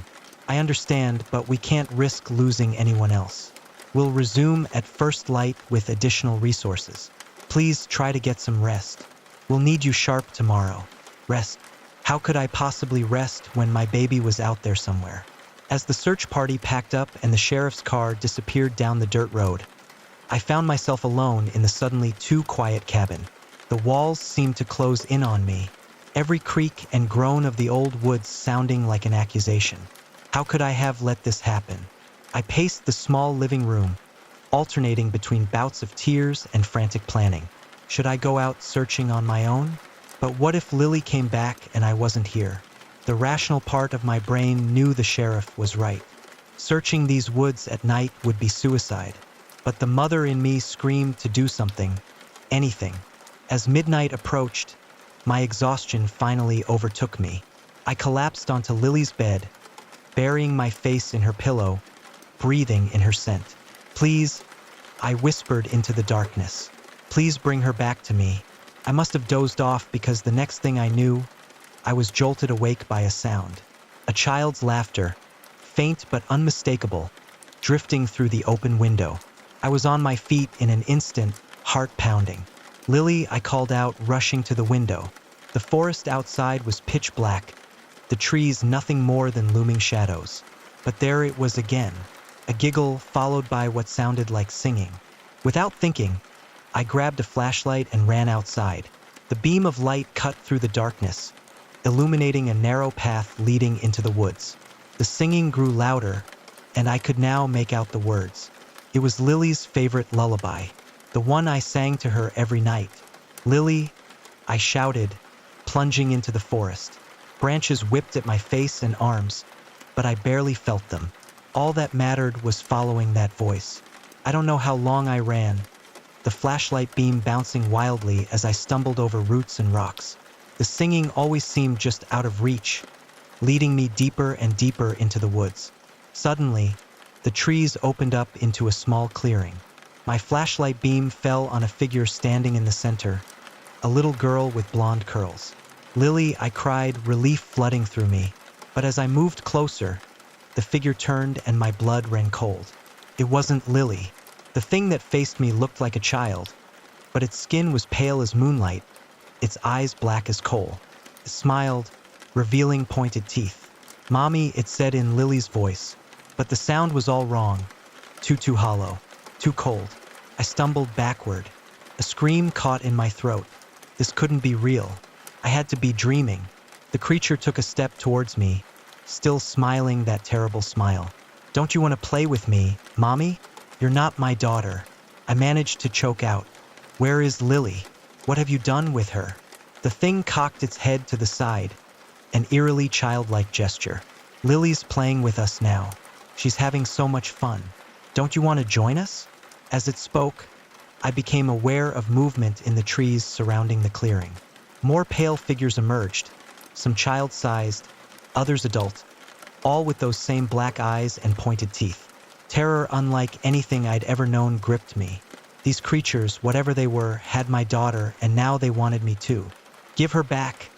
"I understand, but we can't risk losing anyone else. We'll resume at first light with additional resources. Please try to get some rest. We'll need you sharp tomorrow." "Rest? How could I possibly rest when my baby was out there somewhere?" As the search party packed up and the sheriff's car disappeared down the dirt road, I found myself alone in the suddenly too quiet cabin. The walls seemed to close in on me, every creak and groan of the old woods sounding like an accusation. How could I have let this happen? I paced the small living room, alternating between bouts of tears and frantic planning. Should I go out searching on my own? But what if Lily came back and I wasn't here? The rational part of my brain knew the sheriff was right. Searching these woods at night would be suicide. But the mother in me screamed to do something, anything. As midnight approached, my exhaustion finally overtook me. I collapsed onto Lily's bed, burying my face in her pillow, breathing in her scent. "Please," I whispered into the darkness. "Please bring her back to me." I must have dozed off because the next thing I knew, I was jolted awake by a sound. A child's laughter, faint but unmistakable, drifting through the open window. I was on my feet in an instant, heart pounding. "Lily," I called out, rushing to the window. The forest outside was pitch black, the trees nothing more than looming shadows. But there it was again, a giggle followed by what sounded like singing. Without thinking, I grabbed a flashlight and ran outside. The beam of light cut through the darkness, illuminating a narrow path leading into the woods. The singing grew louder, and I could now make out the words. It was Lily's favorite lullaby, the one I sang to her every night. "Lily," I shouted, plunging into the forest. Branches whipped at my face and arms, but I barely felt them. All that mattered was following that voice. I don't know how long I ran, the flashlight beam bouncing wildly as I stumbled over roots and rocks. The singing always seemed just out of reach, leading me deeper and deeper into the woods. Suddenly, the trees opened up into a small clearing. My flashlight beam fell on a figure standing in the center, a little girl with blonde curls. "Lily," I cried, relief flooding through me. But as I moved closer, the figure turned and my blood ran cold. It wasn't Lily. The thing that faced me looked like a child, but its skin was pale as moonlight, its eyes black as coal. It smiled, revealing pointed teeth. "Mommy," it said in Lily's voice, but the sound was all wrong. Too hollow, too cold. I stumbled backward. A scream caught in my throat. This couldn't be real. I had to be dreaming. The creature took a step towards me, still smiling that terrible smile. "Don't you want to play with me, Mommy? You're not my daughter." I managed to choke out. "Where is Lily? What have you done with her?" The thing cocked its head to the side, an eerily childlike gesture. "Lily's playing with us now. She's having so much fun. Don't you want to join us?" As it spoke, I became aware of movement in the trees surrounding the clearing. More pale figures emerged, some child-sized, others adult, all with those same black eyes and pointed teeth. Terror unlike anything I'd ever known gripped me. These creatures, whatever they were, had my daughter, and now they wanted me too. "Give her back,"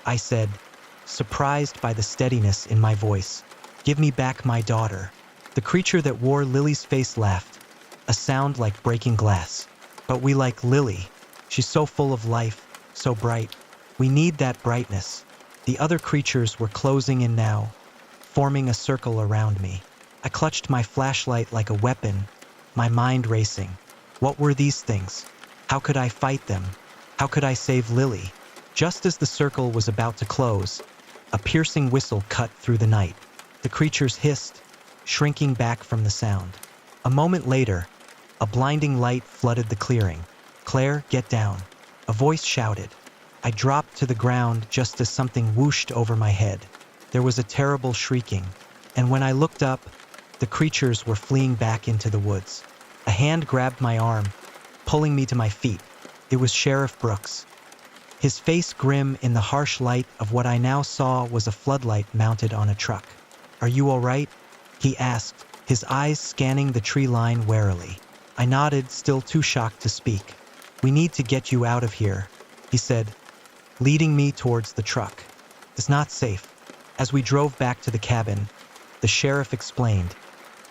I said, surprised by the steadiness in my voice. "Give me back my daughter." The creature that wore Lily's face laughed, a sound like breaking glass. "But we like Lily. She's so full of life, so bright. We need that brightness." The other creatures were closing in now, forming a circle around me. I clutched my flashlight like a weapon, my mind racing. What were these things? How could I fight them? How could I save Lily? Just as the circle was about to close, a piercing whistle cut through the night. The creatures hissed, shrinking back from the sound. A moment later, a blinding light flooded the clearing. "Claire, get down," a voice shouted. I dropped to the ground just as something whooshed over my head. There was a terrible shrieking, and when I looked up, the creatures were fleeing back into the woods. A hand grabbed my arm, pulling me to my feet. It was Sheriff Brooks. His face grim in the harsh light of what I now saw was a floodlight mounted on a truck. "Are you all right?" he asked, his eyes scanning the tree line warily. I nodded, still too shocked to speak. "We need to get you out of here," he said, leading me towards the truck. "It's not safe." As we drove back to the cabin, the sheriff explained.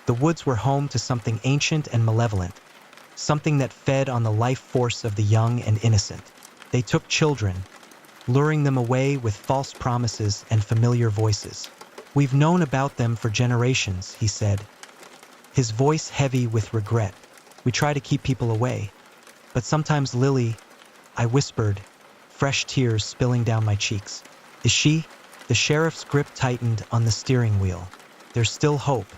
The woods were home to something ancient and malevolent, something that fed on the life force of the young and innocent. They took children, luring them away with false promises and familiar voices. "We've known about them for generations," he said, his voice heavy with regret. "We try to keep people away. But sometimes Lily," I whispered, fresh tears spilling down my cheeks. "Is she?" The sheriff's grip tightened on the steering wheel. "There's still hope.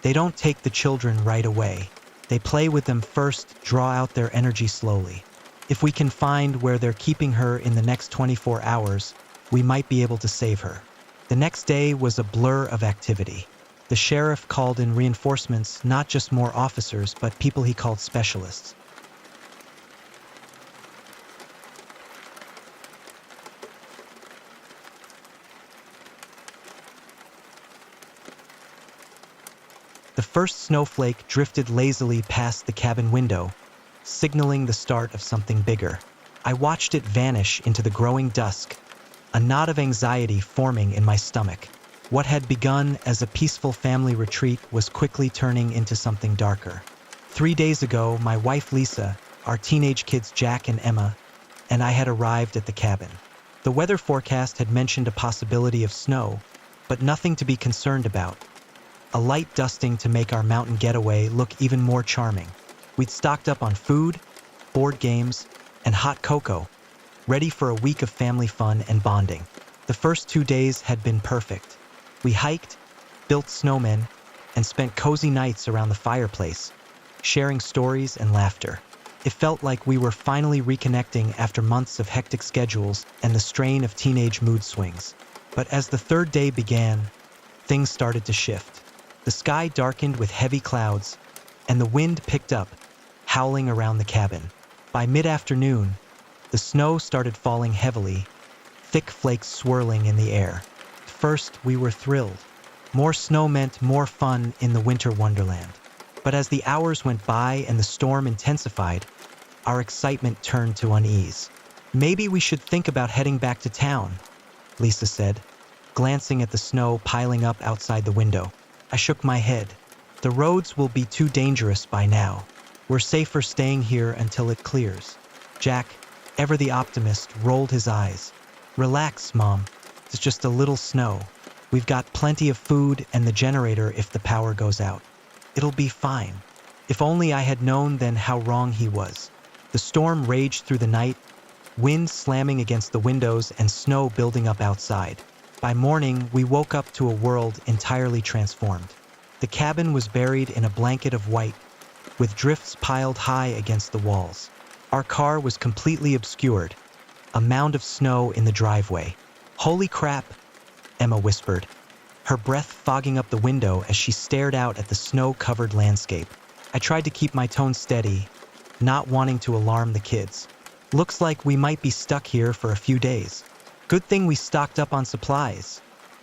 They don't take the children right away. They play with them first, draw out their energy slowly. If we can find where they're keeping her in the next 24 hours, we might be able to save her." The next day was a blur of activity. The sheriff called in reinforcements, not just more officers, but people he called specialists. The first snowflake drifted lazily past the cabin window, signaling the start of something bigger. I watched it vanish into the growing dusk, a knot of anxiety forming in my stomach. What had begun as a peaceful family retreat was quickly turning into something darker. 3 days ago, my wife Lisa, our teenage kids Jack and Emma, and I had arrived at the cabin. The weather forecast had mentioned a possibility of snow, but nothing to be concerned about. a light dusting to make our mountain getaway look even more charming. We'd stocked up on food, board games, and hot cocoa, ready for a week of family fun and bonding. The first 2 days had been perfect. We hiked, built snowmen, and spent cozy nights around the fireplace, sharing stories and laughter. It felt like we were finally reconnecting after months of hectic schedules and the strain of teenage mood swings. But as the third day began, things started to shift. The sky darkened with heavy clouds, and the wind picked up, howling around the cabin. By mid-afternoon, the snow started falling heavily, thick flakes swirling in the air. At first, we were thrilled. More snow meant more fun in the winter wonderland. But as the hours went by and the storm intensified, our excitement turned to unease. "Maybe we should think about heading back to town," Lisa said, glancing at the snow piling up outside the window. I shook my head. "The roads will be too dangerous by now. We're safer staying here until it clears." Jack, ever the optimist, rolled his eyes. "Relax, Mom. It's just a little snow. We've got plenty of food and the generator if the power goes out. It'll be fine." If only I had known then how wrong he was. The storm raged through the night, wind slamming against the windows and snow building up outside. By morning, we woke up to a world entirely transformed. The cabin was buried in a blanket of white, with drifts piled high against the walls. Our car was completely obscured, a mound of snow in the driveway. "Holy crap," Emma whispered, her breath fogging up the window as she stared out at the snow-covered landscape. I tried to keep my tone steady, not wanting to alarm the kids. "Looks like we might be stuck here for a few days. Good thing we stocked up on supplies,"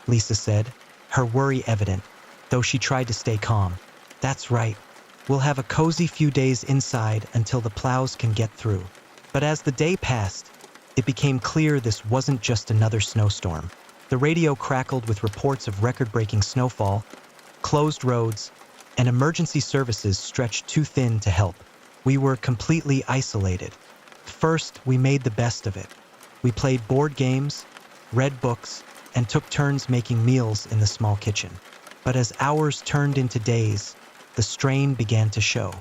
Lisa said, her worry evident, though she tried to stay calm. "That's right. We'll have a cozy few days inside until the plows can get through." But as the day passed, it became clear this wasn't just another snowstorm. The radio crackled with reports of record-breaking snowfall, closed roads, and emergency services stretched too thin to help. We were completely isolated. First, we made the best of it. We played board games, read books, and took turns making meals in the small kitchen. But as hours turned into days, the strain began to show.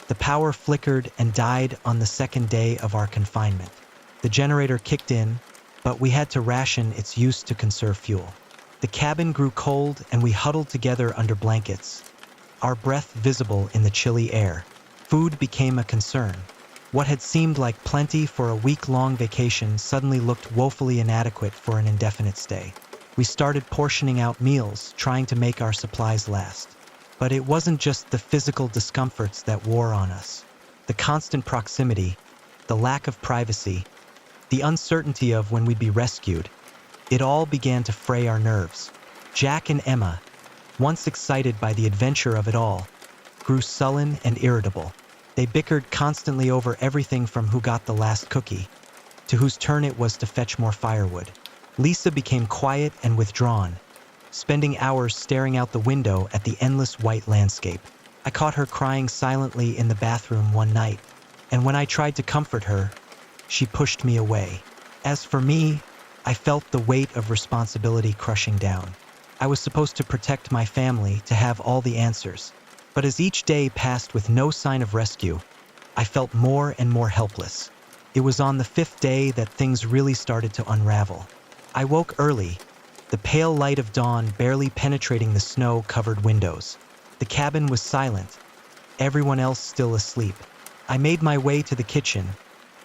The power flickered and died on the second day of our confinement. The generator kicked in, but we had to ration its use to conserve fuel. The cabin grew cold and we huddled together under blankets, our breath visible in the chilly air. Food became a concern. What had seemed like plenty for a week-long vacation suddenly looked woefully inadequate for an indefinite stay. We started portioning out meals, trying to make our supplies last. But it wasn't just the physical discomforts that wore on us. The constant proximity, the lack of privacy, the uncertainty of when we'd be rescued, it all began to fray our nerves. Jack and Emma, once excited by the adventure of it all, grew sullen and irritable. They bickered constantly over everything from who got the last cookie to whose turn it was to fetch more firewood. Lisa became quiet and withdrawn, spending hours staring out the window at the endless white landscape. I caught her crying silently in the bathroom one night, and when I tried to comfort her, she pushed me away. As for me, I felt the weight of responsibility crushing down. I was supposed to protect my family, to have all the answers. But as each day passed with no sign of rescue, I felt more and more helpless. It was on the 5th day that things really started to unravel. I woke early, the pale light of dawn barely penetrating the snow-covered windows. The cabin was silent, everyone else still asleep. I made my way to the kitchen,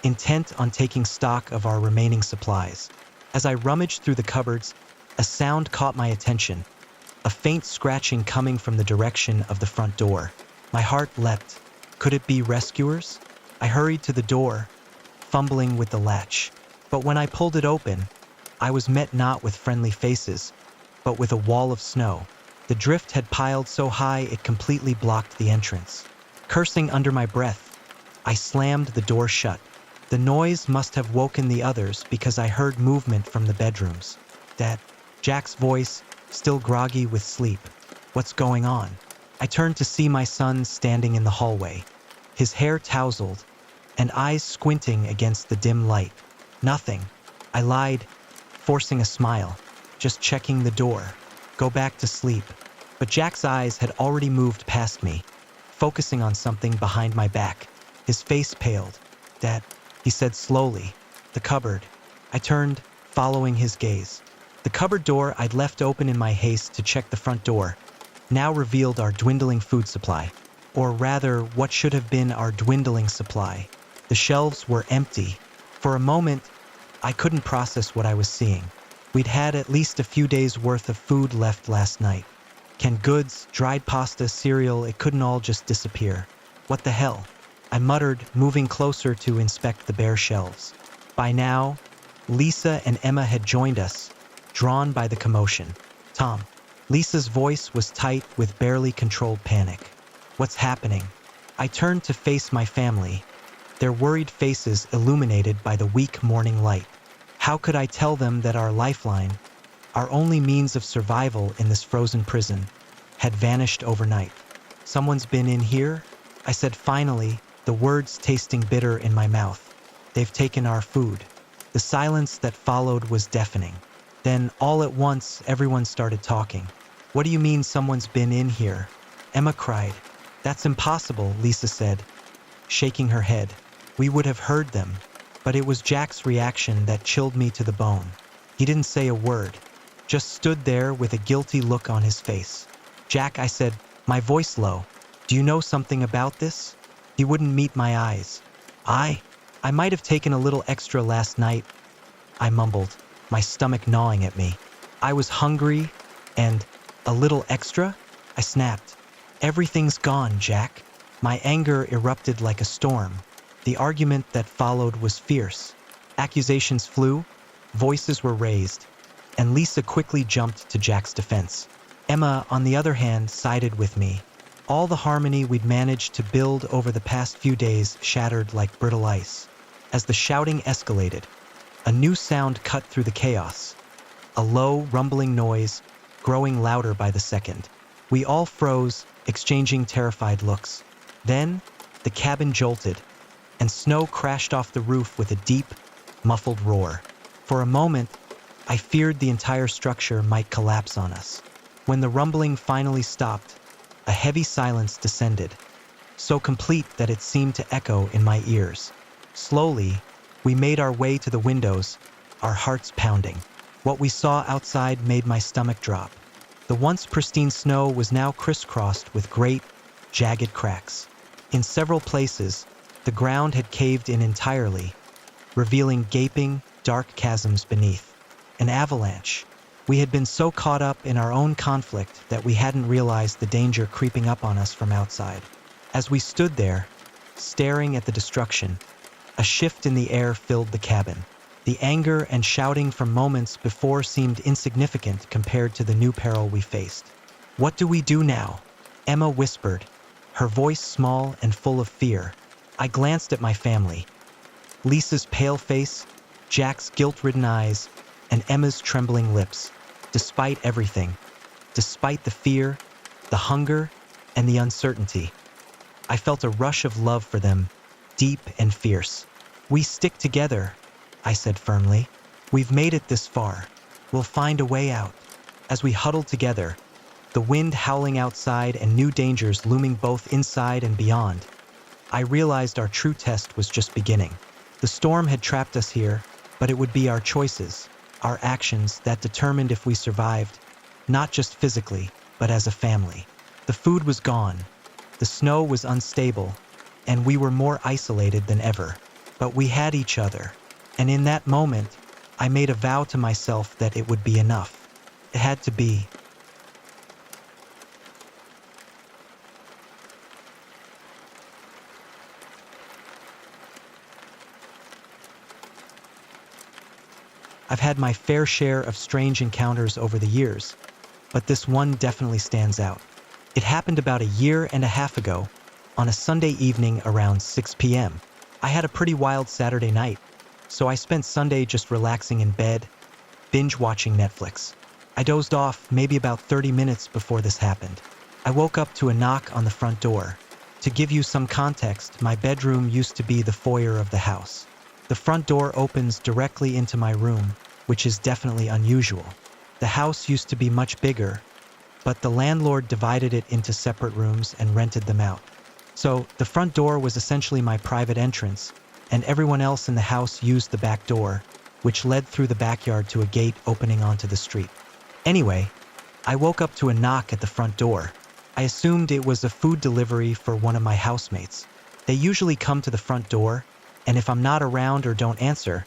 intent on taking stock of our remaining supplies. As I rummaged through the cupboards, a sound caught my attention, a faint scratching coming from the direction of the front door. My heart leapt. Could it be rescuers? I hurried to the door, fumbling with the latch. But when I pulled it open, I was met not with friendly faces, but with a wall of snow. The drift had piled so high it completely blocked the entrance. Cursing under my breath, I slammed the door shut. The noise must have woken the others because I heard movement from the bedrooms. Dad, Jack's voice, still groggy with sleep. "What's going on?" I turned to see my son standing in the hallway, his hair tousled and eyes squinting against the dim light. "Nothing," I lied, forcing a smile. "Just checking the door. Go back to sleep." But Jack's eyes had already moved past me, focusing on something behind my back. His face paled. "Dad," he said slowly. "The cupboard." I turned, following his gaze. The cupboard door I'd left open in my haste to check the front door now revealed our dwindling food supply. Or rather, what should have been our dwindling supply. The shelves were empty. For a moment, I couldn't process what I was seeing. We'd had at least a few days' worth of food left last night. Canned goods, dried pasta, cereal, it couldn't all just disappear. What the hell? I muttered, moving closer to inspect the bare shelves. By now, Lisa and Emma had joined us, drawn by the commotion. "Tom." Lisa's voice was tight with barely controlled panic. "What's happening?" I turned to face my family, their worried faces illuminated by the weak morning light. How could I tell them that our lifeline, our only means of survival in this frozen prison, had vanished overnight? "Someone's been in here?" I said finally, the words tasting bitter in my mouth. "They've taken our food." The silence that followed was deafening. Then, all at once, everyone started talking. "What do you mean someone's been in here?" Emma cried. "That's impossible," Lisa said, shaking her head. "We would have heard them." But it was Jack's reaction that chilled me to the bone. He didn't say a word, just stood there with a guilty look on his face. "Jack," I said, my voice low, "do you know something about this?" He wouldn't meet my eyes. I might have taken a little extra last night," I mumbled, my stomach gnawing at me. "I was hungry and a little extra?" I snapped. "Everything's gone, Jack." My anger erupted like a storm. The argument that followed was fierce. Accusations flew, voices were raised, and Lisa quickly jumped to Jack's defense. Emma, on the other hand, sided with me. All the harmony we'd managed to build over the past few days shattered like brittle ice. As the shouting escalated, a new sound cut through the chaos. A low, rumbling noise, growing louder by the second. We all froze, exchanging terrified looks. Then, the cabin jolted, and snow crashed off the roof with a deep, muffled roar. For a moment, I feared the entire structure might collapse on us. When the rumbling finally stopped, a heavy silence descended, so complete that it seemed to echo in my ears. Slowly, we made our way to the windows, our hearts pounding. What we saw outside made my stomach drop. The once pristine snow was now crisscrossed with great, jagged cracks. In several places, the ground had caved in entirely, revealing gaping, dark chasms beneath. An avalanche. We had been so caught up in our own conflict that we hadn't realized the danger creeping up on us from outside. As we stood there, staring at the destruction, a shift in the air filled the cabin. The anger and shouting from moments before seemed insignificant compared to the new peril we faced. "What do we do now?" Emma whispered, her voice small and full of fear. I glanced at my family. Lisa's pale face, Jack's guilt-ridden eyes, and Emma's trembling lips. Despite everything, despite the fear, the hunger, and the uncertainty, I felt a rush of love for them, deep and fierce. "We stick together," I said firmly. "We've made it this far. We'll find a way out." As we huddled together, the wind howling outside and new dangers looming both inside and beyond, I realized our true test was just beginning. The storm had trapped us here, but it would be our choices, our actions that determined if we survived, not just physically, but as a family. The food was gone, the snow was unstable, and we were more isolated than ever. But we had each other, and in that moment, I made a vow to myself that it would be enough. It had to be. I've had my fair share of strange encounters over the years, but this one definitely stands out. It happened about a year and a half ago, on a Sunday evening around 6 p.m. I had a pretty wild Saturday night, so I spent Sunday just relaxing in bed, binge-watching Netflix. I dozed off maybe about 30 minutes before this happened. I woke up to a knock on the front door. To give you some context, my bedroom used to be the foyer of the house. The front door opens directly into my room, which is definitely unusual. The house used to be much bigger, but the landlord divided it into separate rooms and rented them out. So the front door was essentially my private entrance, and everyone else in the house used the back door, which led through the backyard to a gate opening onto the street. Anyway, I woke up to a knock at the front door. I assumed it was a food delivery for one of my housemates. They usually come to the front door, and if I'm not around or don't answer,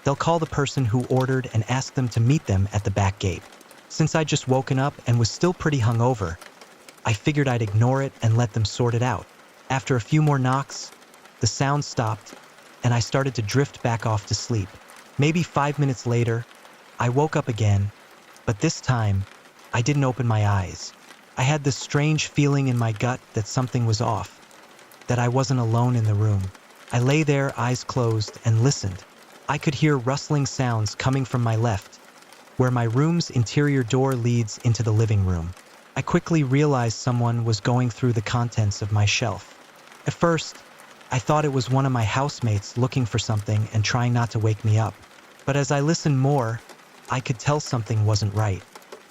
they'll call the person who ordered and ask them to meet them at the back gate. Since I'd just woken up and was still pretty hungover, I figured I'd ignore it and let them sort it out. After a few more knocks, the sound stopped, and I started to drift back off to sleep. Maybe 5 minutes later, I woke up again, but this time, I didn't open my eyes. I had this strange feeling in my gut that something was off, that I wasn't alone in the room. I lay there, eyes closed, and listened. I could hear rustling sounds coming from my left, where my room's interior door leads into the living room. I quickly realized someone was going through the contents of my shelf. At first, I thought it was one of my housemates looking for something and trying not to wake me up. But as I listened more, I could tell something wasn't right.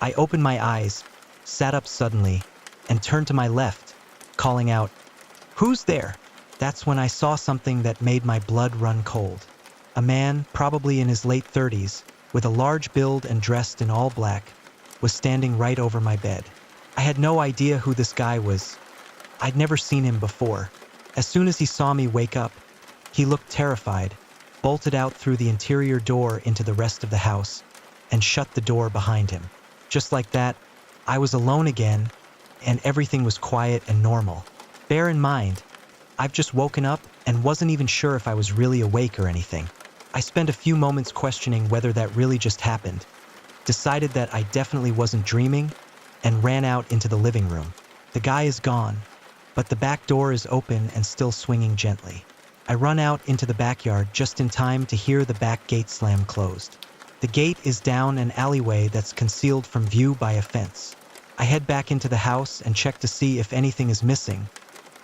I opened my eyes, sat up suddenly, and turned to my left, calling out, "Who's there?" That's when I saw something that made my blood run cold. A man, probably in his late 30s, with a large build and dressed in all black, was standing right over my bed. I had no idea who this guy was. I'd never seen him before. As soon as he saw me wake up, he looked terrified, bolted out through the interior door into the rest of the house, and shut the door behind him. Just like that, I was alone again, and everything was quiet and normal. Bear in mind, I've just woken up and wasn't even sure if I was really awake or anything. I spent a few moments questioning whether that really just happened, decided that I definitely wasn't dreaming, and ran out into the living room. The guy is gone, but the back door is open and still swinging gently. I run out into the backyard just in time to hear the back gate slam closed. The gate is down an alleyway that's concealed from view by a fence. I head back into the house and check to see if anything is missing,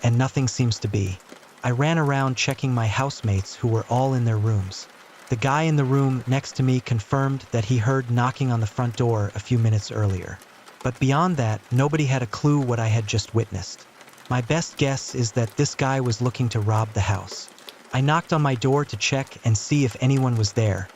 and nothing seems to be. I ran around checking my housemates who were all in their rooms. The guy in the room next to me confirmed that he heard knocking on the front door a few minutes earlier. But beyond that, nobody had a clue what I had just witnessed. My best guess is that this guy was looking to rob the house. I knocked on my door to check and see if anyone was there,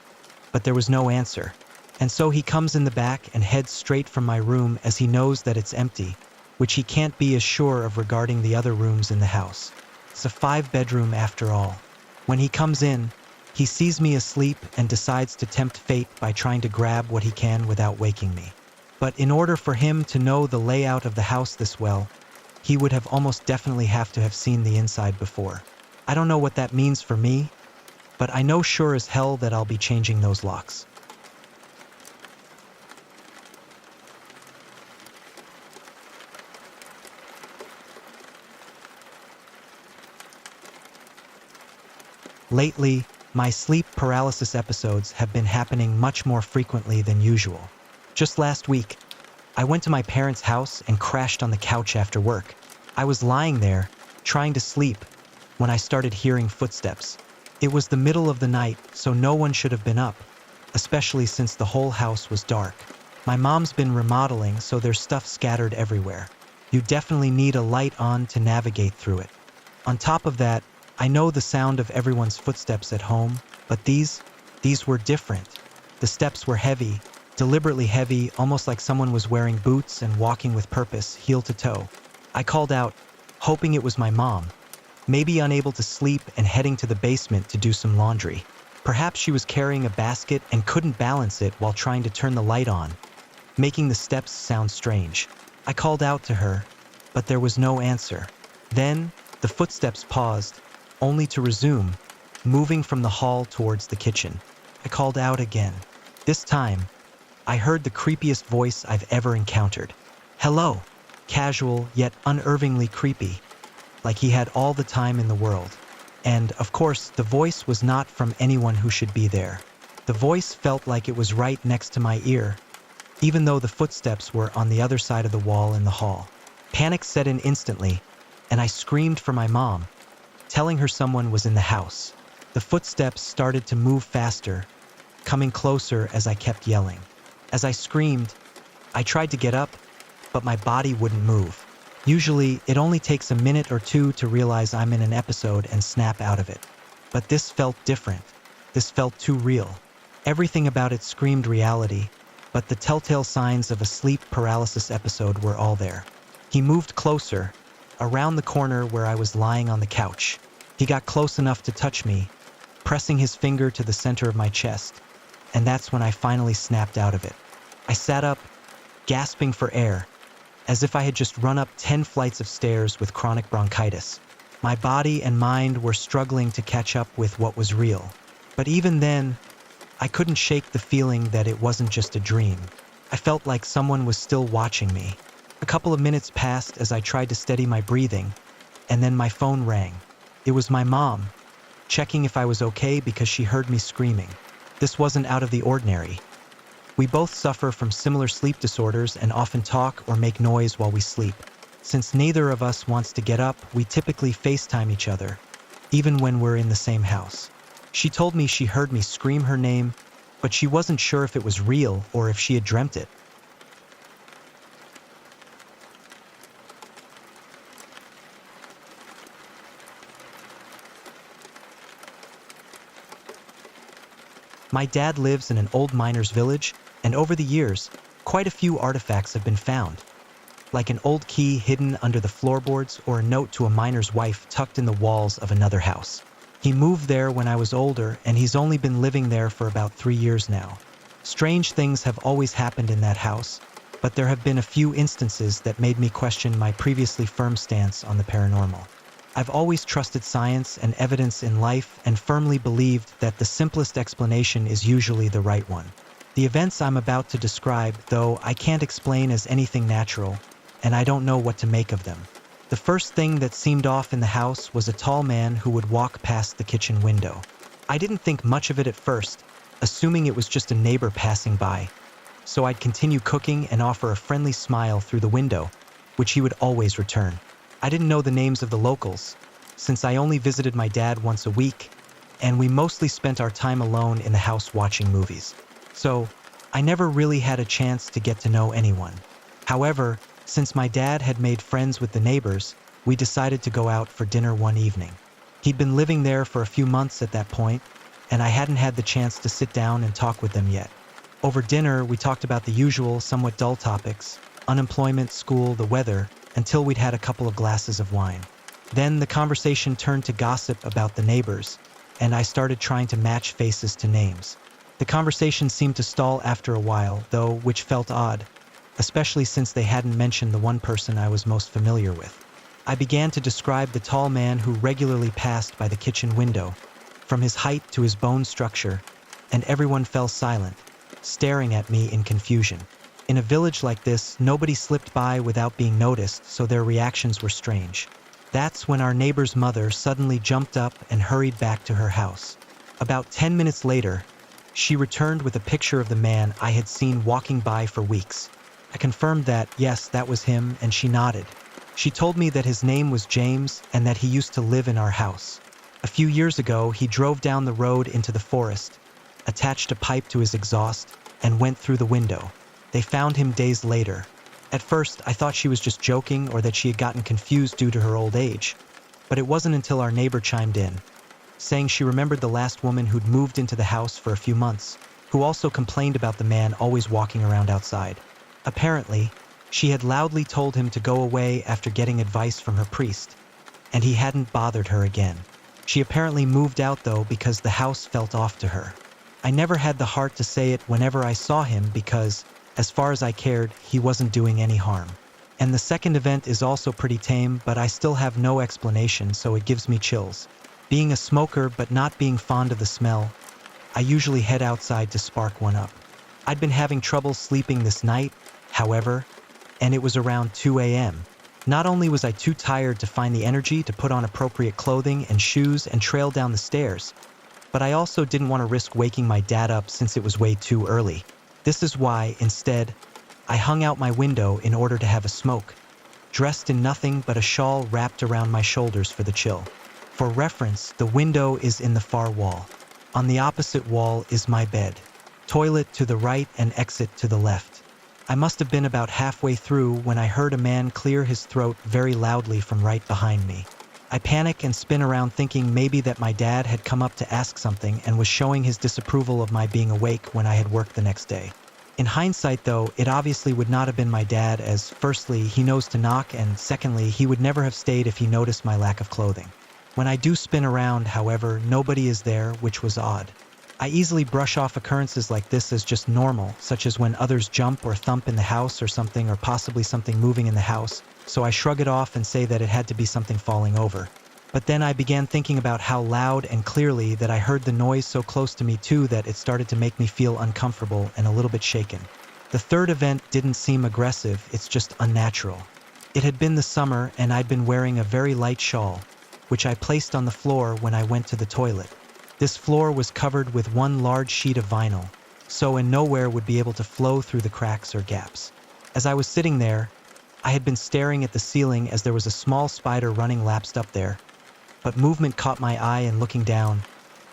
but there was no answer. And so he comes in the back and heads straight from my room as he knows that it's empty, which he can't be as sure of regarding the other rooms in the house. It's a 5-bedroom after all. When he comes in, he sees me asleep and decides to tempt fate by trying to grab what he can without waking me. But in order for him to know the layout of the house this well, he would have almost definitely have to have seen the inside before. I don't know what that means for me, but I know sure as hell that I'll be changing those locks. Lately, my sleep paralysis episodes have been happening much more frequently than usual. Just last week, I went to my parents' house and crashed on the couch after work. I was lying there, trying to sleep, when I started hearing footsteps. It was the middle of the night, so no one should have been up, especially since the whole house was dark. My mom's been remodeling, so there's stuff scattered everywhere. You definitely need a light on to navigate through it. On top of that, I know the sound of everyone's footsteps at home, but these were different. The steps were heavy, deliberately heavy, almost like someone was wearing boots and walking with purpose, heel to toe. I called out, hoping it was my mom, maybe unable to sleep and heading to the basement to do some laundry. Perhaps she was carrying a basket and couldn't balance it while trying to turn the light on, making the steps sound strange. I called out to her, but there was no answer. Then, the footsteps paused, only to resume, moving from the hall towards the kitchen. I called out again. This time, I heard the creepiest voice I've ever encountered. Hello, casual yet unnervingly creepy, like he had all the time in the world. And, of course, the voice was not from anyone who should be there. The voice felt like it was right next to my ear, even though the footsteps were on the other side of the wall in the hall. Panic set in instantly, and I screamed for my mom, telling her someone was in the house. The footsteps started to move faster, coming closer as I kept yelling. As I screamed, I tried to get up, but my body wouldn't move. Usually, it only takes a minute or two to realize I'm in an episode and snap out of it. But this felt different. This felt too real. Everything about it screamed reality, but the telltale signs of a sleep paralysis episode were all there. He moved closer, around the corner where I was lying on the couch. He got close enough to touch me, pressing his finger to the center of my chest, and that's when I finally snapped out of it. I sat up, gasping for air, as if I had just run up 10 flights of stairs with chronic bronchitis. My body and mind were struggling to catch up with what was real. But even then, I couldn't shake the feeling that it wasn't just a dream. I felt like someone was still watching me. A couple of minutes passed as I tried to steady my breathing, and then my phone rang. It was my mom, checking if I was okay because she heard me screaming. This wasn't out of the ordinary. We both suffer from similar sleep disorders and often talk or make noise while we sleep. Since neither of us wants to get up, we typically FaceTime each other, even when we're in the same house. She told me she heard me scream her name, but she wasn't sure if it was real or if she had dreamt it. My dad lives in an old miner's village, and over the years, quite a few artifacts have been found, like an old key hidden under the floorboards or a note to a miner's wife tucked in the walls of another house. He moved there when I was older, and he's only been living there for about 3 years now. Strange things have always happened in that house, but there have been a few instances that made me question my previously firm stance on the paranormal. I've always trusted science and evidence in life and firmly believed that the simplest explanation is usually the right one. The events I'm about to describe, though, I can't explain as anything natural, and I don't know what to make of them. The first thing that seemed off in the house was a tall man who would walk past the kitchen window. I didn't think much of it at first, assuming it was just a neighbor passing by, so I'd continue cooking and offer a friendly smile through the window, which he would always return. I didn't know the names of the locals, since I only visited my dad once a week, and we mostly spent our time alone in the house watching movies. So, I never really had a chance to get to know anyone. However, since my dad had made friends with the neighbors, we decided to go out for dinner one evening. He'd been living there for a few months at that point, and I hadn't had the chance to sit down and talk with them yet. Over dinner, we talked about the usual, somewhat dull topics: unemployment, school, the weather, until we'd had a couple of glasses of wine. Then the conversation turned to gossip about the neighbors, and I started trying to match faces to names. The conversation seemed to stall after a while, though, which felt odd, especially since they hadn't mentioned the one person I was most familiar with. I began to describe the tall man who regularly passed by the kitchen window, from his height to his bone structure, and everyone fell silent, staring at me in confusion. In a village like this, nobody slipped by without being noticed, so their reactions were strange. That's when our neighbor's mother suddenly jumped up and hurried back to her house. About 10 minutes later, she returned with a picture of the man I had seen walking by for weeks. I confirmed that, yes, that was him, and she nodded. She told me that his name was James and that he used to live in our house. A few years ago, he drove down the road into the forest, attached a pipe to his exhaust, and went through the window. They found him days later. At first, I thought she was just joking or that she had gotten confused due to her old age. But it wasn't until our neighbor chimed in, saying she remembered the last woman who'd moved into the house for a few months, who also complained about the man always walking around outside. Apparently, she had loudly told him to go away after getting advice from her priest, and he hadn't bothered her again. She apparently moved out, though, because the house felt off to her. I never had the heart to say it whenever I saw him because, as far as I cared, he wasn't doing any harm. And the second event is also pretty tame, but I still have no explanation, so it gives me chills. Being a smoker but not being fond of the smell, I usually head outside to spark one up. I'd been having trouble sleeping this night, however, and it was around 2 a.m. Not only was I too tired to find the energy to put on appropriate clothing and shoes and trail down the stairs, but I also didn't want to risk waking my dad up since it was way too early. This is why, instead, I hung out my window in order to have a smoke, dressed in nothing but a shawl wrapped around my shoulders for the chill. For reference, the window is in the far wall. On the opposite wall is my bed, toilet to the right and exit to the left. I must have been about halfway through when I heard a man clear his throat very loudly from right behind me. I panic and spin around thinking maybe that my dad had come up to ask something and was showing his disapproval of my being awake when I had work the next day. In hindsight, though, it obviously would not have been my dad, as firstly, he knows to knock, and secondly, he would never have stayed if he noticed my lack of clothing. When I do spin around, however, nobody is there, which was odd. I easily brush off occurrences like this as just normal, such as when others jump or thump in the house or something, or possibly something moving in the house, so I shrug it off and say that it had to be something falling over. But then I began thinking about how loud and clearly that I heard the noise so close to me too that it started to make me feel uncomfortable and a little bit shaken. The third event didn't seem aggressive, it's just unnatural. It had been the summer and I'd been wearing a very light shawl, which I placed on the floor when I went to the toilet. This floor was covered with one large sheet of vinyl, so in nowhere would be able to flow through the cracks or gaps. As I was sitting there, I had been staring at the ceiling as there was a small spider running laps up there, but movement caught my eye and looking down,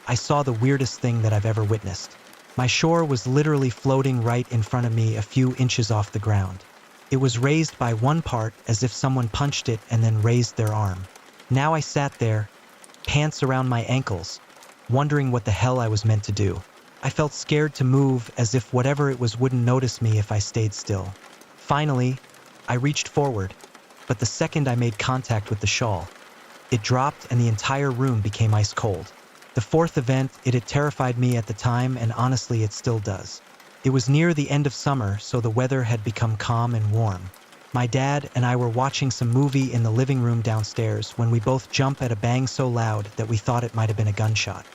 I saw the weirdest thing that I've ever witnessed. My shore was literally floating right in front of me a few inches off the ground. It was raised by one part as if someone punched it and then raised their arm. Now I sat there, pants around my ankles, wondering what the hell I was meant to do. I felt scared to move as if whatever it was wouldn't notice me if I stayed still. Finally, I reached forward, but the second I made contact with the shawl, it dropped and the entire room became ice cold. The fourth event, it had terrified me at the time, and honestly it still does. It was near the end of summer, so the weather had become calm and warm. My dad and I were watching some movie in the living room downstairs when we both jumped at a bang so loud that we thought it might have been a gunshot.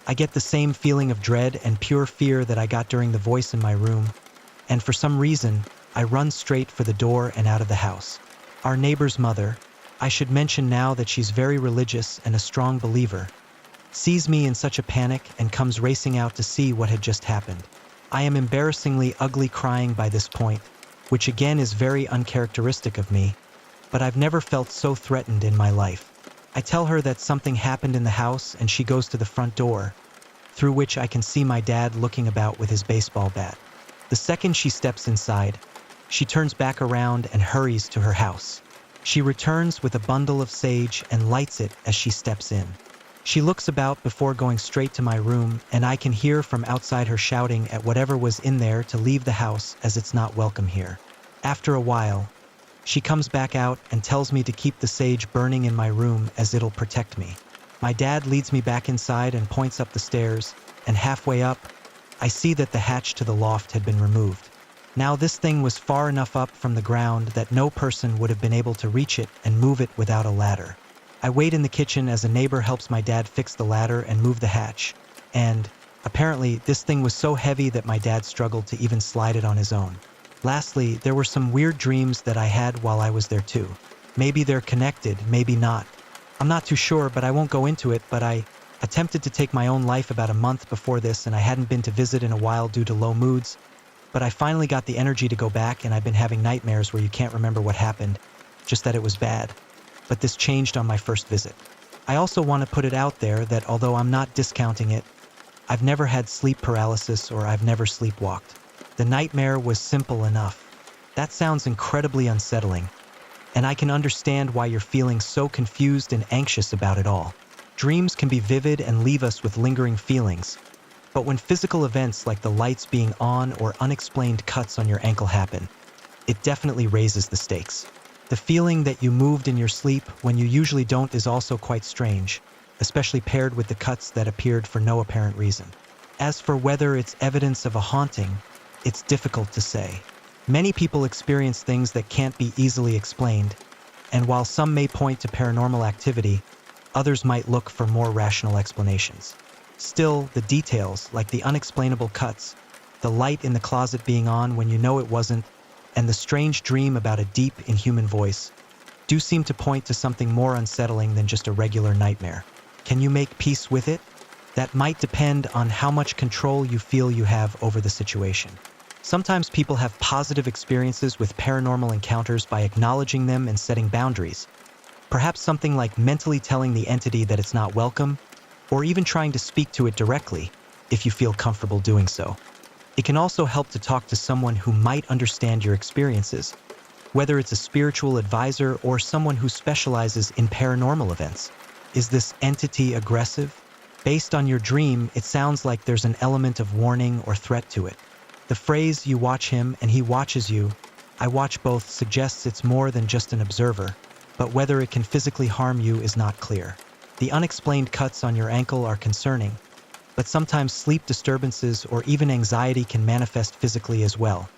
I get the same feeling of dread and pure fear that I got during the voice in my room, and for some reason, I run straight for the door and out of the house. Our neighbor's mother, I should mention now that she's very religious and a strong believer, sees me in such a panic and comes racing out to see what had just happened. I am embarrassingly ugly crying by this point, which again is very uncharacteristic of me, but I've never felt so threatened in my life. I tell her that something happened in the house and she goes to the front door, through which I can see my dad looking about with his baseball bat. The second she steps inside, she turns back around and hurries to her house. She returns with a bundle of sage and lights it as she steps in. She looks about before going straight to my room, and I can hear from outside her shouting at whatever was in there to leave the house as it's not welcome here. After a while, she comes back out and tells me to keep the sage burning in my room as it'll protect me. My dad leads me back inside and points up the stairs, and halfway up, I see that the hatch to the loft had been removed. Now this thing was far enough up from the ground that no person would have been able to reach it and move it without a ladder. I wait in the kitchen as a neighbor helps my dad fix the ladder and move the hatch, and apparently this thing was so heavy that my dad struggled to even slide it on his own. Lastly, there were some weird dreams that I had while I was there too. Maybe they're connected, maybe not. I'm not too sure, but I won't go into it, but I attempted to take my own life about a month before this, and I hadn't been to visit in a while due to low moods, but I finally got the energy to go back, and I've been having nightmares where you can't remember what happened, just that it was bad. But this changed on my first visit. I also want to put it out there that although I'm not discounting it, I've never had sleep paralysis or I've never sleepwalked. The nightmare was simple enough. That sounds incredibly unsettling, and I can understand why you're feeling so confused and anxious about it all. Dreams can be vivid and leave us with lingering feelings, but when physical events like the lights being on or unexplained cuts on your ankle happen, it definitely raises the stakes. The feeling that you moved in your sleep when you usually don't is also quite strange, especially paired with the cuts that appeared for no apparent reason. As for whether it's evidence of a haunting, it's difficult to say. Many people experience things that can't be easily explained, and while some may point to paranormal activity, others might look for more rational explanations. Still, the details, like the unexplainable cuts, the light in the closet being on when you know it wasn't, and the strange dream about a deep, inhuman voice, do seem to point to something more unsettling than just a regular nightmare. Can you make peace with it? That might depend on how much control you feel you have over the situation. Sometimes people have positive experiences with paranormal encounters by acknowledging them and setting boundaries. Perhaps something like mentally telling the entity that it's not welcome, or even trying to speak to it directly, if you feel comfortable doing so. It can also help to talk to someone who might understand your experiences, whether it's a spiritual advisor or someone who specializes in paranormal events. Is this entity aggressive? Based on your dream, it sounds like there's an element of warning or threat to it. The phrase, "you watch him and he watches you," "I watch both," suggests it's more than just an observer, but whether it can physically harm you is not clear. The unexplained cuts on your ankle are concerning, but sometimes sleep disturbances or even anxiety can manifest physically as well,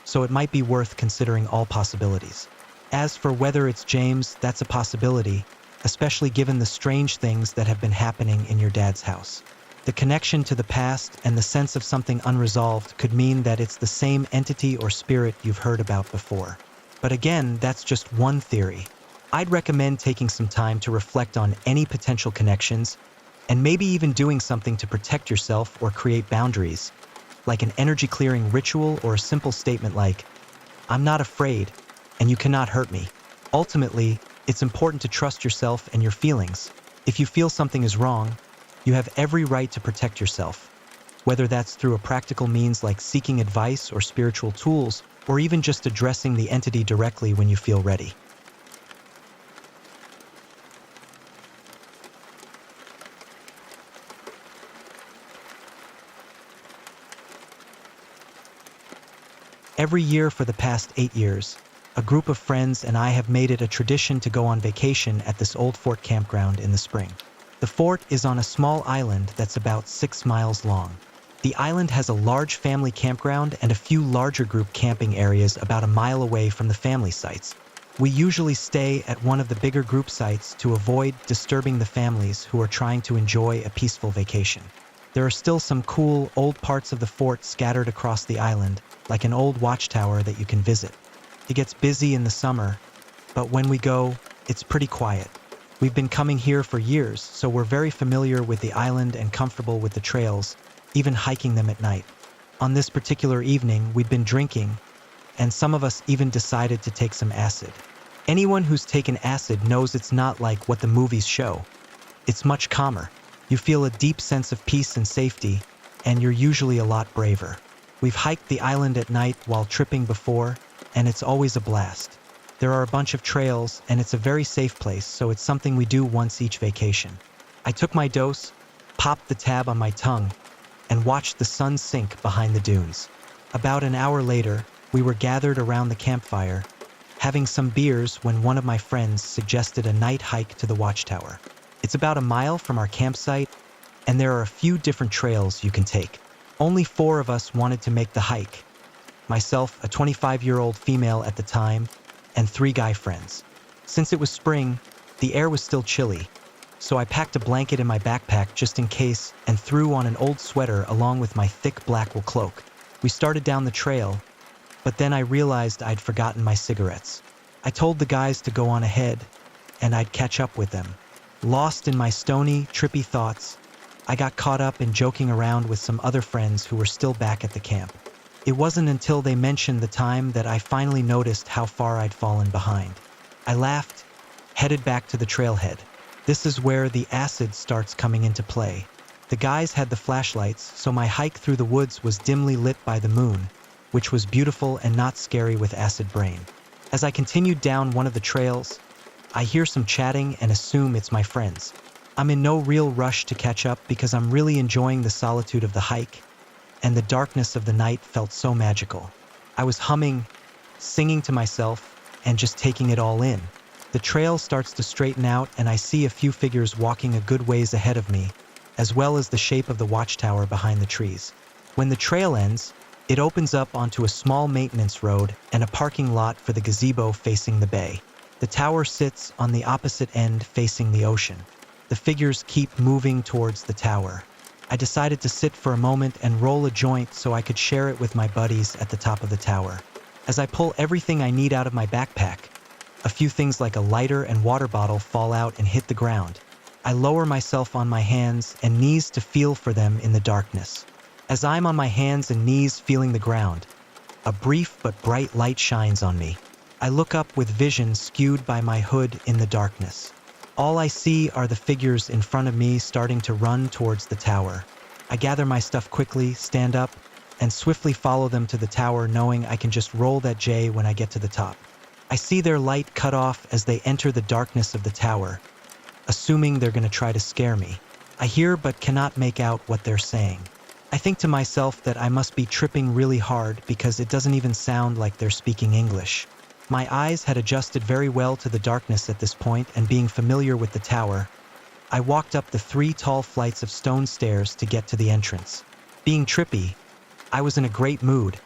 so it might be worth considering all possibilities. As for whether it's James, that's a possibility, especially given the strange things that have been happening in your dad's house. The connection to the past and the sense of something unresolved could mean that it's the same entity or spirit you've heard about before. But again, that's just one theory. I'd recommend taking some time to reflect on any potential connections and maybe even doing something to protect yourself or create boundaries, like an energy clearing ritual or a simple statement like, "I'm not afraid, and you cannot hurt me." Ultimately, it's important to trust yourself and your feelings. If you feel something is wrong, you have every right to protect yourself, whether that's through a practical means like seeking advice or spiritual tools, or even just addressing the entity directly when you feel ready. Every year for the past 8 years, a group of friends and I have made it a tradition to go on vacation at this old fort campground in the spring. The fort is on a small island that's about 6 miles long. The island has a large family campground and a few larger group camping areas about a mile away from the family sites. We usually stay at one of the bigger group sites to avoid disturbing the families who are trying to enjoy a peaceful vacation. There are still some cool, old parts of the fort scattered across the island, like an old watchtower that you can visit. It gets busy in the summer, but when we go, it's pretty quiet. We've been coming here for years, so we're very familiar with the island and comfortable with the trails, even hiking them at night. On this particular evening, we'd been drinking, and some of us even decided to take some acid. Anyone who's taken acid knows it's not like what the movies show. It's much calmer. You feel a deep sense of peace and safety, and you're usually a lot braver. We've hiked the island at night while tripping before, and it's always a blast. There are a bunch of trails, and it's a very safe place, so it's something we do once each vacation. I took my dose, popped the tab on my tongue, and watched the sun sink behind the dunes. About an hour later, we were gathered around the campfire, having some beers when one of my friends suggested a night hike to the watchtower. It's about a mile from our campsite, and there are a few different trails you can take. Only 4 of us wanted to make the hike. Myself, a 25-year-old female at the time, and 3 guy friends. Since it was spring, the air was still chilly, so I packed a blanket in my backpack just in case and threw on an old sweater along with my thick black wool cloak. We started down the trail, but then I realized I'd forgotten my cigarettes. I told the guys to go on ahead, and I'd catch up with them. Lost in my stony, trippy thoughts, I got caught up in joking around with some other friends who were still back at the camp. It wasn't until they mentioned the time that I finally noticed how far I'd fallen behind. I laughed, headed back to the trailhead. This is where the acid starts coming into play. The guys had the flashlights, so my hike through the woods was dimly lit by the moon, which was beautiful and not scary with acid brain. As I continued down one of the trails, I hear some chatting and assume it's my friends. I'm in no real rush to catch up because I'm really enjoying the solitude of the hike, and the darkness of the night felt so magical. I was humming, singing to myself, and just taking it all in. The trail starts to straighten out and I see a few figures walking a good ways ahead of me, as well as the shape of the watchtower behind the trees. When the trail ends, it opens up onto a small maintenance road and a parking lot for the gazebo facing the bay. The tower sits on the opposite end facing the ocean. The figures keep moving towards the tower. I decided to sit for a moment and roll a joint so I could share it with my buddies at the top of the tower. As I pull everything I need out of my backpack, a few things like a lighter and water bottle fall out and hit the ground. I lower myself on my hands and knees to feel for them in the darkness. As I'm on my hands and knees feeling the ground, a brief but bright light shines on me. I look up with vision skewed by my hood in the darkness. All I see are the figures in front of me starting to run towards the tower. I gather my stuff quickly, stand up, and swiftly follow them to the tower, knowing I can just roll that J when I get to the top. I see their light cut off as they enter the darkness of the tower, assuming they're going to try to scare me. I hear but cannot make out what they're saying. I think to myself that I must be tripping really hard because it doesn't even sound like they're speaking English. My eyes had adjusted very well to the darkness at this point, and being familiar with the tower, I walked up the 3 tall flights of stone stairs to get to the entrance. Being trippy, I was in a great mood,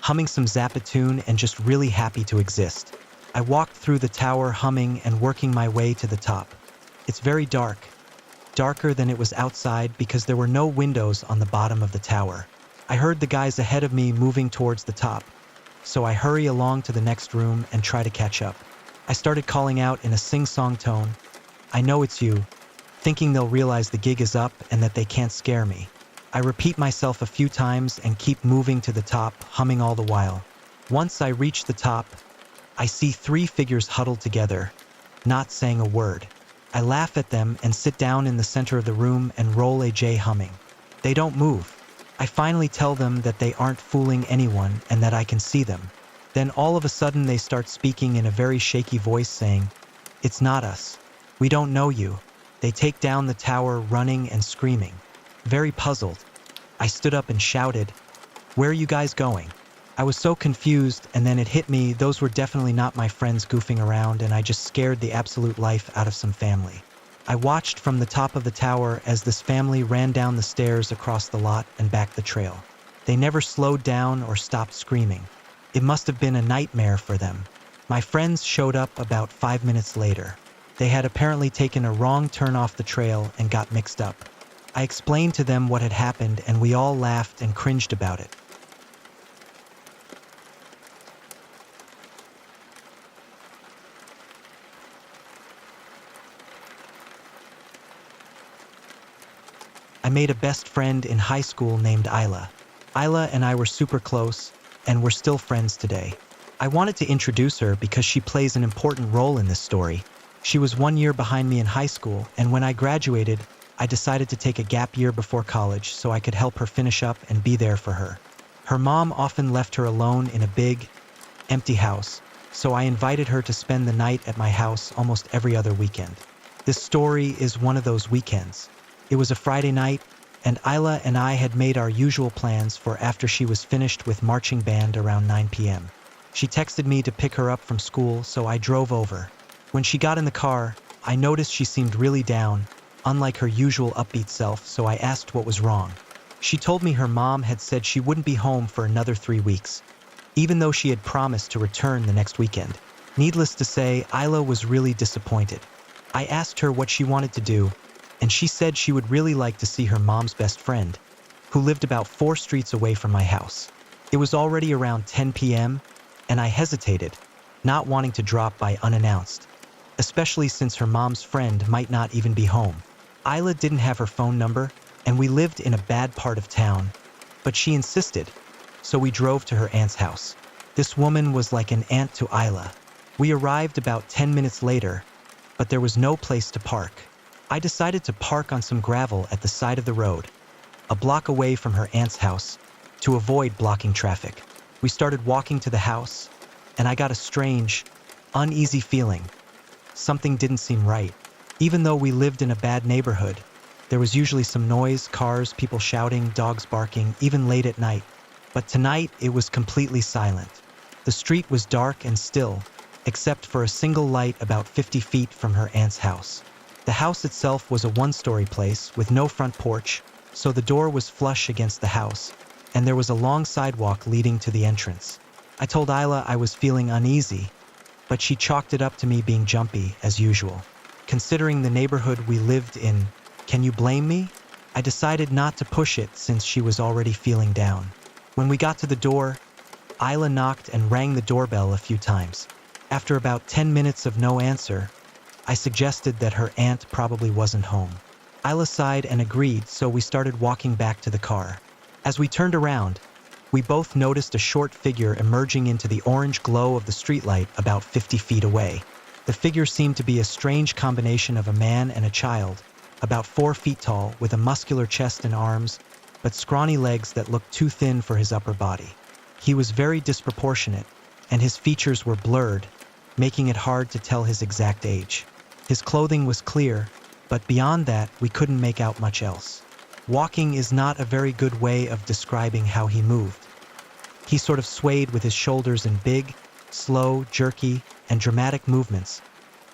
humming some Zappa tune and just really happy to exist. I walked through the tower humming and working my way to the top. It's very dark, darker than it was outside because there were no windows on the bottom of the tower. I heard the guys ahead of me moving towards the top, so I hurry along to the next room and try to catch up. I started calling out in a sing-song tone, "I know it's you," thinking they'll realize the gig is up and that they can't scare me. I repeat myself a few times and keep moving to the top, humming all the while. Once I reach the top, I see 3 figures huddled together, not saying a word. I laugh at them and sit down in the center of the room and roll a J humming. They don't move. I finally tell them that they aren't fooling anyone and that I can see them. Then all of a sudden they start speaking in a very shaky voice saying, "It's not us. We don't know you." They take down the tower running and screaming. Very puzzled, I stood up and shouted, "Where are you guys going?" I was so confused, and then it hit me, those were definitely not my friends goofing around, and I just scared the absolute life out of some family. I watched from the top of the tower as this family ran down the stairs across the lot and back the trail. They never slowed down or stopped screaming. It must have been a nightmare for them. My friends showed up about 5 minutes later. They had apparently taken a wrong turn off the trail and got mixed up. I explained to them what had happened, and we all laughed and cringed about it. I made a best friend in high school named Isla. Isla and I were super close, and we're still friends today. I wanted to introduce her because she plays an important role in this story. She was 1 year behind me in high school, and when I graduated, I decided to take a gap year before college so I could help her finish up and be there for her. Her mom often left her alone in a big, empty house, so I invited her to spend the night at my house almost every other weekend. This story is one of those weekends. It was a Friday night, and Isla and I had made our usual plans for after she was finished with marching band around 9 p.m. She texted me to pick her up from school, so I drove over. When she got in the car, I noticed she seemed really down, unlike her usual upbeat self, so I asked what was wrong. She told me her mom had said she wouldn't be home for another 3 weeks, even though she had promised to return the next weekend. Needless to say, Isla was really disappointed. I asked her what she wanted to do, and she said she would really like to see her mom's best friend, who lived about 4 streets away from my house. It was already around 10 p.m., and I hesitated, not wanting to drop by unannounced, especially since her mom's friend might not even be home. Isla didn't have her phone number, and we lived in a bad part of town, but she insisted, so we drove to her aunt's house. This woman was like an aunt to Isla. We arrived about 10 minutes later, but there was no place to park. I decided to park on some gravel at the side of the road, a block away from her aunt's house, to avoid blocking traffic. We started walking to the house, and I got a strange, uneasy feeling. Something didn't seem right. Even though we lived in a bad neighborhood, there was usually some noise, cars, people shouting, dogs barking, even late at night. But tonight, it was completely silent. The street was dark and still, except for a single light about 50 feet from her aunt's house. The house itself was a 1-story place with no front porch, so the door was flush against the house, and there was a long sidewalk leading to the entrance. I told Isla I was feeling uneasy, but she chalked it up to me being jumpy, as usual. Considering the neighborhood we lived in, can you blame me? I decided not to push it since she was already feeling down. When we got to the door, Isla knocked and rang the doorbell a few times. After about 10 minutes of no answer, I suggested that her aunt probably wasn't home. Isla sighed and agreed, so we started walking back to the car. As we turned around, we both noticed a short figure emerging into the orange glow of the streetlight about 50 feet away. The figure seemed to be a strange combination of a man and a child, about 4 feet tall, with a muscular chest and arms, but scrawny legs that looked too thin for his upper body. He was very disproportionate, and his features were blurred, making it hard to tell his exact age. His clothing was clear, but beyond that, we couldn't make out much else. Walking is not a very good way of describing how he moved. He sort of swayed with his shoulders in big, slow, jerky, and dramatic movements,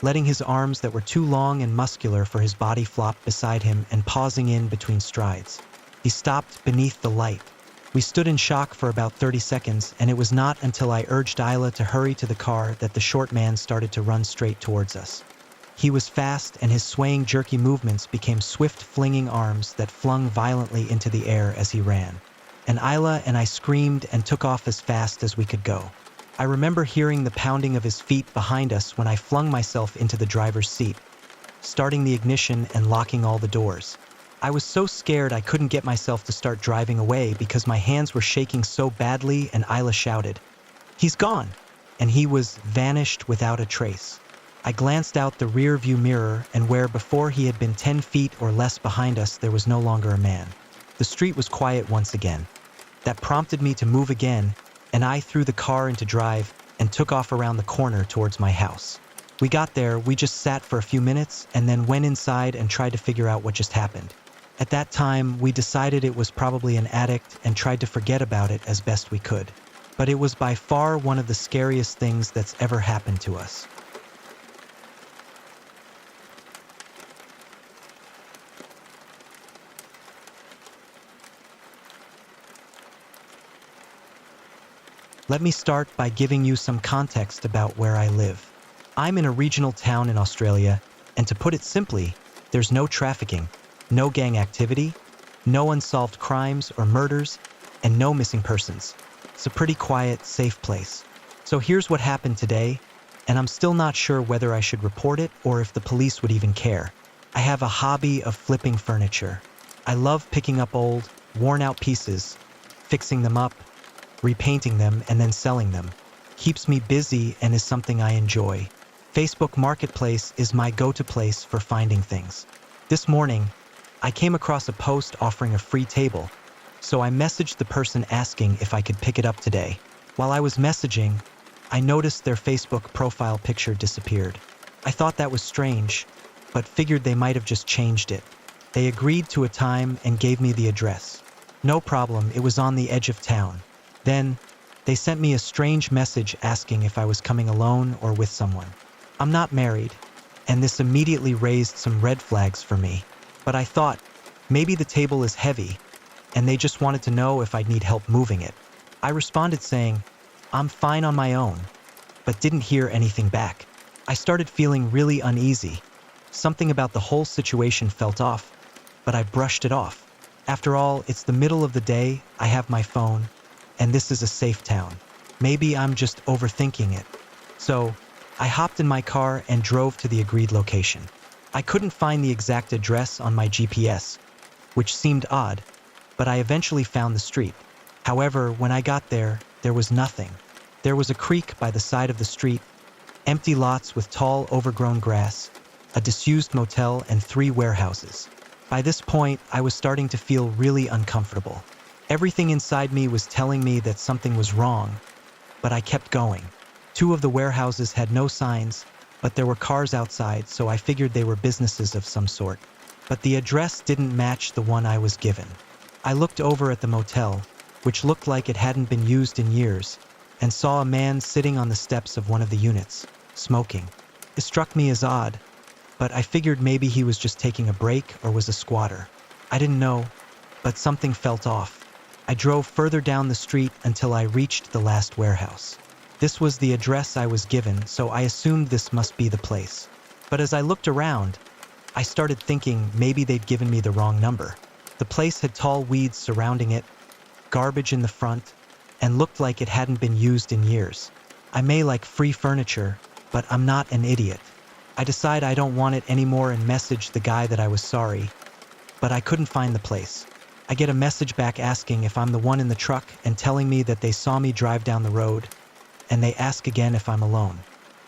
letting his arms that were too long and muscular for his body flop beside him and pausing in between strides. He stopped beneath the light. We stood in shock for about 30 seconds, and it was not until I urged Isla to hurry to the car that the short man started to run straight towards us. He was fast, and his swaying, jerky movements became swift, flinging arms that flung violently into the air as he ran. And Isla and I screamed and took off as fast as we could go. I remember hearing the pounding of his feet behind us when I flung myself into the driver's seat, starting the ignition and locking all the doors. I was so scared I couldn't get myself to start driving away because my hands were shaking so badly, and Isla shouted, "He's gone!" And he was vanished without a trace. I glanced out the rear-view mirror, and where before he had been 10 feet or less behind us, there was no longer a man. The street was quiet once again. That prompted me to move again, and I threw the car into drive and took off around the corner towards my house. We got there, we just sat for a few minutes, and then went inside and tried to figure out what just happened. At that time, we decided it was probably an addict and tried to forget about it as best we could. But it was by far one of the scariest things that's ever happened to us. Let me start by giving you some context about where I live. I'm in a regional town in Australia, and to put it simply, there's no trafficking, no gang activity, no unsolved crimes or murders, and no missing persons. It's a pretty quiet, safe place. So here's what happened today, and I'm still not sure whether I should report it or if the police would even care. I have a hobby of flipping furniture. I love picking up old, worn-out pieces, fixing them up, repainting them, and then selling them. Keeps me busy and is something I enjoy. Facebook Marketplace is my go-to place for finding things. This morning, I came across a post offering a free table, so I messaged the person asking if I could pick it up today. While I was messaging, I noticed their Facebook profile picture disappeared. I thought that was strange, but figured they might have just changed it. They agreed to a time and gave me the address. No problem, it was on the edge of town. Then, they sent me a strange message asking if I was coming alone or with someone. I'm not married, and this immediately raised some red flags for me. But I thought, maybe the table is heavy, and they just wanted to know if I'd need help moving it. I responded saying, I'm fine on my own, but didn't hear anything back. I started feeling really uneasy. Something about the whole situation felt off, but I brushed it off. After all, it's the middle of the day, I have my phone, and this is a safe town. Maybe I'm just overthinking it. So, I hopped in my car and drove to the agreed location. I couldn't find the exact address on my GPS, which seemed odd, but I eventually found the street. However, when I got there, there was nothing. There was a creek by the side of the street, empty lots with tall, overgrown grass, a disused motel, and 3 warehouses. By this point, I was starting to feel really uncomfortable. Everything inside me was telling me that something was wrong, but I kept going. 2 of the warehouses had no signs, but there were cars outside, so I figured they were businesses of some sort. But the address didn't match the one I was given. I looked over at the motel, which looked like it hadn't been used in years, and saw a man sitting on the steps of one of the units, smoking. It struck me as odd, but I figured maybe he was just taking a break or was a squatter. I didn't know, but something felt off. I drove further down the street until I reached the last warehouse. This was the address I was given, so I assumed this must be the place. But as I looked around, I started thinking maybe they'd given me the wrong number. The place had tall weeds surrounding it, garbage in the front, and looked like it hadn't been used in years. I may like free furniture, but I'm not an idiot. I decide I don't want it anymore and message the guy that I was sorry, but I couldn't find the place. I get a message back asking if I'm the one in the truck and telling me that they saw me drive down the road, and they ask again if I'm alone.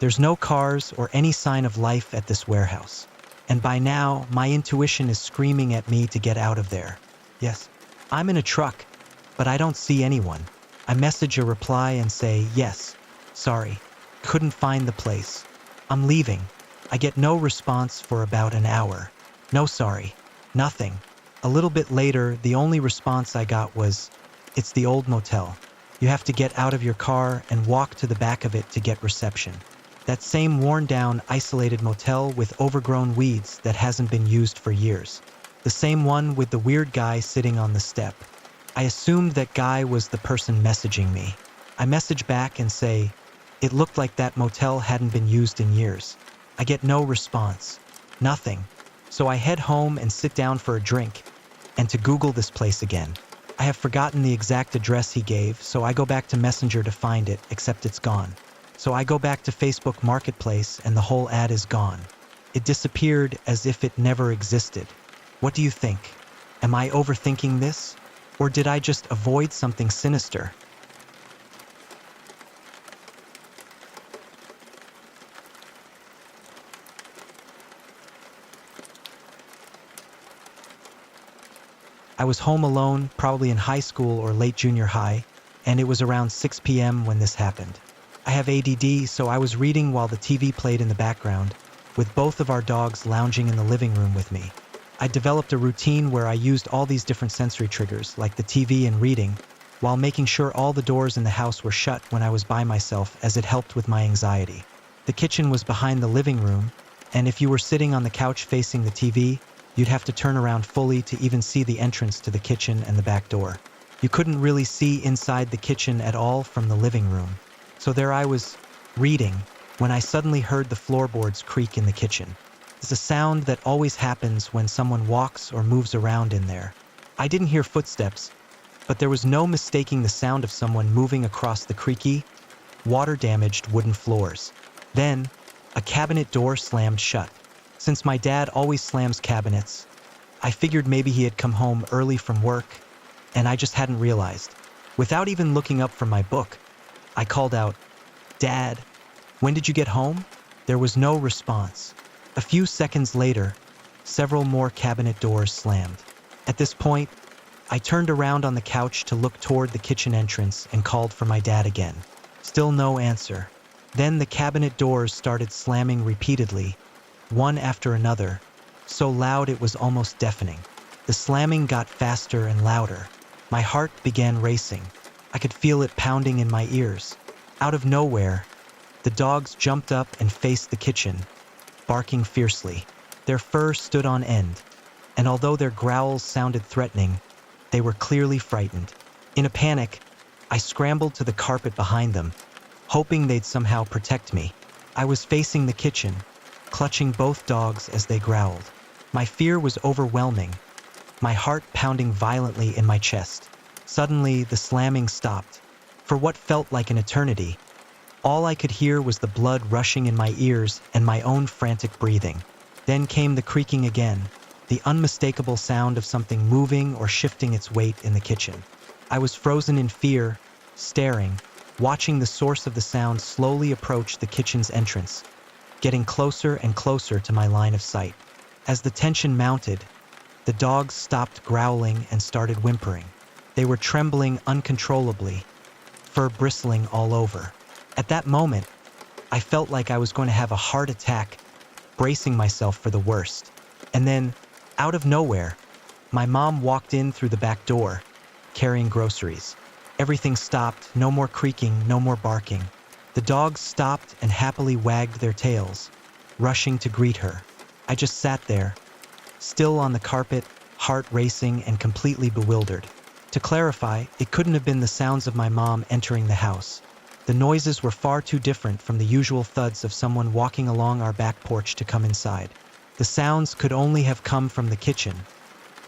There's no cars or any sign of life at this warehouse. And by now, my intuition is screaming at me to get out of there. Yes, I'm in a truck, but I don't see anyone. I message a reply and say, yes, sorry, couldn't find the place. I'm leaving. I get no response for about an hour. No sorry, nothing. A little bit later, the only response I got was, it's the old motel. You have to get out of your car and walk to the back of it to get reception. That same worn-down, isolated motel with overgrown weeds that hasn't been used for years. The same one with the weird guy sitting on the step. I assumed that guy was the person messaging me. I message back and say, it looked like that motel hadn't been used in years. I get no response. Nothing. So I head home and sit down for a drink and to Google this place again. I have forgotten the exact address he gave, so I go back to Messenger to find it, except it's gone. So I go back to Facebook Marketplace and the whole ad is gone. It disappeared as if it never existed. What do you think? Am I overthinking this? Or did I just avoid something sinister? I was home alone, probably in high school or late junior high, and it was around 6 p.m. when this happened. I have ADD, so I was reading while the TV played in the background, with both of our dogs lounging in the living room with me. I developed a routine where I used all these different sensory triggers, like the TV and reading, while making sure all the doors in the house were shut when I was by myself, as it helped with my anxiety. The kitchen was behind the living room, and if you were sitting on the couch facing the TV, you'd have to turn around fully to even see the entrance to the kitchen and the back door. You couldn't really see inside the kitchen at all from the living room. So there I was, reading, when I suddenly heard the floorboards creak in the kitchen. It's a sound that always happens when someone walks or moves around in there. I didn't hear footsteps, but there was no mistaking the sound of someone moving across the creaky, water-damaged wooden floors. Then, a cabinet door slammed shut. Since my dad always slams cabinets, I figured maybe he had come home early from work, and I just hadn't realized. Without even looking up from my book, I called out, "Dad, when did you get home?" There was no response. A few seconds later, several more cabinet doors slammed. At this point, I turned around on the couch to look toward the kitchen entrance and called for my dad again. Still no answer. Then the cabinet doors started slamming repeatedly, one after another, so loud it was almost deafening. The slamming got faster and louder. My heart began racing. I could feel it pounding in my ears. Out of nowhere, the dogs jumped up and faced the kitchen, barking fiercely. Their fur stood on end, and although their growls sounded threatening, they were clearly frightened. In a panic, I scrambled to the carpet behind them, hoping they'd somehow protect me. I was facing the kitchen, clutching both dogs as they growled. My fear was overwhelming, my heart pounding violently in my chest. Suddenly, the slamming stopped. For what felt like an eternity, all I could hear was the blood rushing in my ears and my own frantic breathing. Then came the creaking again, the unmistakable sound of something moving or shifting its weight in the kitchen. I was frozen in fear, staring, watching the source of the sound slowly approach the kitchen's entrance, getting closer and closer to my line of sight. As the tension mounted, the dogs stopped growling and started whimpering. They were trembling uncontrollably, fur bristling all over. At that moment, I felt like I was going to have a heart attack, bracing myself for the worst. And then, out of nowhere, my mom walked in through the back door, carrying groceries. Everything stopped, no more creaking, no more barking. The dogs stopped and happily wagged their tails, rushing to greet her. I just sat there, still on the carpet, heart racing and completely bewildered. To clarify, it couldn't have been the sounds of my mom entering the house. The noises were far too different from the usual thuds of someone walking along our back porch to come inside. The sounds could only have come from the kitchen,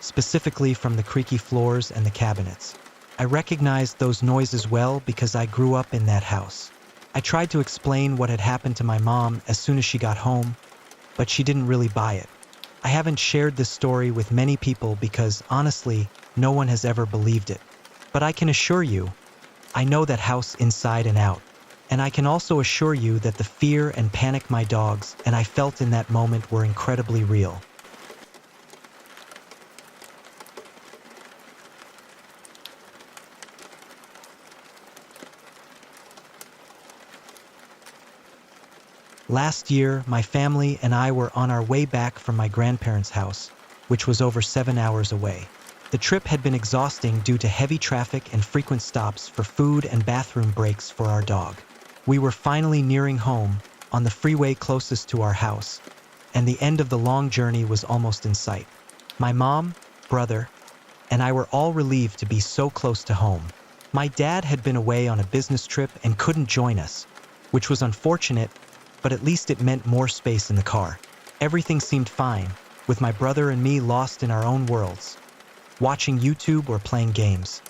specifically from the creaky floors and the cabinets. I recognized those noises well because I grew up in that house. I tried to explain what had happened to my mom as soon as she got home, but she didn't really buy it. I haven't shared this story with many people because, honestly, no one has ever believed it. But I can assure you, I know that house inside and out. And I can also assure you that the fear and panic my dogs and I felt in that moment were incredibly real. Last year, my family and I were on our way back from my grandparents' house, which was over 7 hours away. The trip had been exhausting due to heavy traffic and frequent stops for food and bathroom breaks for our dog. We were finally nearing home, on the freeway closest to our house, and the end of the long journey was almost in sight. My mom, brother, and I were all relieved to be so close to home. My dad had been away on a business trip and couldn't join us, which was unfortunate, but at least it meant more space in the car. Everything seemed fine, with my brother and me lost in our own worlds, watching YouTube or playing games,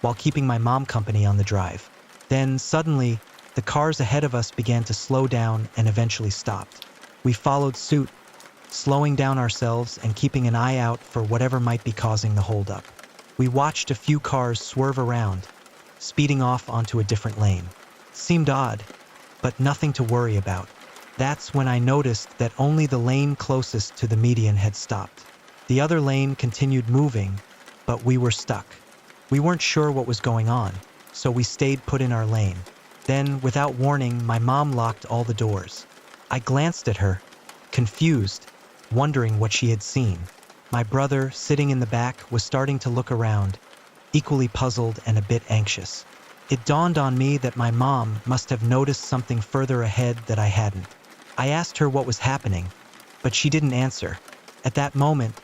while keeping my mom company on the drive. Then, suddenly, the cars ahead of us began to slow down and eventually stopped. We followed suit, slowing down ourselves and keeping an eye out for whatever might be causing the holdup. We watched a few cars swerve around, speeding off onto a different lane. Seemed odd, but nothing to worry about. That's when I noticed that only the lane closest to the median had stopped. The other lane continued moving, but we were stuck. We weren't sure what was going on, so we stayed put in our lane. Then, without warning, my mom locked all the doors. I glanced at her, confused, wondering what she had seen. My brother, sitting in the back, was starting to look around, equally puzzled and a bit anxious. It dawned on me that my mom must have noticed something further ahead that I hadn't. I asked her what was happening, but she didn't answer. At that moment,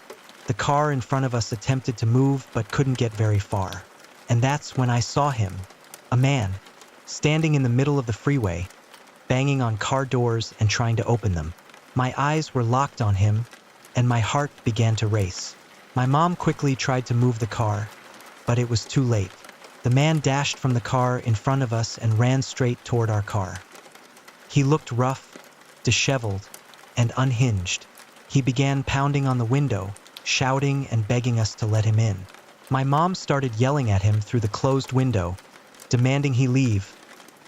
the car in front of us attempted to move but couldn't get very far. And that's when I saw him, a man, standing in the middle of the freeway, banging on car doors and trying to open them. My eyes were locked on him, and my heart began to race. My mom quickly tried to move the car, but it was too late. The man dashed from the car in front of us and ran straight toward our car. He looked rough, disheveled, and unhinged. He began pounding on the window, shouting and begging us to let him in. My mom started yelling at him through the closed window, demanding he leave,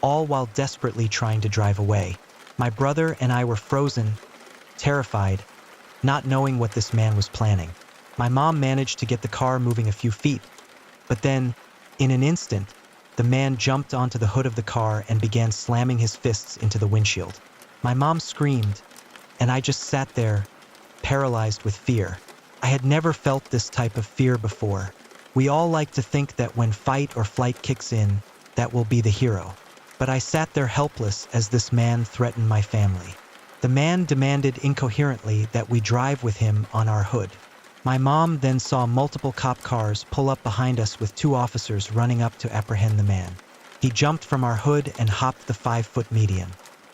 all while desperately trying to drive away. My brother and I were frozen, terrified, not knowing what this man was planning. My mom managed to get the car moving a few feet, but then, in an instant, the man jumped onto the hood of the car and began slamming his fists into the windshield. My mom screamed, and I just sat there, paralyzed with fear. I had never felt this type of fear before. We all like to think that when fight or flight kicks in, that will be the hero. But I sat there helpless as this man threatened my family. The man demanded incoherently that we drive with him on our hood. My mom then saw multiple cop cars pull up behind us with 2 officers running up to apprehend the man. He jumped from our hood and hopped the 5-foot median.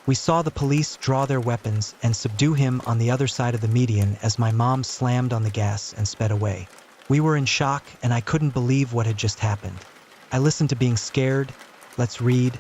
We saw the police draw their weapons and subdue him on the other side of the median as my mom slammed on the gas and sped away. We were in shock and I couldn't believe what had just happened. I listened to Being Scared, Let's Read,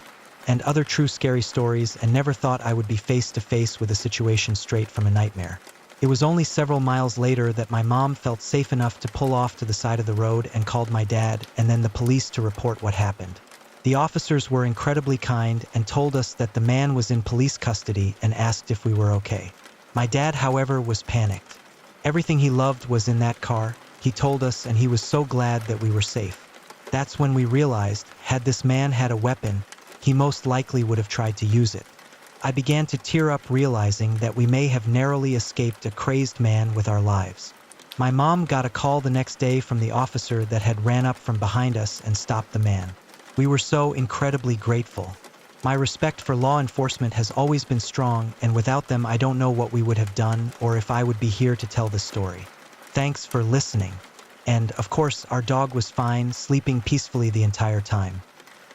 and other true scary stories and never thought I would be face to face with a situation straight from a nightmare. It was only several miles later that my mom felt safe enough to pull off to the side of the road and called my dad and then the police to report what happened. The officers were incredibly kind and told us that the man was in police custody and asked if we were okay. My dad, however, was panicked. Everything he loved was in that car, he told us, and he was so glad that we were safe. That's when we realized, had this man had a weapon, he most likely would have tried to use it. I began to tear up realizing that we may have narrowly escaped a crazed man with our lives. My mom got a call the next day from the officer that had ran up from behind us and stopped the man. We were so incredibly grateful. My respect for law enforcement has always been strong, and without them I don't know what we would have done or if I would be here to tell this story. Thanks for listening. And, of course, our dog was fine, sleeping peacefully the entire time.